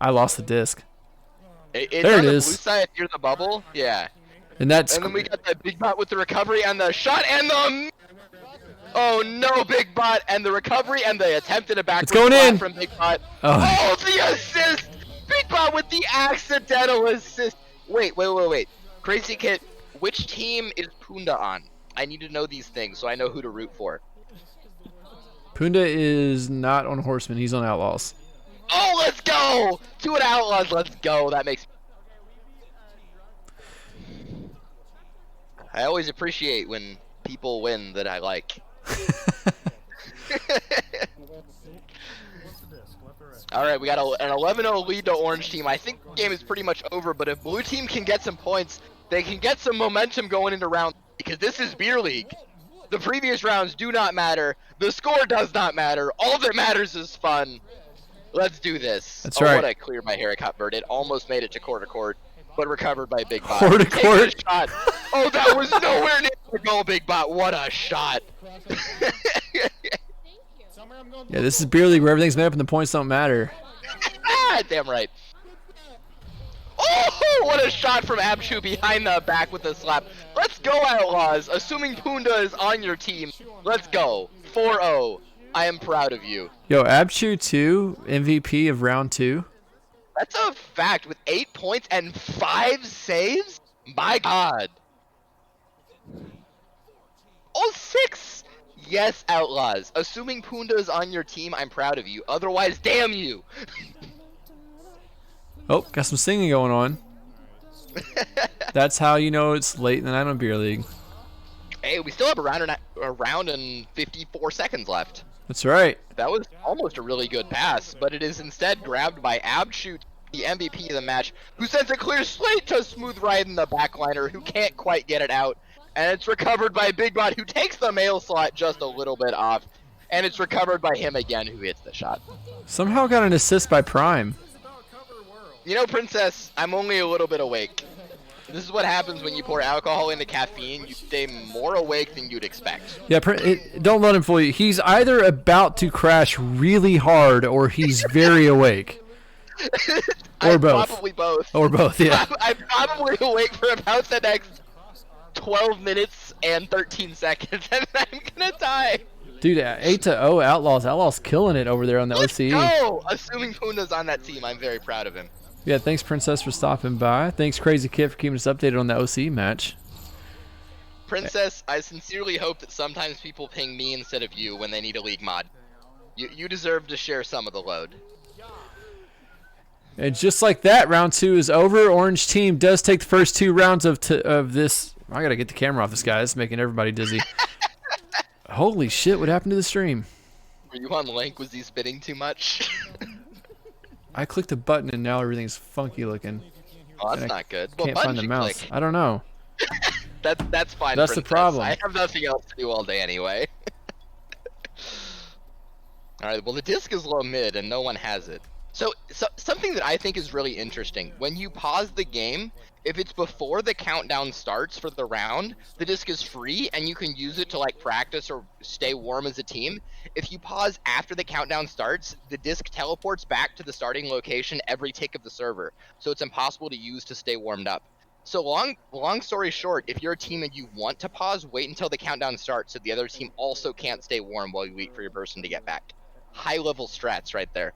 I lost the disc. It's there on it the is. blue side near the bubble. Yeah. And that's. And then we got that big bot with the recovery and the shot and the. Oh no, big bot and the recovery and the attempted a back. It's going in from big bot. Oh, the assist! Big bot with the accidental assist. Wait. Crazy Kid, which team is Punda on? I need to know these things so I know who to root for. Punda is not on Horseman. He's on Outlaws. Oh, let's go! 2 at Outlaws. Let's go. That makes. I always appreciate when people win that I like. Alright, we got an 11-0 lead to orange team. I think the game is pretty much over, but if blue team can get some points, they can get some momentum going into round, because this is Beer League. The previous rounds do not matter. The score does not matter. All that matters is fun. Let's do this. That's right. What a clear by haircut bird. It almost made it to quarter court, but recovered by Big Bot. Quarter court. Shot. Oh, that was nowhere near the goal, Big Bot. What a shot. Yeah, this is Beer League where everything's made up and the points don't matter. Damn right. Oh, what a shot from Abshu behind the back with a slap. Let's go, Outlaws. Assuming Punda is on your team. Let's go. 4-0. I am proud of you. Yo, Abshu 2, MVP of round 2. That's a fact. With 8 points and 5 saves? My god. Oh, 6. Yes, Outlaws. Assuming Punda is on your team, I'm proud of you. Otherwise, damn you. Oh, got some singing going on. That's how you know it's late in the night on Beer League. Hey, we still have a round and 54 seconds left. That's right. That was almost a really good pass, but it is instead grabbed by Abshoot, the MVP of the match, who sends a clear slate to Smooth Riding the backliner, who can't quite get it out. And it's recovered by Big Bot, who takes the mail slot just a little bit off. And it's recovered by him again, who hits the shot. Somehow got an assist by Prime. You know, Princess, I'm only a little bit awake. This is what happens when you pour alcohol into caffeine. You stay more awake than you'd expect. Yeah, don't let him fool you. He's either about to crash really hard or he's very awake. Or both. Probably both. Or both, yeah. I'm probably awake for about the next 12 minutes and 13 seconds, and then I'm gonna die. Dude, 8-0 Outlaws. Outlaws killing it over there on the OCE. Go! Assuming Punda's on that team, I'm very proud of him. Yeah, thanks, Princess, for stopping by. Thanks, Crazy Kid, for keeping us updated on the OCE match. Princess, I sincerely hope that sometimes people ping me instead of you when they need a league mod. You deserve to share some of the load. And just like that, round 2 is over. Orange team does take the first 2 rounds of this I gotta get the camera off this guy. It's making everybody dizzy. Holy shit! What happened to the stream? Were you on link? Was he spitting too much? I clicked a button and now everything's funky looking. Oh, that's not good. Well, Can't find the mouse. click. I don't know. That's fine. That's the princess. problem. I have nothing else to do all day anyway. All right. Well, the disc is low mid, and no one has it. So something that I think is really interesting: when you pause the game, if it's before the countdown starts for the round, the disc is free, and you can use it to like practice or stay warm as a team. If you pause after the countdown starts, the disc teleports back to the starting location every tick of the server, so it's impossible to use to stay warmed up. So long story short, if you're a team and you want to pause, wait until the countdown starts so the other team also can't stay warm while you wait for your person to get back. High level strats right there.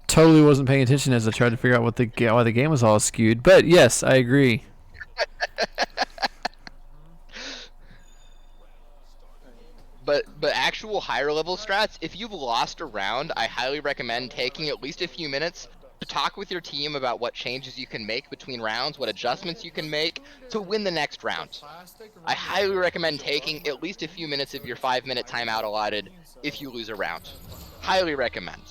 Totally wasn't paying attention as I tried to figure out why the game was all skewed. But yes, I agree. But actual higher level strats, if you've lost a round, I highly recommend taking at least a few minutes to talk with your team about what changes you can make between rounds, what adjustments you can make to win the next round. I highly recommend taking at least a few minutes of your 5-minute timeout allotted if you lose a round. Highly recommend.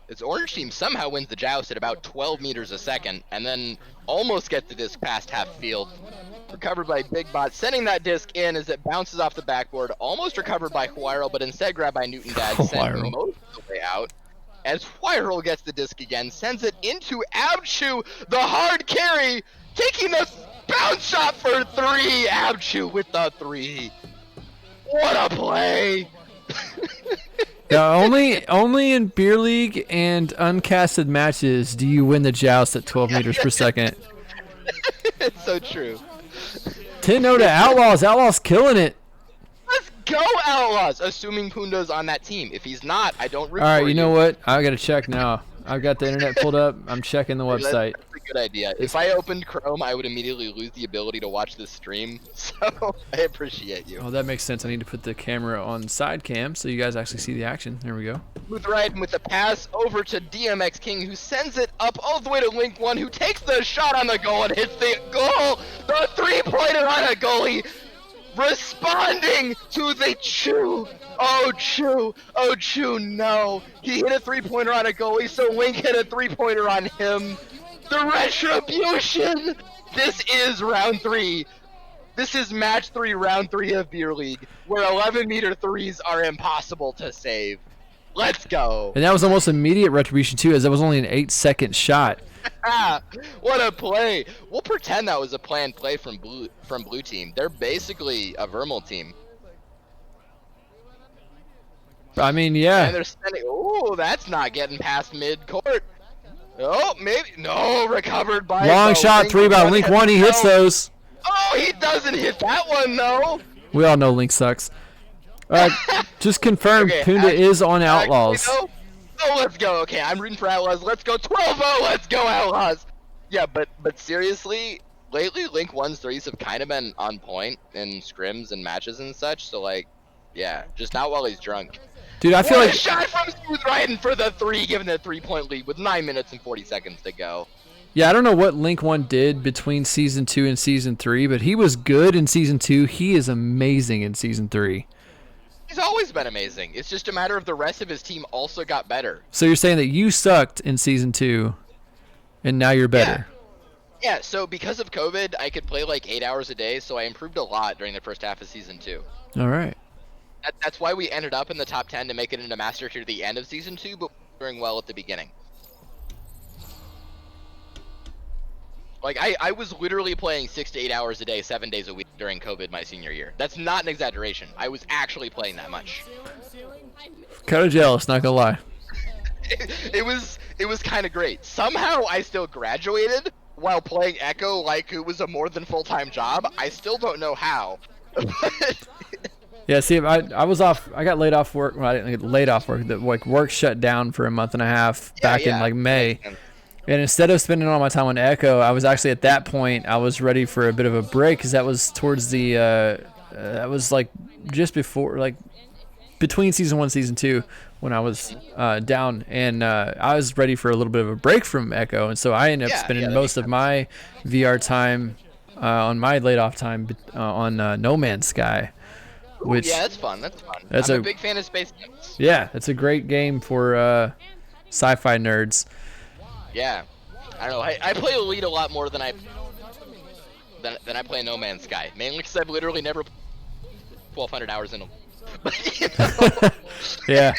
Its orange team somehow wins the joust at about 12 meters a second, and then almost gets the disc past half field. Recovered by Big Bot, sending that disc in as it bounces off the backboard. Almost recovered by Huiral, but instead grabbed by Newton Dad, sending most of the way out. As Huiral gets the disc again, sends it into Abchu, the hard carry, taking the bounce shot for 3. Abchu with the 3. What a play! Now, only in beer league and uncasted matches do you win the joust at 12 meters per second. It's so true. 10-0 to Outlaws. Outlaws killing it. Let's go, Outlaws! Assuming Pundo's on that team. If he's not, I don't root for you. All right, you know what? I gotta check now. I've got the internet pulled up. I'm checking the website. That's a good idea. If I opened Chrome, I would immediately lose the ability to watch this stream. So I appreciate you. Oh, that makes sense. I need to put the camera on side cam so you guys actually see the action. There we go. Smooth riding with the pass over to DMX King, who sends it up all the way to Link 1, who takes the shot on the goal and hits the goal. The 3-pointer on a goalie. Responding to the Chew. Oh, Chew. Oh, Chew, no. He hit a 3-pointer on a goalie, so Link hit a 3-pointer on him. The retribution! This is round 3. This is match 3, round 3 of Beer League, where 11-meter threes are impossible to save. Let's go. And that was almost immediate retribution, too, as that was only an 8-second shot. What a play! We'll pretend that was a planned play from blue team. They're basically a Vermal team. I mean, yeah. And they're sending. Oh, that's not getting past mid-court. Oh, maybe. No, recovered by. Long shot, Link 3 by Link 1. He hits those. Oh, he doesn't hit that one though. We all know Link sucks. Just confirm, Okay, Punda is on Outlaws. Oh, let's go. Okay, I'm rooting for Outlaws. Let's go 12-0. Let's go, Outlaws. Yeah, but seriously, lately Link 1's threes have kind of been on point in scrims and matches and such. So like, yeah, just not while he's drunk. Dude, I feel what like a shot from Smooth Riding for the 3, giving the 3-point lead with 9 minutes and 40 seconds to go. Yeah, I don't know what Link 1 did between Season 2 and Season 3, but he was good in Season 2. He is amazing in Season 3. He's always been amazing. It's just a matter of the rest of his team also got better. So you're saying that you sucked in Season 2, and now you're better. Yeah, so because of COVID, I could play like 8 hours a day, so I improved a lot during the first half of Season 2. All right. That's why we ended up in the top 10 to make it into Master Tier at the end of Season 2, but we were doing well at the beginning. Like, I was literally playing 6 to 8 hours a day, 7 days a week during COVID my senior year. That's not an exaggeration. I was actually playing that much. Kind of jealous, not gonna lie. It was kind of great. Somehow I still graduated while playing Echo like it was a more than full-time job. I still don't know how. Yeah, see, I was off. I got laid off work. Well, I didn't get laid off work. Like work shut down for a month and a half back in like May. And instead of spending all my time on Echo, I was actually at that point, I was ready for a bit of a break because that was towards the, that was like just before, like between Season 1 and Season 2 when I was down, and I was ready for a little bit of a break from Echo, and so I ended up spending most of my VR time on my laid off time on No Man's Sky. Which, yeah, that's fun. I'm a big fan of space games. Yeah, it's a great game for sci-fi nerds. Yeah, I don't know. I play Elite a lot more than I play No Man's Sky, mainly because I've literally never played 1,200 hours in them. But, you know. Yeah.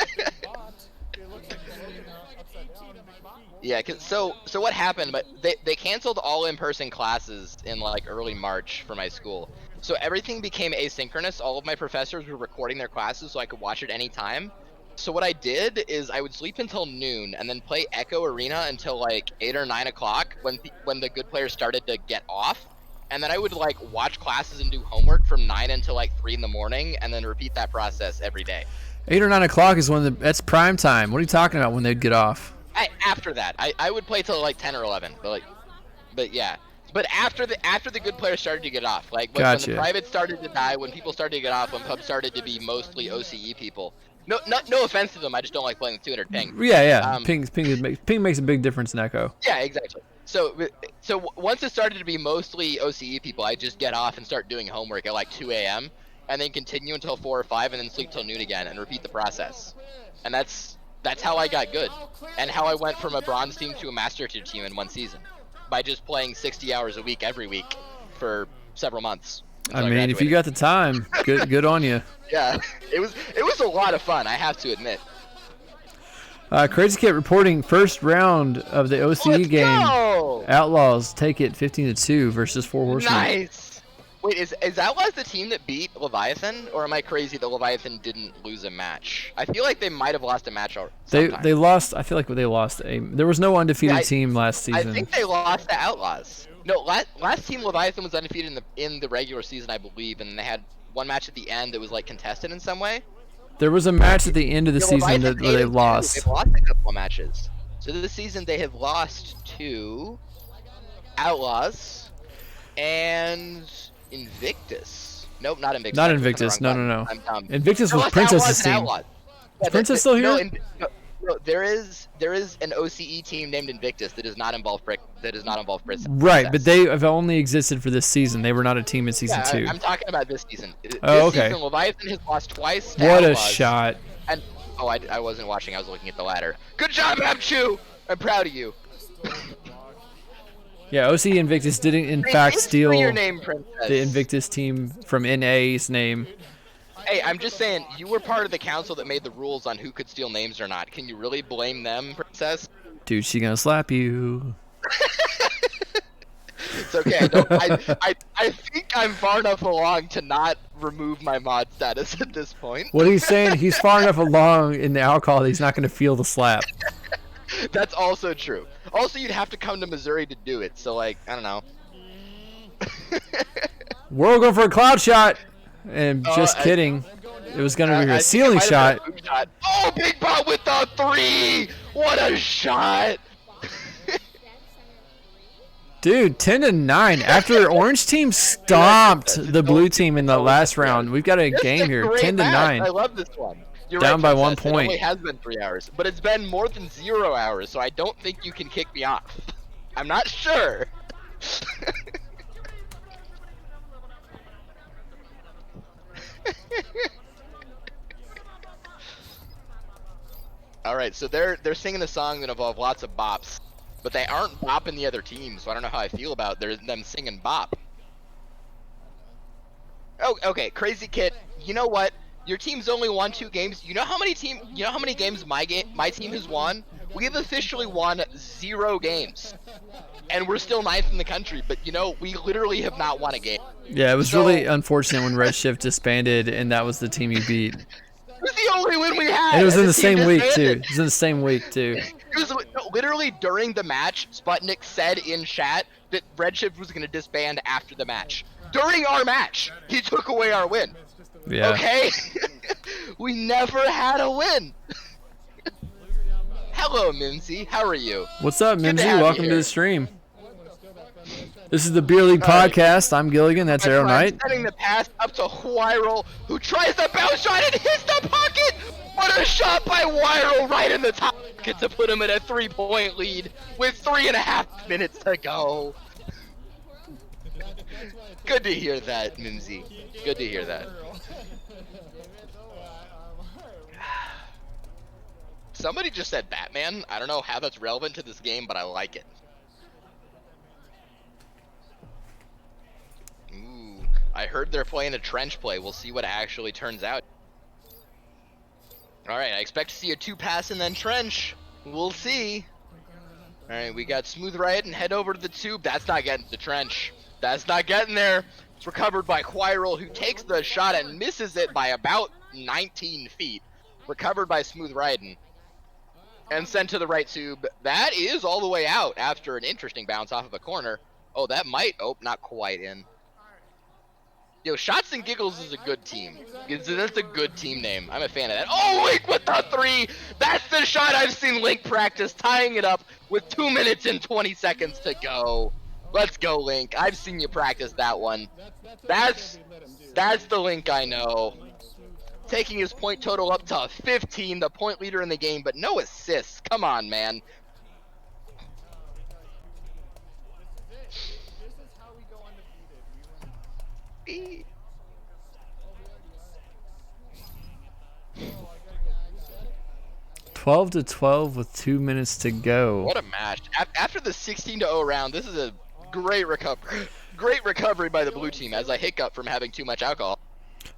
Yeah, so what happened? But they canceled all in-person classes in like early March for my school. So everything became asynchronous. All of my professors were recording their classes so I could watch it any time. So what I did is I would sleep until noon and then play Echo Arena until like 8 or 9 o'clock when the good players started to get off. And then I would like watch classes and do homework from 9 until like 3 in the morning and then repeat that process every day. 8 or 9 o'clock is that's prime time. What are you talking about when they'd get off? After that, I would play till like 10 or 11, but yeah. But after the good players started to get off, like when the privates started to die, when people started to get off, when pubs started to be mostly OCE people. No offense to them, I just don't like playing with 200 ping. Yeah. Ping makes a big difference in Echo. Yeah, exactly. So once it started to be mostly OCE people, I just get off and start doing homework at like 2 a.m. and then continue until 4 or 5 and then sleep till noon again and repeat the process. And that's how I got good, and how I went from a bronze team to a master tier team in one season, by just playing 60 hours a week every week for several months. I mean, if you got the time, good on you. Yeah, it was a lot of fun, I have to admit. Crazy Kit reporting first round of the OCE game. Outlaws take it 15-2 versus Four Horsemen. Nice. Wait, is Outlaws the team that beat Leviathan, or am I crazy that Leviathan didn't lose a match? I feel like they might have lost a match already. They lost. I feel like they lost there was no undefeated team last season. I think they lost to Outlaws. No, last team Leviathan was undefeated in the regular season, I believe, and they had one match at the end that was like contested in some way. There was a match at the end of the season where they lost. They've lost a couple of matches. So this season they have lost to Outlaws and Invictus. Nope, not Invictus. Not Invictus. No. I'm dumb. Invictus was Princess's team. Is Princess still here? No, there is an OCE team named Invictus that does not involve Princess. Right, but they have only existed for this season. They were not a team in season 2. I'm talking about this season. Okay. Season, Leviathan has lost twice. What a shot! And I wasn't watching. I was looking at the ladder. Good job, Abchu. I'm proud of you. Yeah, OCE Invictus didn't in fact steal your name, the Invictus team from NA's name. Hey, I'm just saying, you were part of the council that made the rules on who could steal names or not. Can you really blame them, Princess? Dude, she gonna slap you. It's okay. I think I'm far enough along to not remove my mod status at this point. What are you saying? He's far enough along in the alcohol that he's not gonna feel the slap. That's also true. Also, you'd have to come to Missouri to do it, so like, I don't know. We're all going for a cloud shot. And just kidding. It was going to be a ceiling shot. Oh, Big Bot with the 3! What a shot! Dude, 10-9. After Orange Team stomped the blue team in the last round, we've got a game here. 10-9. I love this one. You're down right, by 1 It point. only has been 3 hours, but it's been more than 0 hours, so I don't think you can kick me off. I'm not sure. All right, so they're singing a song that involves lots of bops, but they aren't bopping the other team, so I don't know how I feel about them singing bop. Oh, okay, Crazy Kit. You know what? Your team's only won 2 games. You know how many games my team has won? We have officially won 0 games, and we're still 9th in the country. But you know, we literally have not won a game. Yeah, it was really unfortunate when Redshift disbanded, and that was the team you beat. It was the only win we had. And it was in the same week too. It was in the same week too. It was literally during the match. Sputnik said in chat that Redshift was going to disband after the match. During our match, he took away our win. Yeah. Okay? We never had a win. Hello, Mimsy. How are you? What's up, Mimsy? Welcome to the stream. This is the Beer League podcast. I'm Giligin. That's Arrow Knight. Sending the pass up to Huiral, who tries the bounce shot and hits the pocket. What a shot by Wyro right in the top to put him at a 3-point lead with 3.5 minutes to go. Good to hear that, Mimsy. Good to hear that. Somebody just said Batman. I don't know how that's relevant to this game, but I like it. Ooh, I heard they're playing a trench play. We'll see what actually turns out. Alright, I expect to see a 2-pass and then trench. We'll see. Alright, we got smooth right and head over to the tube. That's not getting to the trench. That's not getting there. It's recovered by Quirrell, who takes the shot and misses it by about 19 feet. Recovered by Smooth Ryden. And sent to the right tube. That is all the way out after an interesting bounce off of a corner. Oh, that might... Oh, not quite in. Yo, Shots and Giggles is a good team. That's a good team name. I'm a fan of that. Oh, Link with the 3! That's the shot I've seen Link practice, tying it up with 2 minutes and 20 seconds to go. Let's go, Link. I've seen you practice that one. That's the Link I know. Taking his point total up to 15, the point leader in the game, but no assists. Come on, man. This is how we go undefeated. 12-12 with 2 minutes to go. What a match. After the 16-0 round, this is a great recovery. Great recovery by the blue team as I hiccup from having too much alcohol.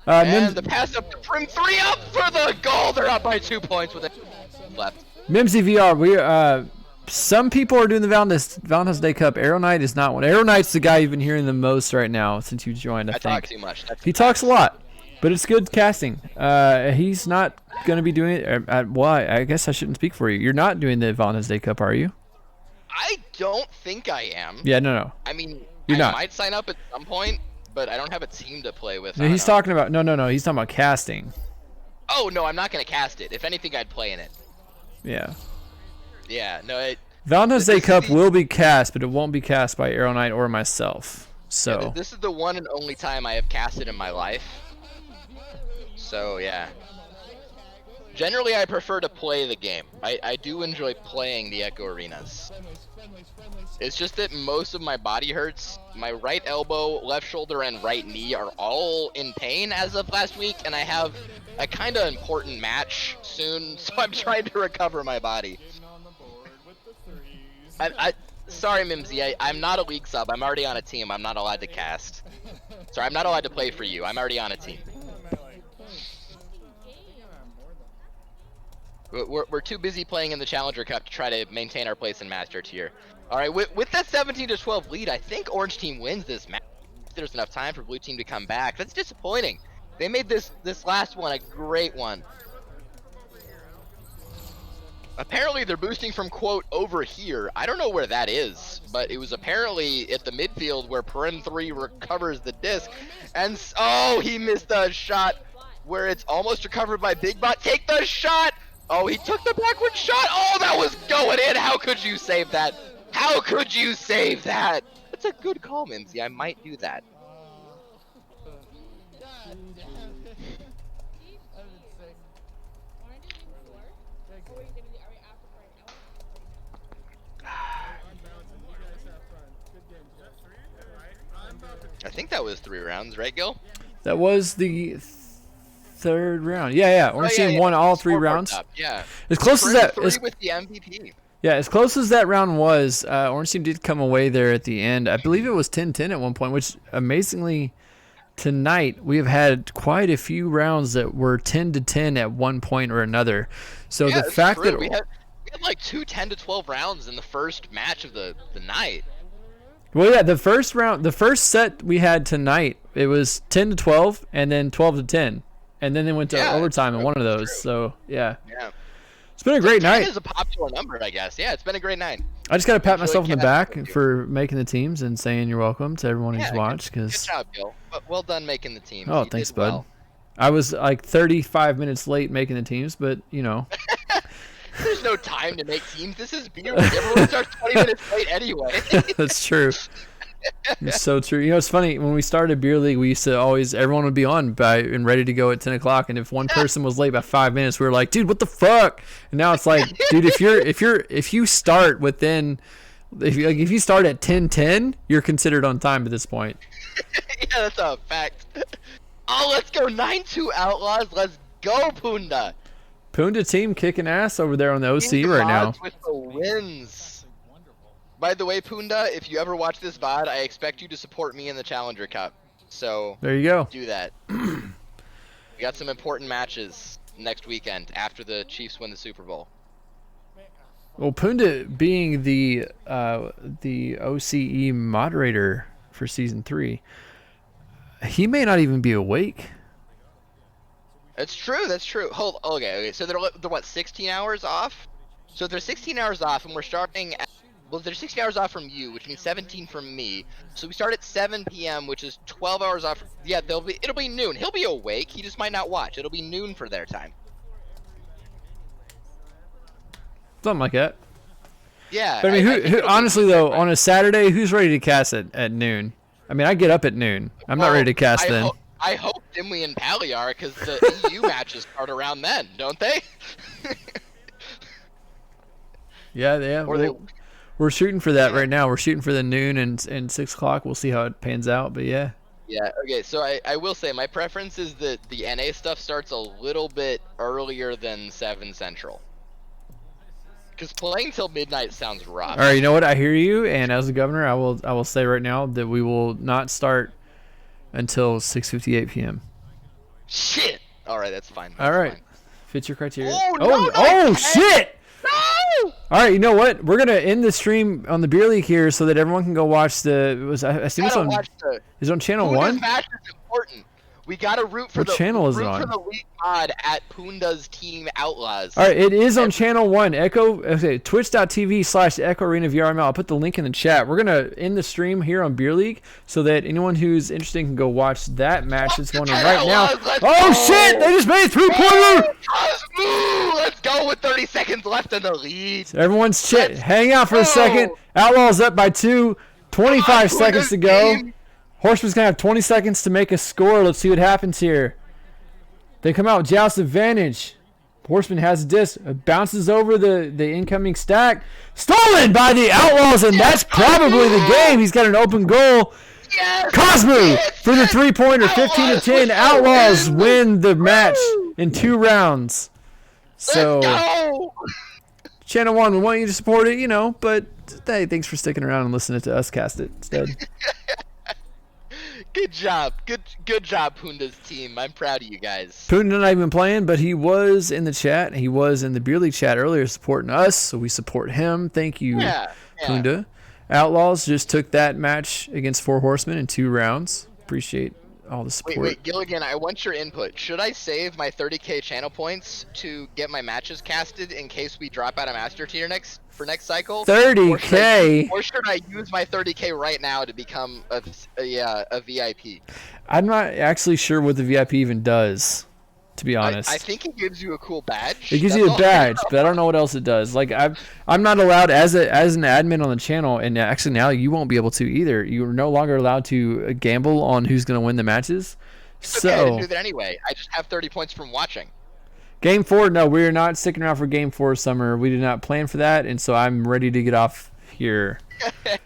And the pass up to Prim 3 up for the goal. They're up by 2 points with it left. Mimsy VR, some people are doing the Valentine's Day Cup. Arrow Knight is not one. Arrow Knight's the guy you've been hearing the most right now since you joined, I think. talk too much. He talks a lot, but it's good casting. He's not going to be doing it. Why? I guess I shouldn't speak for you. You're not doing the Valentine's Day Cup, are you? I don't think I am. Yeah, no. I mean, You're not. Might sign up at some point, but I don't have a team to play with. No, he's talking about no. He's talking about casting. Oh no, I'm not gonna cast it. If anything, I'd play in it. Yeah. Yeah, no. Valentine's Day Cup will be cast, but it won't be cast by Arrow Knight or myself. So. Yeah, this is the one and only time I have casted in my life. So yeah. Generally, I prefer to play the game. I do enjoy playing the Echo Arenas. It's just that most of my body hurts. My right elbow, left shoulder, and right knee are all in pain as of last week, and I have a kind of important match soon, so I'm trying to recover my body. Sorry, Mimsy, I'm not a league sub. I'm already on a team. I'm not allowed to cast. Sorry, I'm not allowed to play for you. I'm already on a team. We're too busy playing in the Challenger Cup to try to maintain our place in Master Tier. All right, with that 17-12 lead, I think Orange Team wins this match. There's enough time for Blue Team to come back. That's disappointing. They made this last one a great one. Apparently, they're boosting from, quote, over here. I don't know where that is, but it was apparently at the midfield where Prim 3 recovers the disc. And, oh, he missed a shot where it's almost recovered by Big Bot. Take the shot! Oh, he took the backward shot. Oh, that was going in. How could you save that? How could you save that? That's a good call, Mimsy. I might do that. I think that was 3 rounds, right, Gil? That was the third round. Yeah. Orange Team won all 3 rounds. Up. Yeah. As close as that. With the MVP. Yeah, as close as that round was, Orange Team did come away there at the end. I believe it was 10-10 at one point, which amazingly tonight we have had quite a few rounds that were 10-10 at one point or another. So yeah, the fact true. that we had like 2 10-12 rounds in the first match of the night. Well, yeah, the first set we had tonight, it was 10-12 and then 12-10. And then they went to overtime in one of those. So, yeah. Yeah. It's been a great night. 10 is a popular number, I guess. Yeah, it's been a great night. I just got to pat myself on the back for making the teams and saying you're welcome to everyone who's watched. Good job, Gil. Well done making the teams. Oh, you thanks, did bud. Well. I was like 35 minutes late making the teams, but, you know. There's no time to make teams. This is beer. Everyone starts 20 minutes late anyway. That's true. It's so true. You know, it's funny. When we started Beer League, we used to always, everyone would be on and ready to go at 10 o'clock. And if one person was late by 5 minutes, we were like, dude, what the fuck? And now it's like, dude, if you start within, if you start at 10:10, you're considered on time at this point. Yeah, that's a fact. Oh, let's go 9-2 Outlaws. Let's go, Punda. Punda team kicking ass over there on the OC right now. With the wins. By the way, Punda, if you ever watch this VOD, I expect you to support me in the Challenger Cup. So there you go. Do that. We got some important matches next weekend after the Chiefs win the Super Bowl. Well, Punda being the OCE moderator for season 3, he may not even be awake. That's true. That's true. Okay. So they're what, 16 hours off? So they're 16 hours off, and we're starting at, well, they're 16 hours off from you, which means 17 from me. So we start at 7 p.m., which is 12 hours off. Yeah, it'll be noon. He'll be awake. He just might not watch. It'll be noon for their time. Something like that. Yeah. But I mean, who honestly though, on a Saturday, who's ready to cast at noon? I mean, I get up at noon. I'm not ready to cast then. I hope Dimly and Pally are, because the EU matches start around then, don't they? Yeah. We're shooting for that right now. We're shooting for the noon and 6 o'clock. We'll see how it pans out, but yeah. Yeah, okay, so I will say my preference is that the NA stuff starts a little bit earlier than 7 Central. Because playing till midnight sounds rough. All right, you know what? I hear you, and as the governor, I will say right now that we will not start until 6:58 p.m. Shit! All right, that's fine. All right. Fits your criteria. Oh, shit! No! All right, you know what? We're gonna end the stream on the Beer League here so that everyone can go watch the. I see it's on. Is it on channel 1? Match is important. We gotta root for what channel is it root on? for the league mod at Punda's Team Outlaws. All right, it is on channel 1. Twitch.tv/Echo Arena VRML. I'll put the link in the chat. We're gonna end the stream here on Beer League so that anyone who's interested can go watch that match that's going on right now. Oh shit! They just made a 3-pointer. Let's go with 30 seconds left in the lead. So everyone's hang out for a second. Outlaws up by 2. 25 seconds to go. Horseman's going to have 20 seconds to make a score. Let's see what happens here. They come out with Joust advantage. Horseman has a disc. Bounces over the incoming stack. Stolen by the Outlaws, and that's probably the game. He's got an open goal. Cosmo for the 3-pointer. 15-10. Outlaws win the match in 2 rounds. So, Channel 1, we want you to support it, but hey, thanks for sticking around and listening to us cast it instead. Good job. Good job, Punda's team. I'm proud of you guys. Punda not even playing, but he was in the chat. He was in the Beer League chat earlier supporting us, so we support him. Thank you, Punda. Outlaws just took that match against 4 Horsemen in 2 rounds. Appreciate all the support. Wait, Giligin, I want your input. Should I save my 30k channel points to get my matches casted in case we drop out of Master Tier for next cycle? 30k? Or should I use my 30k right now to become a VIP? I'm not actually sure what the VIP even does, to be honest. I think it gives you a cool badge. It gives you a badge, but I don't know what else it does. Like I'm not allowed as an admin on the channel, and actually now you won't be able to either. You're no longer allowed to gamble on who's going to win the matches. It's okay, I didn't do that anyway. I just have 30 points from watching. Game 4, no, we're not sticking around for Game 4 summer. We did not plan for that, and so I'm ready to get off here.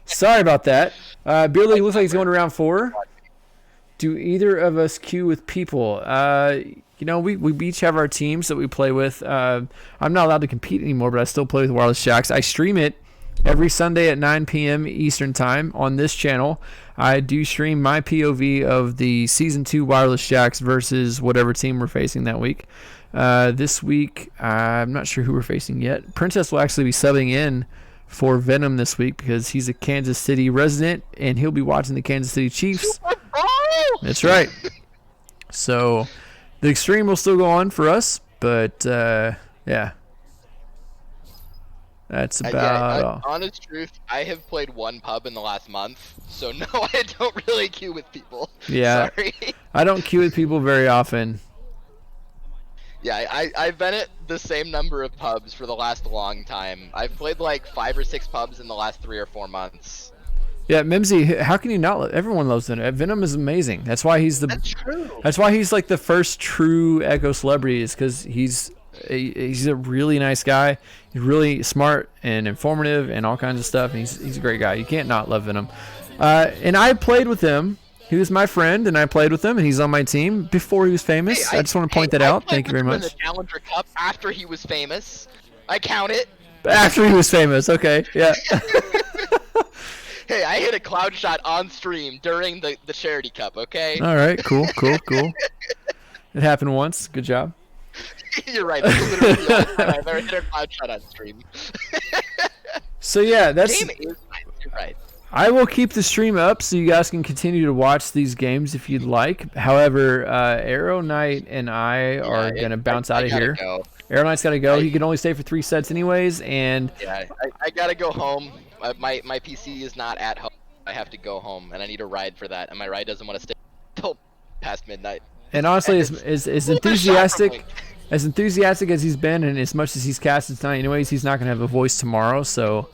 Sorry about that. Beer League looks like it's going to round 4. Do either of us queue with people? We each have our teams that we play with. I'm not allowed to compete anymore, but I still play with Wireless Shacks. I stream it every Sunday at 9 p.m. Eastern Time on this channel. I do stream my POV of the Season 2 Wireless Shacks versus whatever team we're facing that week. This week, I'm not sure who we're facing yet. Princess will actually be subbing in for Venom this week because he's a Kansas City resident, and he'll be watching the Kansas City Chiefs. That's right. So the Extreme will still go on for us, but yeah. That's about all. Honest truth, I have played 1 pub in the last month, so no, I don't really queue with people. Yeah. Sorry. I don't queue with people very often. Yeah, I've been at the same number of pubs for the last long time. I've played like 5 or 6 pubs in the last 3 or 4 months. Yeah, Mimsy, how can you not? Everyone loves Venom. Venom is amazing. That's why he's the. That's true. That's why he's like the first true Echo celebrity, is because he's a really nice guy. He's really smart and informative and all kinds of stuff. And he's a great guy. You can't not love Venom. And I played with him. He was my friend, and I played with him, and he's on my team before he was famous. I just want to point that out. Thank you very much. I played with him in the Challenger Cup after he was famous. I count it. After he was famous, okay, yeah. Hey, I hit a cloud shot on stream during the Charity Cup, okay? All right, cool. It happened once. Good job. You're right. That's literally the only time I've ever hit a cloud shot on stream. So yeah, that's. Game is nice. You're right. I will keep the stream up so you guys can continue to watch these games if you'd like. However, Arrow Knight and I are going to bounce out of here. Go. Arrow Knight's got to go. He can only stay for 3 sets anyways, and... Yeah, I got to go home. My PC is not at home. I have to go home, and I need a ride for that, and my ride doesn't want to stay till past midnight. And honestly, as enthusiastic as he's been, and as much as he's casted tonight anyways, he's not going to have a voice tomorrow, so...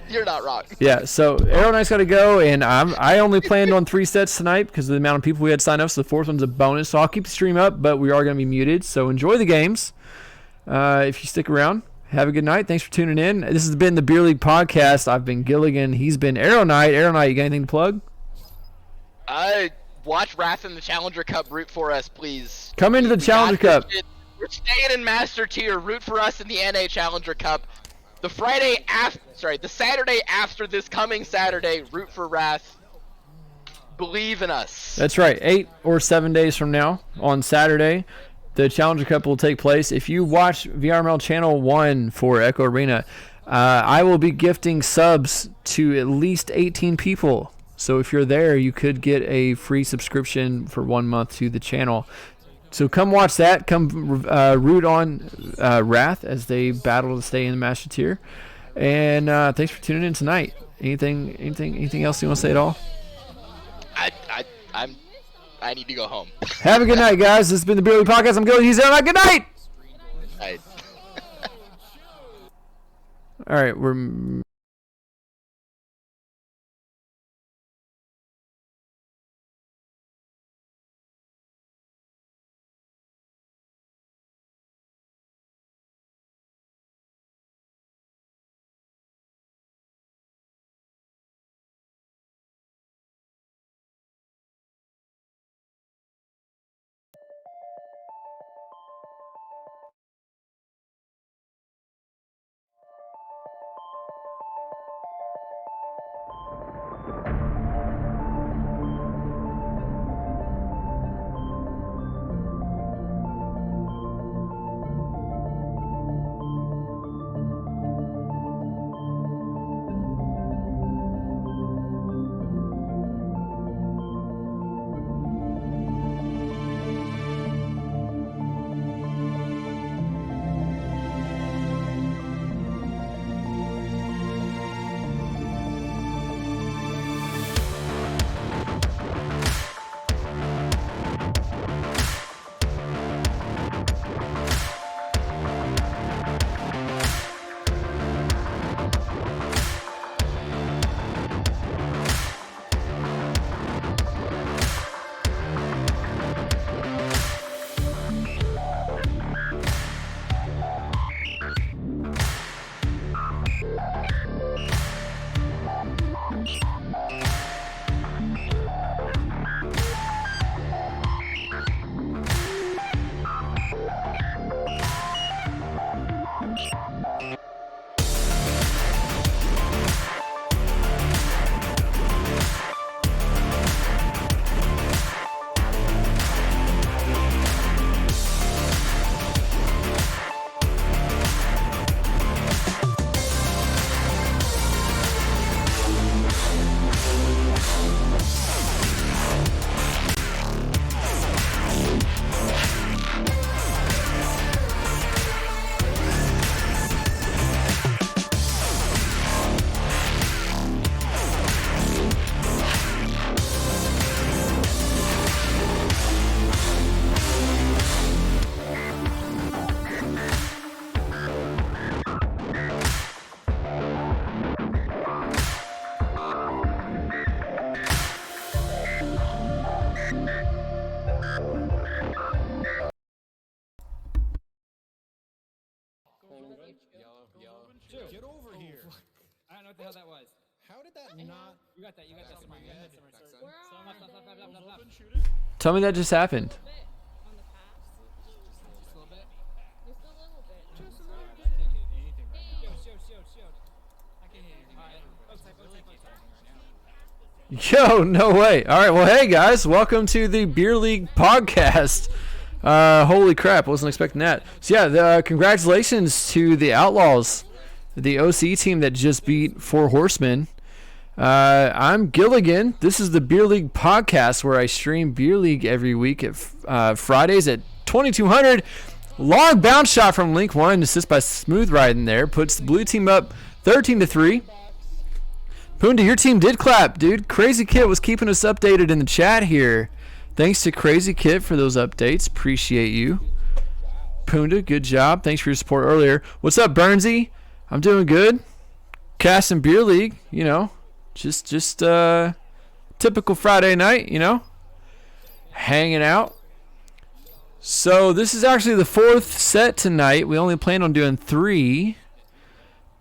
You're not wrong. Yeah, so Arrow Knight's got to go, and I only planned on 3 sets tonight because of the amount of people we had signed up, so the 4th one's a bonus. So I'll keep the stream up, but we are going to be muted, so enjoy the games. If you stick around, have a good night. Thanks for tuning in. This has been the Beer League Podcast. I've been Giligin. He's been Arrow Knight. Arrow Knight, you got anything to plug? Watch Wrath in the Challenger Cup. Root for us, please. Come into the Challenger Cup. We're staying in Master Tier. Root for us in the NA Challenger Cup. The Saturday after this coming Saturday, root for Wrath. Believe in us. That's right. 8 or 7 days from now, on Saturday, the Challenger Cup will take place. If you watch VRML Channel 1 for Echo Arena, I will be gifting subs to at least 18 people. So if you're there, you could get a free subscription for 1 month to the channel. So come watch that. Come root on Wrath as they battle to stay in the Master Tier. And thanks for tuning in tonight. Anything else you want to say at all? I need to go home. Have a good night, guys. This has been the Beer League Podcast. I'm Gilly. He's out. Good night. All right, we're. what the hell that was. How did that not? You got that. You got that. Somewhere. You got that somewhere. Tell me that just happened. Just a little bit. I can't hit anything right now. Shield. I can't hit anything. All right. Yo, no way. All right, well, hey, guys. Welcome to the Beer League podcast. Holy crap, wasn't expecting that. So, yeah, congratulations to the Outlaws, the OC team that just beat Four Horsemen. I'm Giligin. This is the Beer League podcast where I stream Beer League every week at Fridays at 2200. Long bounce shot from Link 1, assist by Smooth Riding there. Puts the blue team up 13-3. Punda, your team did clap, dude. Crazy Kit was keeping us updated in the chat here. Thanks to Crazy Kit for those updates. Appreciate you. Punda, good job. Thanks for your support earlier. What's up, Burnsy? I'm doing good. Casting Beer League, you know. Just typical Friday night, you know. Hanging out. So this is actually the fourth set tonight. We only planned on doing 3.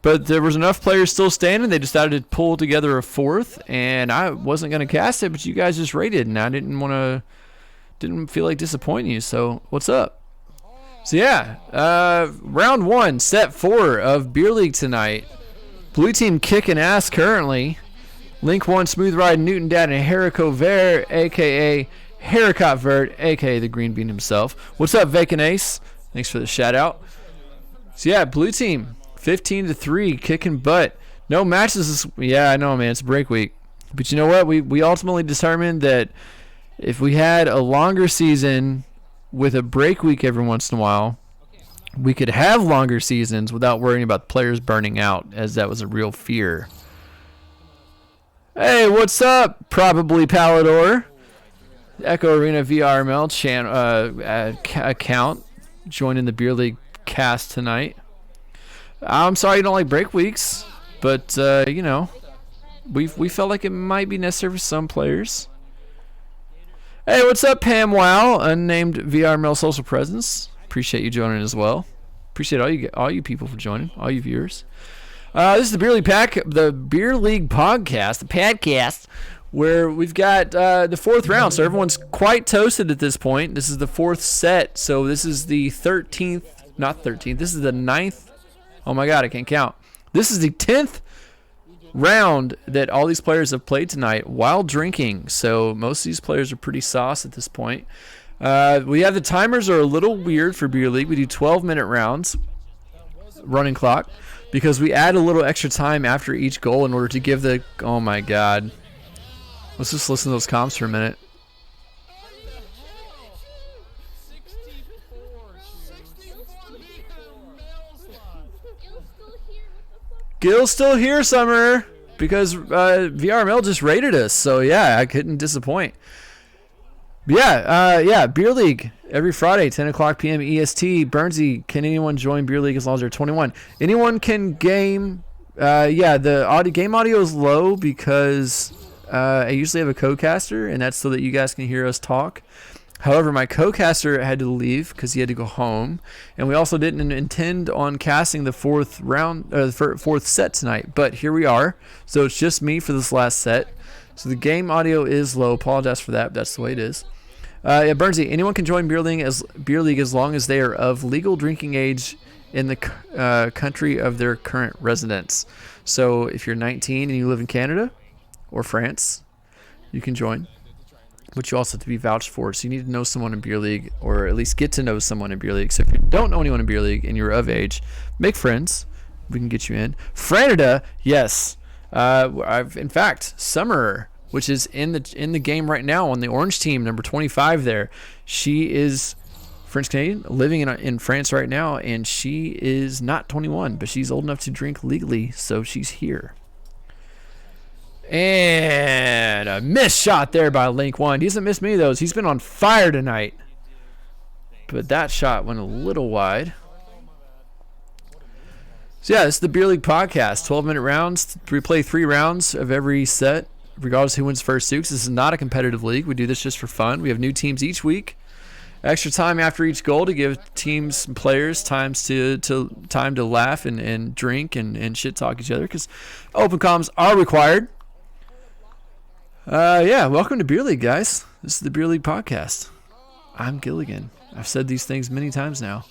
But there was enough players still standing. They decided to pull together a fourth, and I wasn't going to cast it, but you guys just rated, and I didn't feel like disappointing you. So what's up? So yeah, round 1, set 4 of Beer League tonight. Blue team kicking ass currently. Link 1, Smooth Ride, Newton Dad, and Jericho Ver, a.k.a. Haricot Vert, a.k.a. the Green Bean himself. What's up, Vacant Ace? Thanks for the shout out. So yeah, blue team. 15-3, kicking butt. No matches. Yeah, I know, man. It's break week. But you know what? We ultimately determined that if we had a longer season with a break week every once in a while, we could have longer seasons without worrying about players burning out, as that was a real fear. Hey, what's up? Probably Palador. Echo Arena VRML account joining the Beer League cast tonight. I'm sorry you don't like break weeks, but you know, we felt like it might be necessary for some players. Hey, what's up, Pam Wow, unnamed VRML social presence? Appreciate you joining as well. Appreciate all you people for joining, all you viewers. This is the Beer League the Beer League podcast, the podcast, where we've got the 4th round, so everyone's quite toasted at this point. This is the 4th set, so this is the 13th, not 13th. This is the 9th. Oh my God, I can't count. This is the 10th round that all these players have played tonight while drinking. So most of these players are pretty sauce at this point. We have the timers are a little weird for Beer League. We do 12-minute rounds, running clock, because we add a little extra time after each goal in order to give the... Oh my God. Let's just listen to those comms for a minute. Gil's still here, Summer, because VRML just rated us. So, yeah, I couldn't disappoint. Yeah, Beer League every Friday, 10 o'clock p.m. EST. Burnsy, can anyone join Beer League as long as they're 21? Anyone can game. The game audio is low because I usually have a co-caster, and that's so that you guys can hear us talk. However, my co-caster had to leave because he had to go home, and we also didn't intend on casting the 4th round, the 4th set tonight. But here we are, so it's just me for this last set. So the game audio is low. Apologize for that. But that's the way it is. Yeah, Burnsy, anyone can join Beer League as long as they are of legal drinking age in the country of their current residence. So if you're 19 and you live in Canada or France, you can join. But you also have to be vouched for. So you need to know someone in Beer League, or at least get to know someone in Beer League. So if you don't know anyone in Beer League and you're of age, make friends. We can get you in. Franada, yes. In fact, Summer, which is in the game right now on the orange team, number 25 there. She is French Canadian, living in France right now, and she is not 21, but she's old enough to drink legally, so she's here. And a missed shot there by Link 1. He hasn't missed many of those. He's been on fire tonight. But that shot went a little wide. So yeah, this is the Beer League podcast. 12-minute rounds. We play 3 rounds of every set, regardless of who wins first, Dukes. This is not a competitive league. We do this just for fun. We have new teams each week. Extra time after each goal to give teams and players time to laugh and drink and shit talk each other, because open comms are required. Yeah, welcome to Beer League, guys. This is the Beer League podcast. I'm Giligin. I've said these things many times now.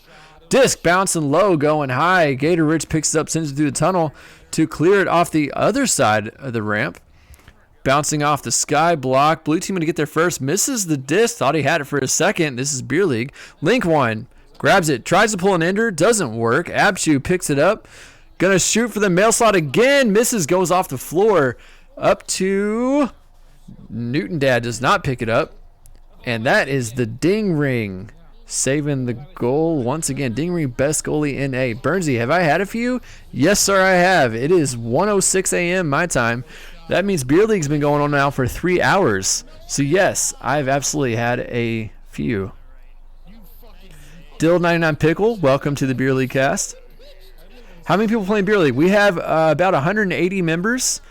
Disc bouncing low, going high. Gator Rich picks it up, sends it through the tunnel to clear it off the other side of the ramp. Bouncing off the sky block. Blue team going to get there first. Misses the disc. Thought he had it for a second. This is Beer League. Link one. Grabs it. Tries to pull an ender. Doesn't work. Abshu picks it up. Going to shoot for the mail slot again. Misses. Goes off the floor. Up to Newton Dad. Does not pick it up. And that is the ding ring. Saving the goal once again. Ding ring, best goalie in A. Burnsy, have I had a few? Yes, sir, I have. It is 1:06 a.m. my time. That means Beer League's been going on now for 3 hours. So, yes, I've absolutely had a few. Dill99 Pickle, welcome to the Beer League cast. How many people playing Beer League? We have about 180 members.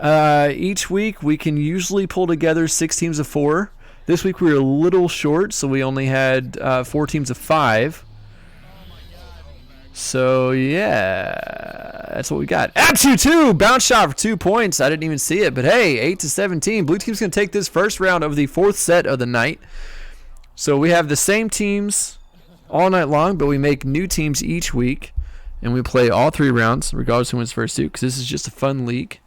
Each week, we can usually pull together 6 teams of 4. This week, we were a little short, so we only had 4 teams of 5. So, yeah, that's what we got. Absu 2, bounce shot for 2 points. I didn't even see it, but hey, 8-17. Blue team's going to take this first round of the 4th set of the night. So we have the same teams all night long, but we make new teams each week, and we play all 3 rounds, regardless of who wins first 2, because this is just a fun league.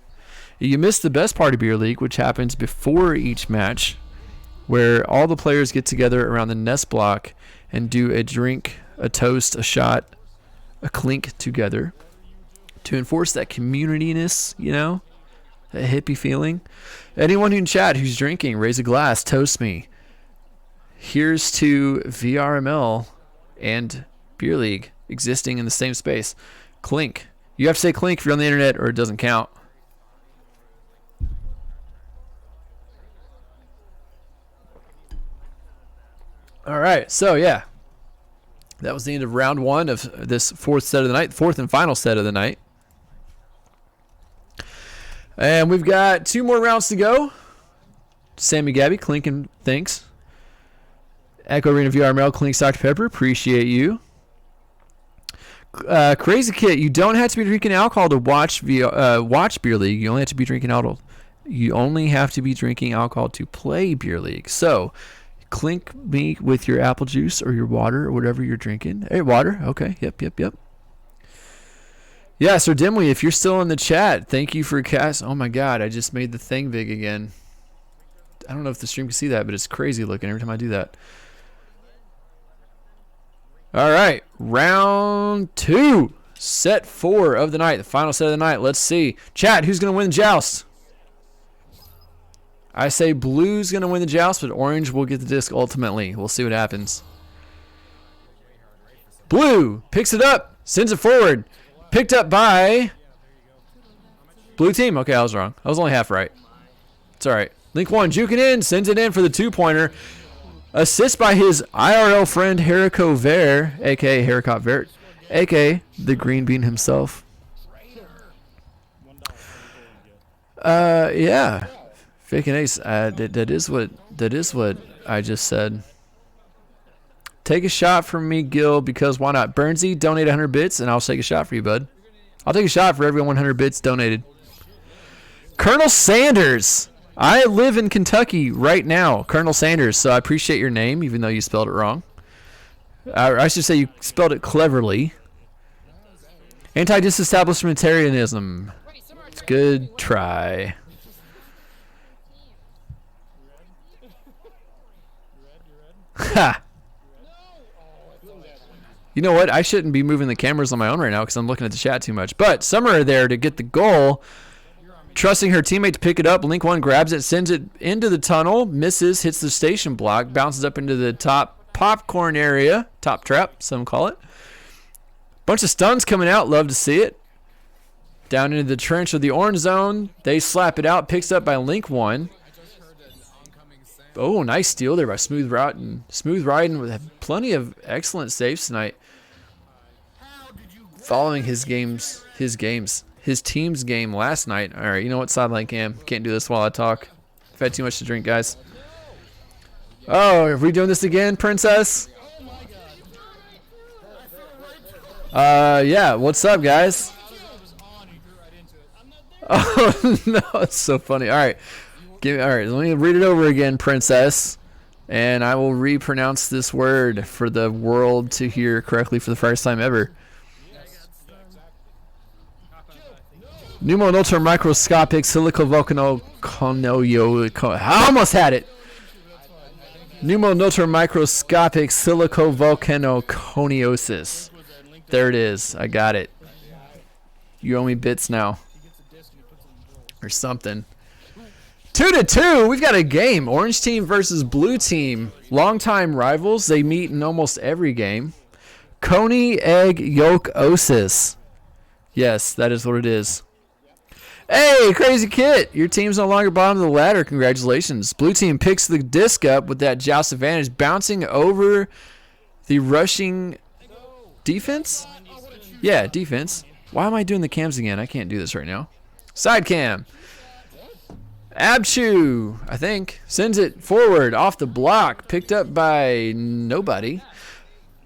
You missed the best part of Beer League, which happens before each match, where all the players get together around the nest block and do a drink, a toast, a shot, a clink together to enforce that community-ness, you know, that hippie feeling. Anyone in chat who's drinking, raise a glass, toast me. Here's to VRML and Beer League existing in the same space. Clink. You have to say clink if you're on the internet or it doesn't count. All right, so yeah. That was the end of round 1 of this 4th set of the night, 4th and final set of the night. And we've got 2 more rounds to go. Sammy Gabby, clinking, thanks. Echo Arena VRML, clinks Dr. Pepper, appreciate you. Crazy Kit, you don't have to be drinking alcohol to watch Beer League. You only have to be drinking alcohol. You only have to be drinking alcohol to play Beer League. So, clink me with your apple juice or your water or whatever you're drinking. Hey, water. Okay. Yep. Yeah, Sir Dimly, if you're still in the chat, thank you for cast. Oh my God, I just made the thing big again. I don't know if the stream can see that, but it's crazy looking every time I do that. All right, round 2, set 4 of the night, the final set of the night. Let's see. Chat, who's going to win the joust? I say blue's going to win the joust, but orange will get the disc ultimately. We'll see what happens. Blue picks it up, sends it forward. Picked up by blue team. Okay, I was wrong. I was only half right. It's all right. Link 1, juke it in, sends it in for the 2-pointer. Assist by his IRL friend Jericho Ver, a.k.a. Haircut Vert, a.k.a. the Green Bean himself. Yeah. Fake an ace. That is what I just said. Take a shot from me, Gil, because why not? Burnsy, donate 100 bits, and I'll take a shot for you, bud. I'll take a shot for every 100 bits donated. Colonel Sanders. I live in Kentucky right now, Colonel Sanders, so I appreciate your name, even though you spelled it wrong. I should say you spelled it cleverly. Anti-disestablishmentarianism. It's good try. Ha! You know what? I shouldn't be moving the cameras on my own right now because I'm looking at the chat too much. But Summer there to get the goal. Trusting her teammate to pick it up. Link 1 grabs it, sends it into the tunnel, misses, hits the station block, bounces up into the top popcorn area. Top trap, some call it. Bunch of stuns coming out. Love to see it. Down into the trench of the orange zone. They slap it out. Picks up by Link 1. Oh, nice steal there by Smooth Riding. Smooth Riding with plenty of excellent saves tonight. Following his team's game last night. All right, you know what? Sideline cam. Can't do this while I talk. I've had too much to drink, guys. Oh, are we doing this again, Princess? Yeah. What's up, guys? Oh no, it's so funny. All right, all right. Let me read it over again, Princess, and I will repronounce this word for the world to hear correctly for the first time ever. Pneumonultra microscopic silicovolcanoconiosis. I almost had it. Pneumonultra microscopic silicovolcanoconiosis. There it is. I got it. You owe me bits now. Or something. 2-2. We've got a game. Orange team versus blue team. Longtime rivals. They meet in almost every game. Coney egg yolk-osis. Yes, that is what it is. Hey, Crazy Kit. Your team's no longer bottom of the ladder. Congratulations. Blue team picks the disc up with that joust advantage, bouncing over the rushing defense? Yeah, defense. Why am I doing the cams again? I can't do this right now. Side cam. Abchu, I think, sends it forward off the block. Picked up by nobody.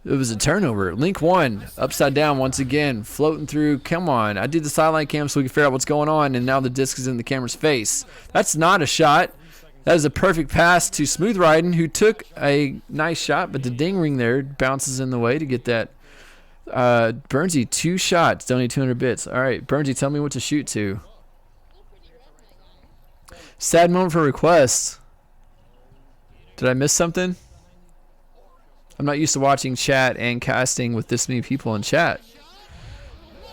It was a turnover. Link 1, upside down once again, floating through. Come on. I did the sideline cam so we can figure out what's going on, and now the disc is in the camera's face. That's not a shot. That is a perfect pass to Smooth Riding, who took a nice shot, but the ding ring there bounces in the way to get that. Burnsy, 2 shots. Donate 200 bits. All right, Burnsy, tell me what to shoot to. Sad moment for requests. Did I miss something? I'm not used to watching chat and casting with this many people in chat.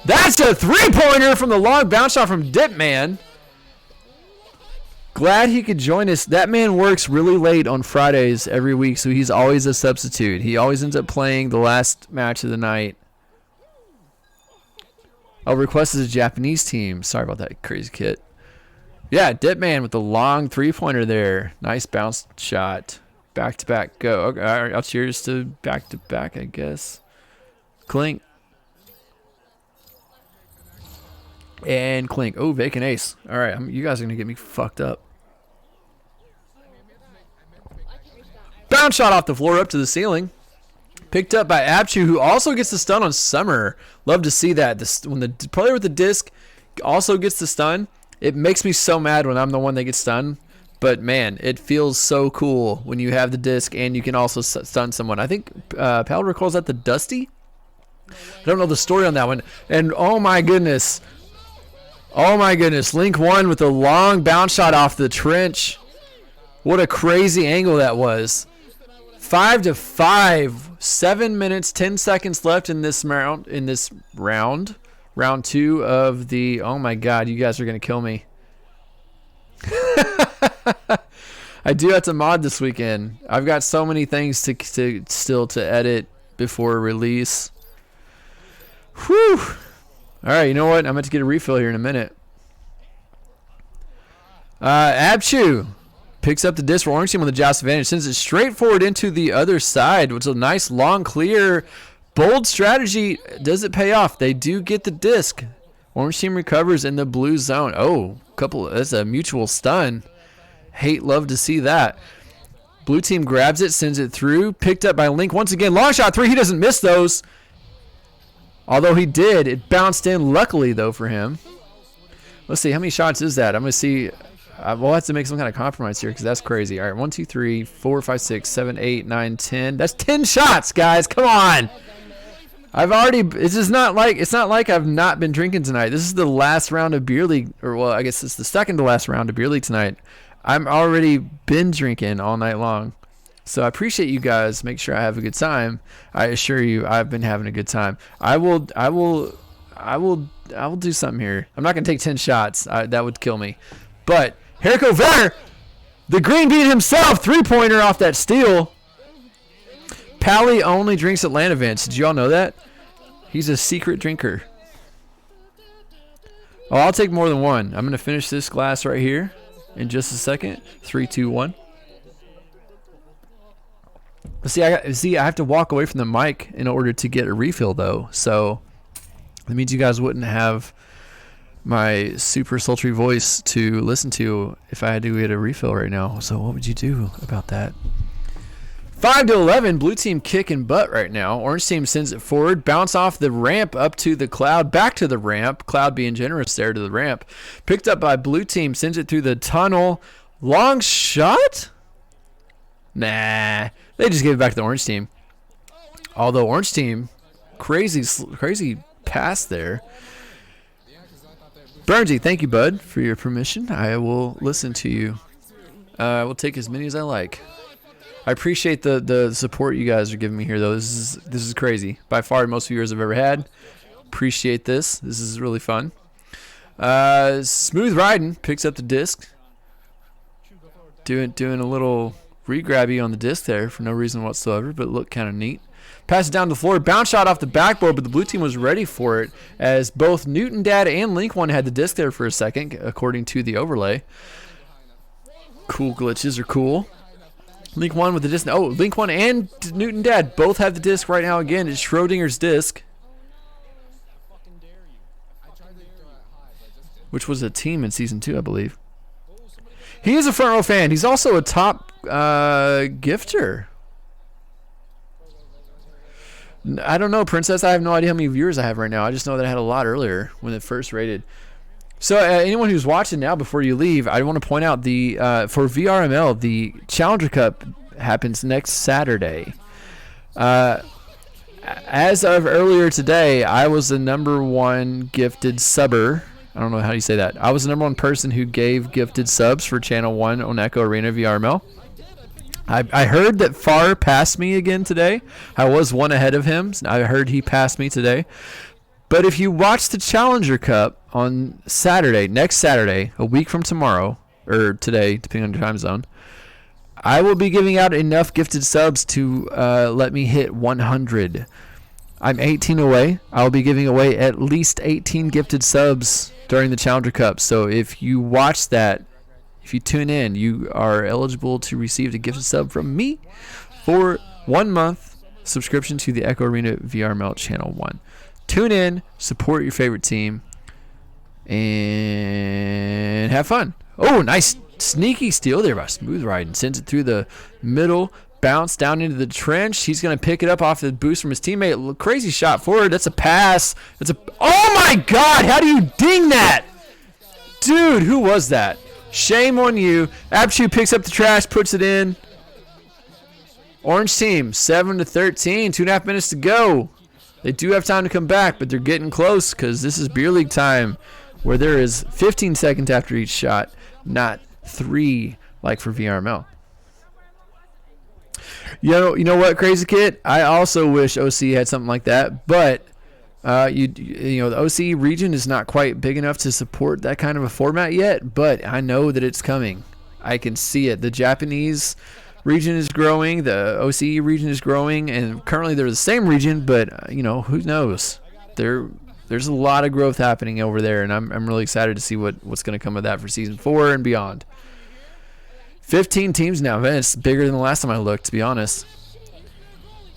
That's a 3-pointer from the long bounce shot from Dipman. Glad he could join us. That man works really late on Fridays every week, so he's always a substitute. He always ends up playing the last match of the night. Oh, request is a Japanese team. Sorry about that, Crazy Kit. Yeah, Dipman with the long 3-pointer there. Nice bounce shot. Back-to-back go. Okay, all right, I'll cheers to back-to-back, I guess. Clink. And clink. Oh, vacant ace. All right, you guys are going to get me fucked up. Bounce shot off the floor up to the ceiling. Picked up by Abchu, who also gets the stun on Summer. Love to see that. When the player with the disc also gets the stun, it makes me so mad when I'm the one that gets stunned. But, man, it feels so cool when you have the disc and you can also stun someone. I think Pal recalls that the Dusty? I don't know the story on that one. And, oh, my goodness. Oh, my goodness. Link 1 with a long bounce shot off the trench. What a crazy angle that was. 5-5. 7 minutes, 10 seconds left in this round. Round 2 of the... Oh, my God. You guys are going to kill me. I do have to mod this weekend. I've got so many things to still edit before release. Whew. All right, you know what? I'm going to get a refill here in a minute. Abchu picks up the disc for Orange Team with the joust advantage. Sends it straight forward into the other side, which is a nice, long, clear, bold strategy. Does it pay off? They do get the disc. Orange Team recovers in the blue zone. Oh, that's a mutual stun. Love to see that. Blue team grabs it, sends it through. Picked up by Link once again. Long shot 3. He doesn't miss those. Although he did. It bounced in, luckily, though, for him. Let's see. How many shots is that? I'm going to see. We'll have to make some kind of compromise here because that's crazy. All right. 1, 2, 3, 4, 5, 6, 7, 8, 9, 10. That's 10 shots, guys. Come on. It's not like I've not been drinking tonight. This is the last round of beer league, I guess it's the second to last round of beer league tonight. I'm already been drinking all night long. So I appreciate you guys. Make sure I have a good time. I assure you I've been having a good time. I will do something here. I'm not going to take 10 shots. That would kill me. But Jericho Ver, the green bean himself, 3-pointer off that steal. Pally only drinks at LAN events. Did you all know that? He's a secret drinker. Oh, I'll take more than one. I'm going to finish this glass right here in just a second. 3, 2, 1. See, I have to walk away from the mic in order to get a refill, though. So that means you guys wouldn't have my super sultry voice to listen to if I had to get a refill right now. So what would you do about that? 5-11, blue team kicking butt right now. Orange team sends it forward, bounce off the ramp up to the Cloud, back to the ramp. Cloud being generous there to the ramp. Picked up by blue team, sends it through the tunnel. Long shot? Nah, they just gave it back to the orange team. Although orange team, crazy pass there. Burnsy, thank you, bud, for your permission. I will listen to you. I will take as many as I like. I appreciate the support you guys are giving me here, though. This is crazy. By far, the most viewers I've ever had. Appreciate this. This is really fun. Smooth riding picks up the disc. Doing a little re-grabby on the disc there for no reason whatsoever, but looked kind of neat. Pass it down the floor. Bounce shot off the backboard, but the blue team was ready for it as both Newton Dad and Link One had the disc there for a second, according to the overlay. Cool glitches are cool. Link One with the disc. Oh, Link One and Newton Dad both have the disc right now again. It's Schrodinger's disc, which was a team in Season 2, I believe. He is a front row fan. He's also a top gifter. I don't know, Princess. I have no idea how many viewers I have right now. I just know that I had a lot earlier when it first rated. So anyone who's watching now, before you leave, I want to point out the for VRML, the Challenger Cup happens next Saturday. As of earlier today, I was the #1 gifted subber. I don't know how you say that. I was the #1 person who gave gifted subs for Channel 1 on Echo Arena VRML. I heard that Far passed me again today. I was one ahead of him. I heard he passed me today. But if you watch the Challenger Cup on Saturday, next Saturday, a week from tomorrow, or today, depending on your time zone, I will be giving out enough gifted subs to let me hit 100. I'm 18 away. I'll be giving away at least 18 gifted subs during the Challenger Cup. So if you watch that, if you tune in, you are eligible to receive a gifted sub from me for 1 month subscription to the Echo Arena VRML Channel 1. Tune in, support your favorite team, and have fun. Oh, nice sneaky steal there by Smooth Riding. Sends it through the middle, bounce down into the trench. He's going to pick it up off the boost from his teammate. Crazy shot forward. That's a pass. Oh, my God. How do you ding that? Dude, who was that? Shame on you. Aptu picks up the trash, puts it in. Orange team, 7-13. 2.5 minutes to go. They do have time to come back, but they're getting close because this is beer league time where there is 15 seconds after each shot, not 3 like for VRML. You know what, Crazy Kid? I also wish OC had something like that, but you know the OC region is not quite big enough to support that kind of a format yet, but I know that it's coming. I can see it. The Japanese region is growing, the OCE region is growing, and currently they're the same region, but you know, who knows? There's a lot of growth happening over there, and I'm really excited to see what's going to come of that for Season 4 and beyond. 15 teams now, man. It's bigger than the last time I looked, to be honest.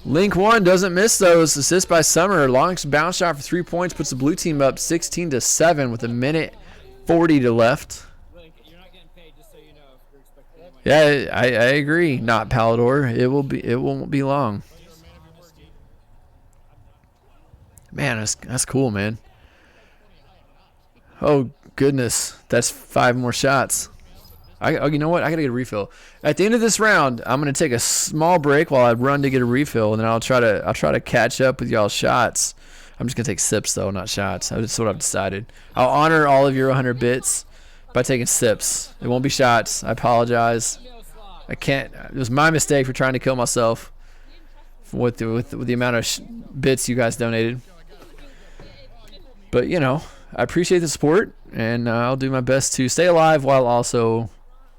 Link One doesn't miss those. Assist by Summer. Long bounce shot for 3 points puts the blue team up 16-7 with 1:40 to left. Yeah, I agree. Not Palador. It won't be long. Man, that's cool, man. Oh goodness, that's 5 more shots. You know what? I gotta get a refill. At the end of this round, I'm gonna take a small break while I run to get a refill, and then I'll try to catch up with y'all's shots. I'm just gonna take sips though, not shots. That's what I've decided. I'll honor all of your 100 bits by taking sips. It won't be shots. I apologize. I can't. It was my mistake for trying to kill myself with the amount of bits you guys donated. But you know, I appreciate the support, and I'll do my best to stay alive while also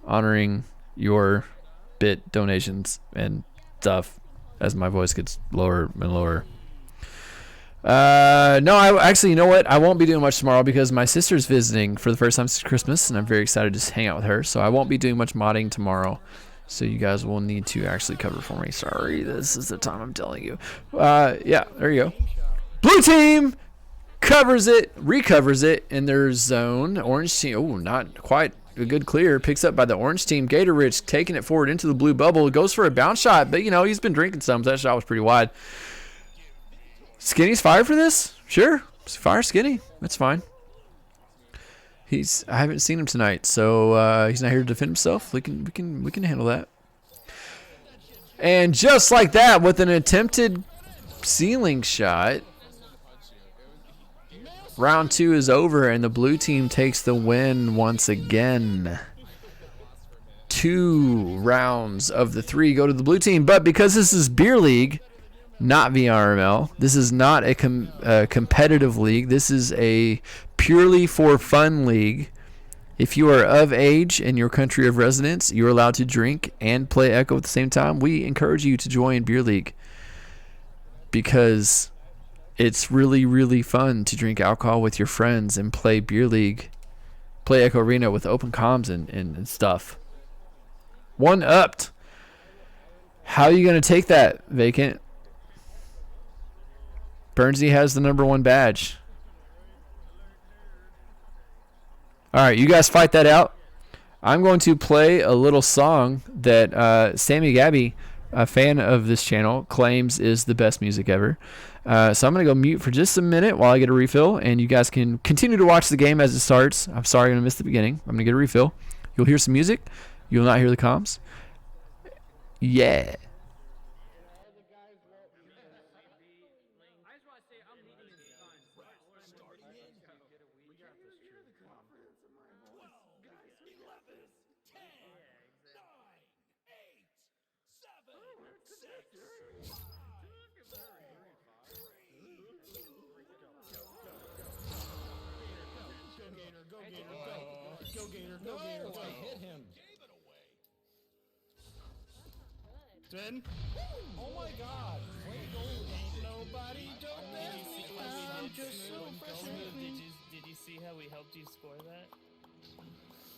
honoring your bit donations and stuff as my voice gets lower and lower. No, actually, you know what? I won't be doing much tomorrow because my sister's visiting for the first time since Christmas, and I'm very excited to hang out with her. So I won't be doing much modding tomorrow. So you guys will need to actually cover for me. Sorry, this is the time I'm telling you. Yeah, there you go. Blue team covers it, recovers it in their zone. Orange team, oh, not quite a good clear. Picks up by the orange team. Gator Rich taking it forward into the blue bubble. Goes for a bounce shot, but, he's been drinking some, so that shot was pretty wide. Skinny's fired for this? Sure. Fire Skinny. That's fine. I haven't seen him tonight, so he's not here to defend himself. We can handle that. And just like that, with an attempted ceiling shot, round 2 is over, and the blue team takes the win once again. 2 rounds of the 3 go to the blue team, but because this is Beer League, not VRML, this is not a competitive league. This is a purely for fun league. If you are of age in your country of residence, you're allowed to drink and play Echo at the same time. We encourage you to join Beer League because it's really, really fun to drink alcohol with your friends and play Beer League, play Echo Arena with open comms and stuff. 1-upped. How are you going to take that, Vacant? Bernsey has the number 1 badge. All right, you guys fight that out. I'm going to play a little song that Sammy Gabby, a fan of this channel, claims is the best music ever. So I'm going to go mute for just a minute while I get a refill, and you guys can continue to watch the game as it starts. I'm sorry I'm going to miss the beginning. I'm going to get a refill. You'll hear some music. You'll not hear the comms. Yeah. Twin? Oh my god! Ain't nobody don't I'm just so frustrated. Did you see how we helped you score that?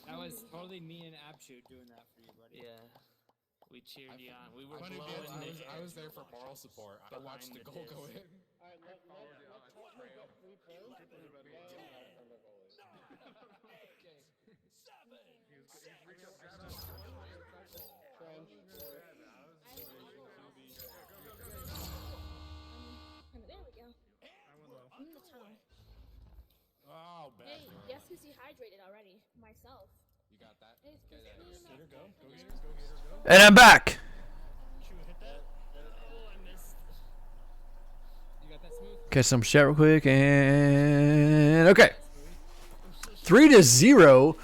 That was totally me and Abshoot doing that for you, buddy. Yeah. We cheered you on. We were blowing the I was there for moral support. I watched the goal go in. Oh, bad. Hey, guess who's dehydrated already? Myself. You got that? Hey, Gator, go. Go, Gator, go. And I'm back. Catch some chat real quick, and okay. 3-0,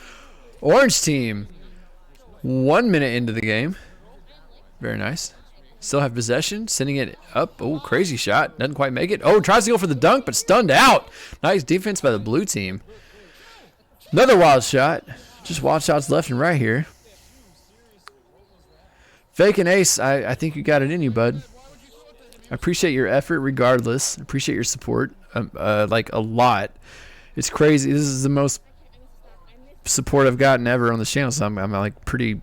Orange team. 1 minute into the game. Very nice. Still have possession, sending it up. Oh, crazy shot. Doesn't quite make it. Oh, tries to go for the dunk, but stunned out. Nice defense by the blue team. Another wild shot. Just wild shots left and right here. Fake and ace, I think you got it in you, bud. I appreciate your effort regardless. I appreciate your support, like a lot. It's crazy. This is the most support I've gotten ever on this channel, so I'm like pretty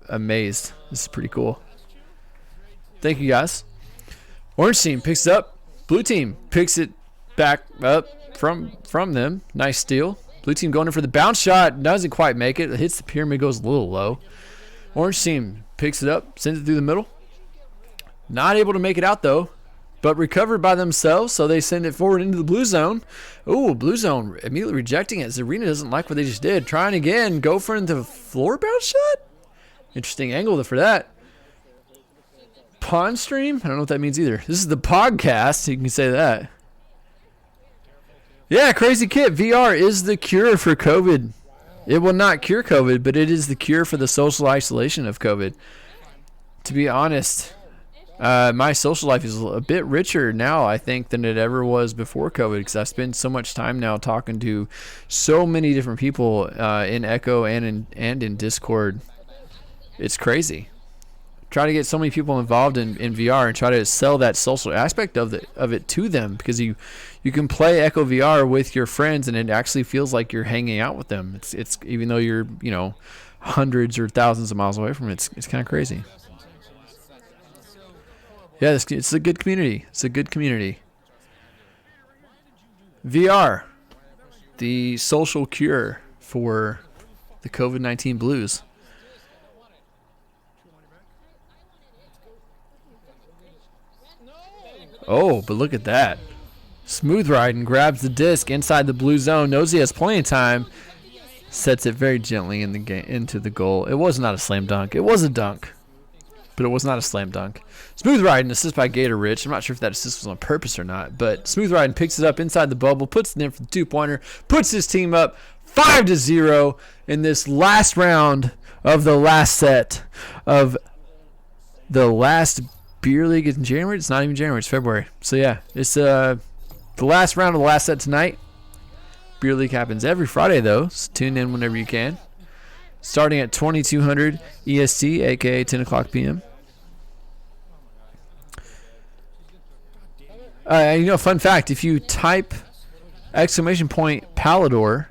amazed. This is pretty cool. Thank you, guys. Orange team picks it up. Blue team picks it back up from them. Nice steal. Blue team going in for the bounce shot. Doesn't quite make it. It hits the pyramid, goes a little low. Orange team picks it up, sends it through the middle. Not able to make it out, though, but recovered by themselves, so they send it forward into the blue zone. Ooh, blue zone immediately rejecting it. Zarina doesn't like what they just did. Trying again. Go for the floor bounce shot? Interesting angle for that. Pawn stream? I don't know what that means either. This is the POGcast, so you can say that. Yeah, Crazy Kit. VR is the cure for COVID. It will not cure COVID, but it is the cure for the social isolation of COVID. To be honest, my social life is a bit richer now, I think, than it ever was before COVID, because I spend so much time now talking to so many different people in Echo and in Discord. It's crazy. Try to get so many people involved in VR and try to sell that social aspect of it to them, because you can play Echo VR with your friends and it actually feels like you're hanging out with them. It's even though you're hundreds or thousands of miles away from it, it's kind of crazy. Yeah, it's a good community. It's a good community. VR, the social cure for the COVID-19 blues. Oh, but look at that. Smooth riding, grabs the disc inside the blue zone, knows he has plenty of time, sets it very gently in the into the goal. It was not a slam dunk. It was a dunk, but it was not a slam dunk. Smooth riding, assist by Gator Rich. I'm not sure if that assist was on purpose or not, but Smooth riding picks it up inside the bubble, puts it in for the 2-pointer, puts his team up 5-0 in this last round of the last set of the last beer league in January. It's not even January, it's February. So yeah, it's the last round of the last set tonight. Beer league happens every Friday though, so tune in whenever you can. Starting at 2200 EST, aka 10 o'clock p.m. Fun fact, if you type !Palador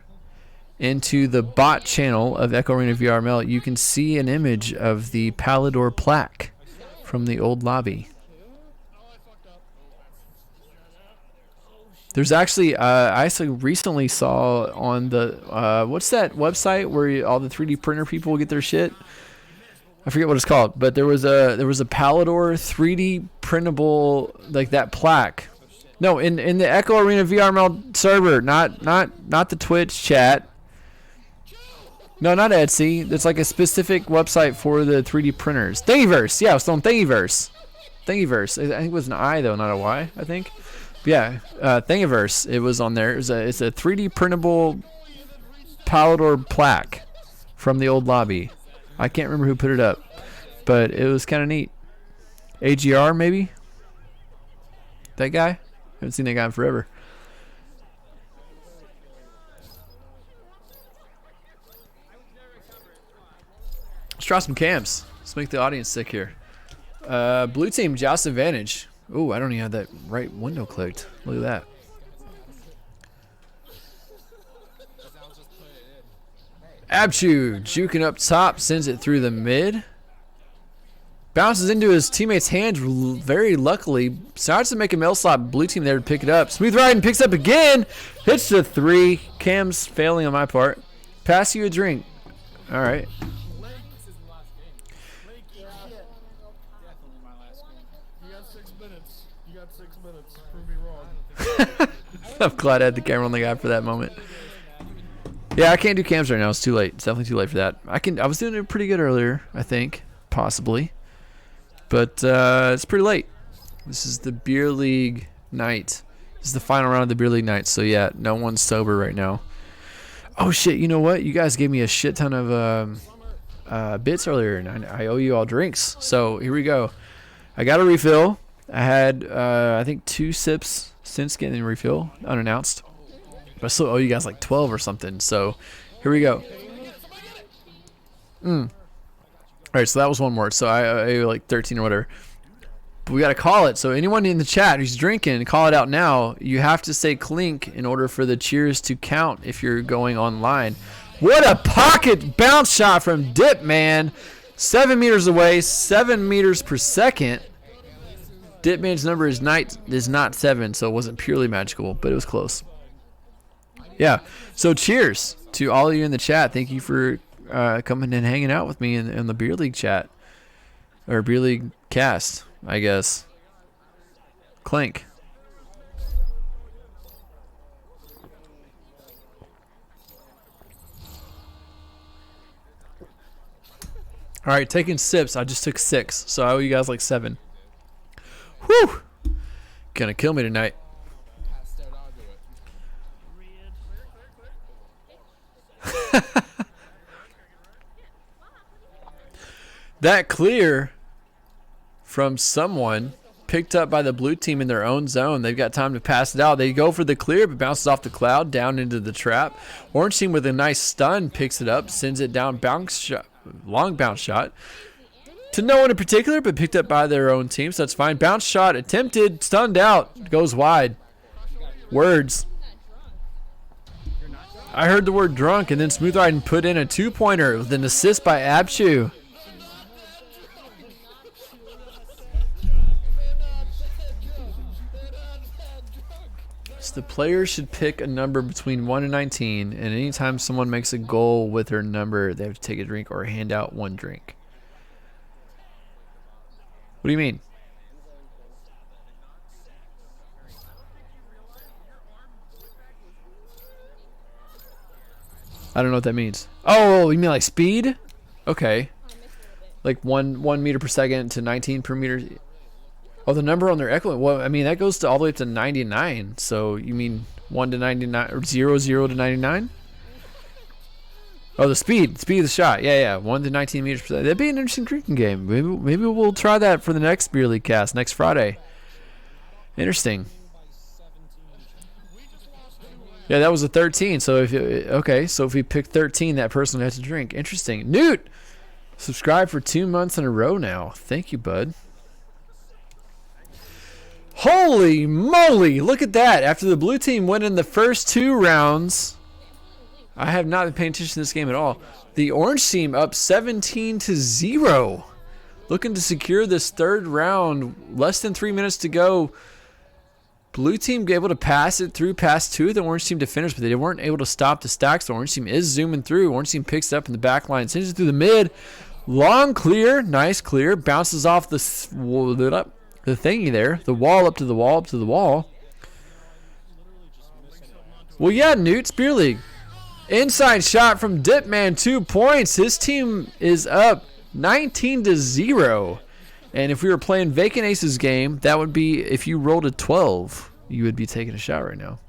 into the bot channel of Echo Arena VRML, you can see an image of the Palador plaque from the old lobby. There's actually, I actually recently saw on the, what's that website where all the 3D printer people get their shit? I forget what it's called, but there was a Palador 3D printable, like that plaque. No, in the Echo Arena VRML server, not the Twitch chat. No, not Etsy. It's like a specific website for the 3D printers. Thingiverse. Yeah, it was on Thingiverse. Thingiverse. I think it was an I though, not a Y, I think. But yeah, Thingiverse. It was on there. It's a 3D printable Palador plaque from the old lobby. I can't remember who put it up, but it was kind of neat. AGR maybe? That guy? I haven't seen that guy in forever. Let's try some cams. Let's make the audience sick here. Blue team, Joust advantage. Ooh, I don't even have that right window clicked. Look at that. Abchu juking up top, sends it through the mid. Bounces into his teammate's hands very luckily. Starts to make a mail slot. Blue team there to pick it up. Smooth riding picks up again. Hits the 3. Cam's failing on my part. Pass you a drink. All right. I'm glad I had the camera on the guy for that moment. Yeah, I can't do cams right now. It's too late. It's definitely too late for that. I was doing it pretty good earlier, I think, possibly, but it's pretty late. This is the beer league night. This is the final round of the beer league night. So yeah, no one's sober right now. Oh shit! You know what? You guys gave me a shit ton of bits earlier, and I owe you all drinks. So here we go. I got a refill. I had I think 2 sips since getting a refill, unannounced. But I still owe you guys like 12 or something. So here we go. Alright, so that was one more. So I owe like 13 or whatever. But we got to call it. So anyone in the chat who's drinking, call it out now. You have to say clink in order for the cheers to count if you're going online. What a pocket bounce shot from Dip, man. 7 meters away, 7 meters per second. Dipman's number is not 7, so it wasn't purely magical, but it was close. Yeah, so cheers to all of you in the chat. Thank you for coming and hanging out with me in the beer league chat, or beer league cast, I guess. Clink. All right, taking sips. I just took 6, so I owe you guys like 7. Whew! Gonna kill me tonight. That clear from someone picked up by the blue team in their own zone. They've got time to pass it out. They go for the clear, but bounces off the cloud down into the trap. Orange team with a nice stun picks it up, sends it down, bounce shot, long bounce shot. To no one in particular, but picked up by their own team, so that's fine. Bounce shot attempted, stunned out, goes wide. Words. I heard the word drunk, and then Smooth Riding put in a 2-pointer with an assist by Abchu. The player should pick a number between 1 and 19, and anytime someone makes a goal with their number, they have to take a drink or hand out one drink. What do you mean? I don't know what that means. Oh, you mean like speed? Okay. Like 1 meter per second to 19 per meter. Oh, the number on their echo. Well, I mean that goes to all the way up to 99. So you mean 1 to 99 or 0 to 99? Oh, the speed of the shot. Yeah. 1 to 19 meters per second. That'd be an interesting drinking game. Maybe we'll try that for the next Beer League cast next Friday. Interesting. Yeah, that was a 13. So if we pick 13, that person has to drink. Interesting. Newt, subscribe for 2 months in a row now. Thank you, bud. Holy moly! Look at that. After the blue team went in the first 2 rounds, I have not been paying attention to this game at all. The orange team up 17-0, looking to secure this 3rd round. Less than 3 minutes to go. Blue team able to pass it through past 2 of the orange team to finish, but they weren't able to stop the stacks. The orange team is zooming through. Orange team picks it up in the back line, sends it through the mid. Long clear, nice clear. Bounces off the thingy there. The wall up to the wall, up to the wall. Well, yeah, Newt's Beer League. Inside shot from Dipman, 2 points. His team is up 19-0. And if we were playing Vacant Aces game, that would be if you rolled a 12, you would be taking a shot right now.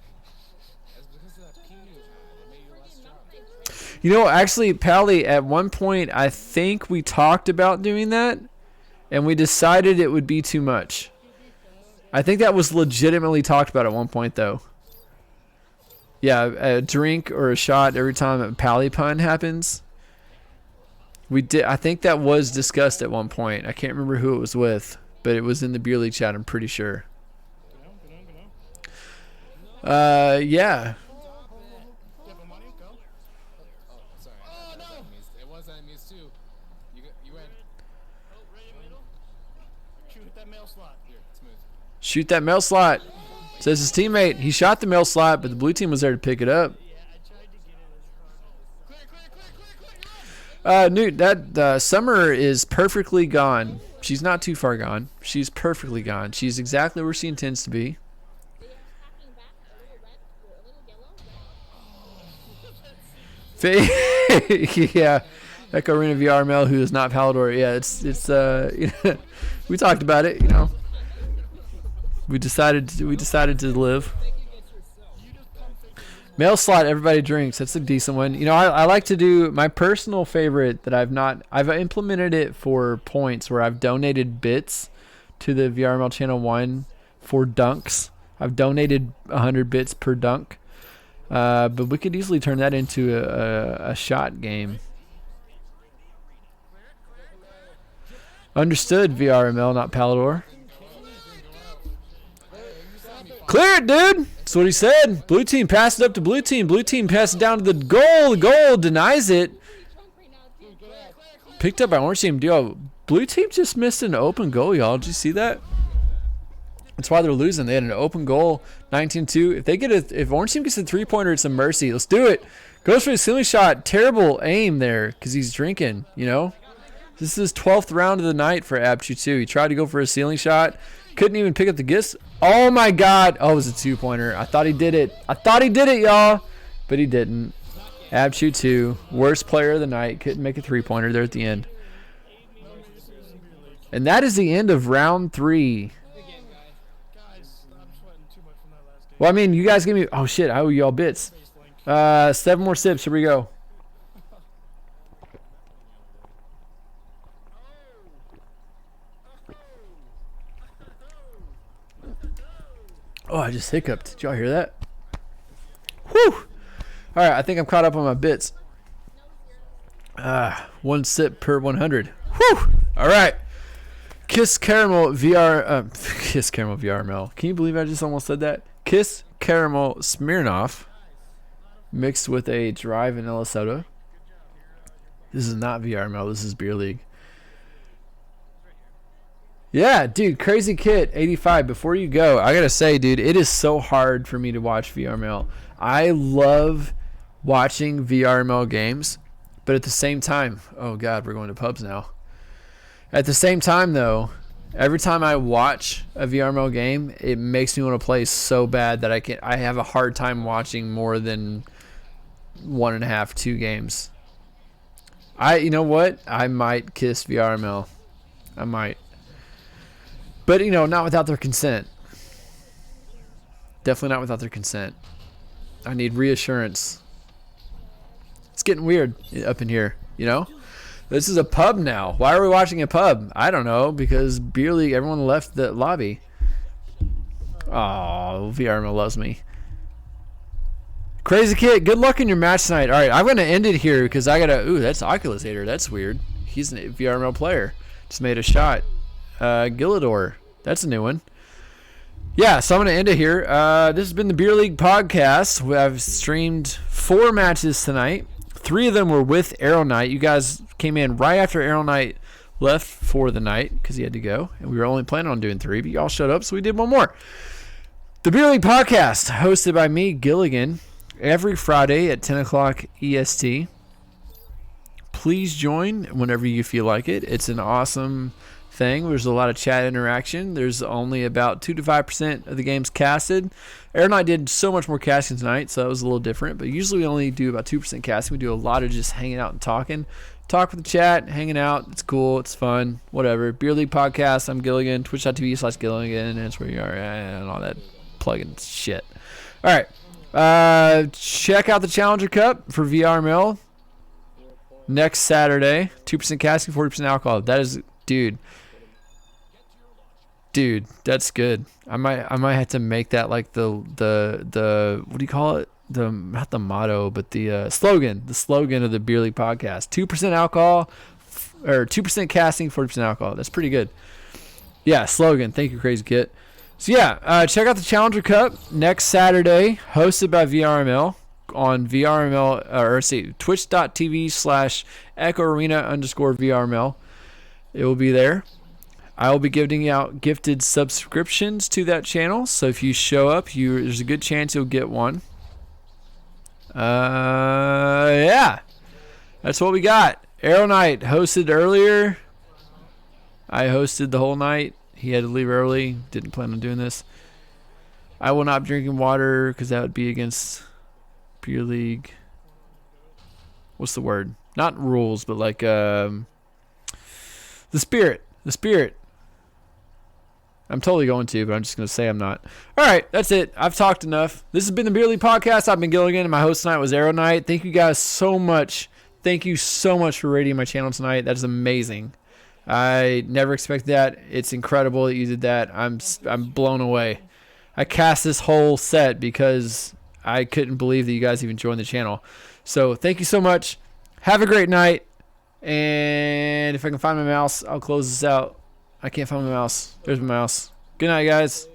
You know, actually, Pally, at one point, I think we talked about doing that, and we decided it would be too much. I think that was legitimately talked about at one point, though. Yeah, a drink or a shot every time a Pally pun happens. We did. I think that was discussed at one point. I can't remember who it was with, but it was in the Beer League chat. I'm pretty sure. Yeah. Shoot that mail slot. Says his teammate. He shot the mail slot, but the blue team was there to pick it up. Newt, that Summer is perfectly gone. She's not too far gone. She's perfectly gone. She's exactly where she intends to be. Yeah, Echo Arena VR Mel, who is not Palador. Yeah, it's you know, we talked about it. You know, we decided to live. Mail slot, everybody drinks. That's a decent one. You know, I like to do my personal favorite that I've implemented it for points where I've donated bits to the VRML Channel 1 for dunks. I've donated 100 bits per dunk. But we could easily turn that into a shot game. Understood, VRML, not Palador. Clear it, dude. That's what he said. Blue team passed it up to blue team. Blue team passed it down to the goal. The goal denies it. Picked up by orange team. Yo, blue team just missed an open goal, y'all. Did you see that? That's why they're losing. They had an open goal, 19-2. If orange team gets a 3-pointer, it's a mercy. Let's do it. Goes for a ceiling shot. Terrible aim there because he's drinking, you know. This is his 12th round of the night for Aptu 2. He tried to go for a ceiling shot. Couldn't even pick up the gifts. Oh, my God. Oh, it was a 2-pointer. I thought he did it. Y'all. But he didn't. Aptu 2. Worst player of the night. Couldn't make a 3-pointer there at the end. And that is the end of round 3. Well, I mean, you guys give me... Oh, shit. I owe y'all bits. 7 more sips. Here we go. Oh, I just hiccuped. Did y'all hear that? Whew. All right, I think I'm caught up on my bits. 1 sip per 100. Whew. All right. Kiss Caramel VR... Kiss Caramel VRML. Can you believe I just almost said that? Kiss Caramel Smirnoff mixed with a dry vanilla soda. This is not VRML. This is Beer League. Yeah, dude, Crazy Kit 85. Before you go, I gotta say, dude, it is so hard for me to watch VRML. I love watching VRML games, but at the same time, oh god, we're going to pubs now. At the same time, though, every time I watch a VRML game, it makes me want to play so bad that I have a hard time watching more than 1.5, 2 games. You know what? I might kiss VRML. I might. But, not without their consent. Definitely not without their consent. I need reassurance. It's getting weird up in here, This is a pub now. Why are we watching a pub? I don't know, because Beer League, everyone left the lobby. Oh, VRML loves me. Crazy Kid, good luck in your match tonight. All right, I'm going to end it here because I got to... Ooh, that's Oculus Hater. That's weird. He's a VRML player. Just made a shot. Gilidor. That's a new one. Yeah, so I'm going to end it here. This has been the Beer League podcast. I've streamed 4 matches tonight. 3 of them were with Arrow Knight. You guys came in right after Arrow Knight left for the night because he had to go. And we were only planning on doing 3, but y'all showed up, so we did 1 more. The Beer League podcast, hosted by me, Giligin, every Friday at 10 o'clock EST. Please join whenever you feel like it. It's an awesome thing. There's a lot of chat interaction. There's only about 2 to 5% of the games casted. Aaron and I did so much more casting tonight, so that was a little different. But usually we only do about 2% casting. We do a lot of just hanging out and talking. Talk with the chat, hanging out. It's cool. It's fun. Whatever. Beer League Podcast. I'm Gilligan. Twitch.tv/Gilligan. And that's where you are. And all that plug-in shit. All right. Check out the Challenger Cup for VRML next Saturday. 2% casting, 40% alcohol. That is, dude, that's good. I might have to make that like the what do you call it? Not the motto, but the slogan. The slogan of the Beer League podcast. 2% alcohol, or 2% casting, 40% alcohol. That's pretty good. Yeah, slogan. Thank you, Crazy Kit. So yeah, check out the Challenger Cup next Saturday, hosted by VRML on VRML, twitch.tv/Echo Arena_VRML. It will be there. I will be giving out gifted subscriptions to that channel, so if you show up, there's a good chance you'll get one. Yeah, that's what we got. Arrow Knight hosted earlier. I hosted the whole night. He had to leave early. Didn't plan on doing this. I will not be drinking water because that would be against Beer League. What's the word? Not rules, but like the spirit. The spirit. I'm totally going to, but I'm just going to say I'm not. All right, that's it. I've talked enough. This has been the Beer League Podcast. I've been Gilligan, and my host tonight was Arrow Knight. Thank you guys so much. Thank you so much for rating my channel tonight. That is amazing. I never expected that. It's incredible that you did that. I'm blown away. I cast this whole set because I couldn't believe that you guys even joined the channel. So thank you so much. Have a great night. And if I can find my mouse, I'll close this out. I can't find my mouse. There's my mouse. Good night, guys.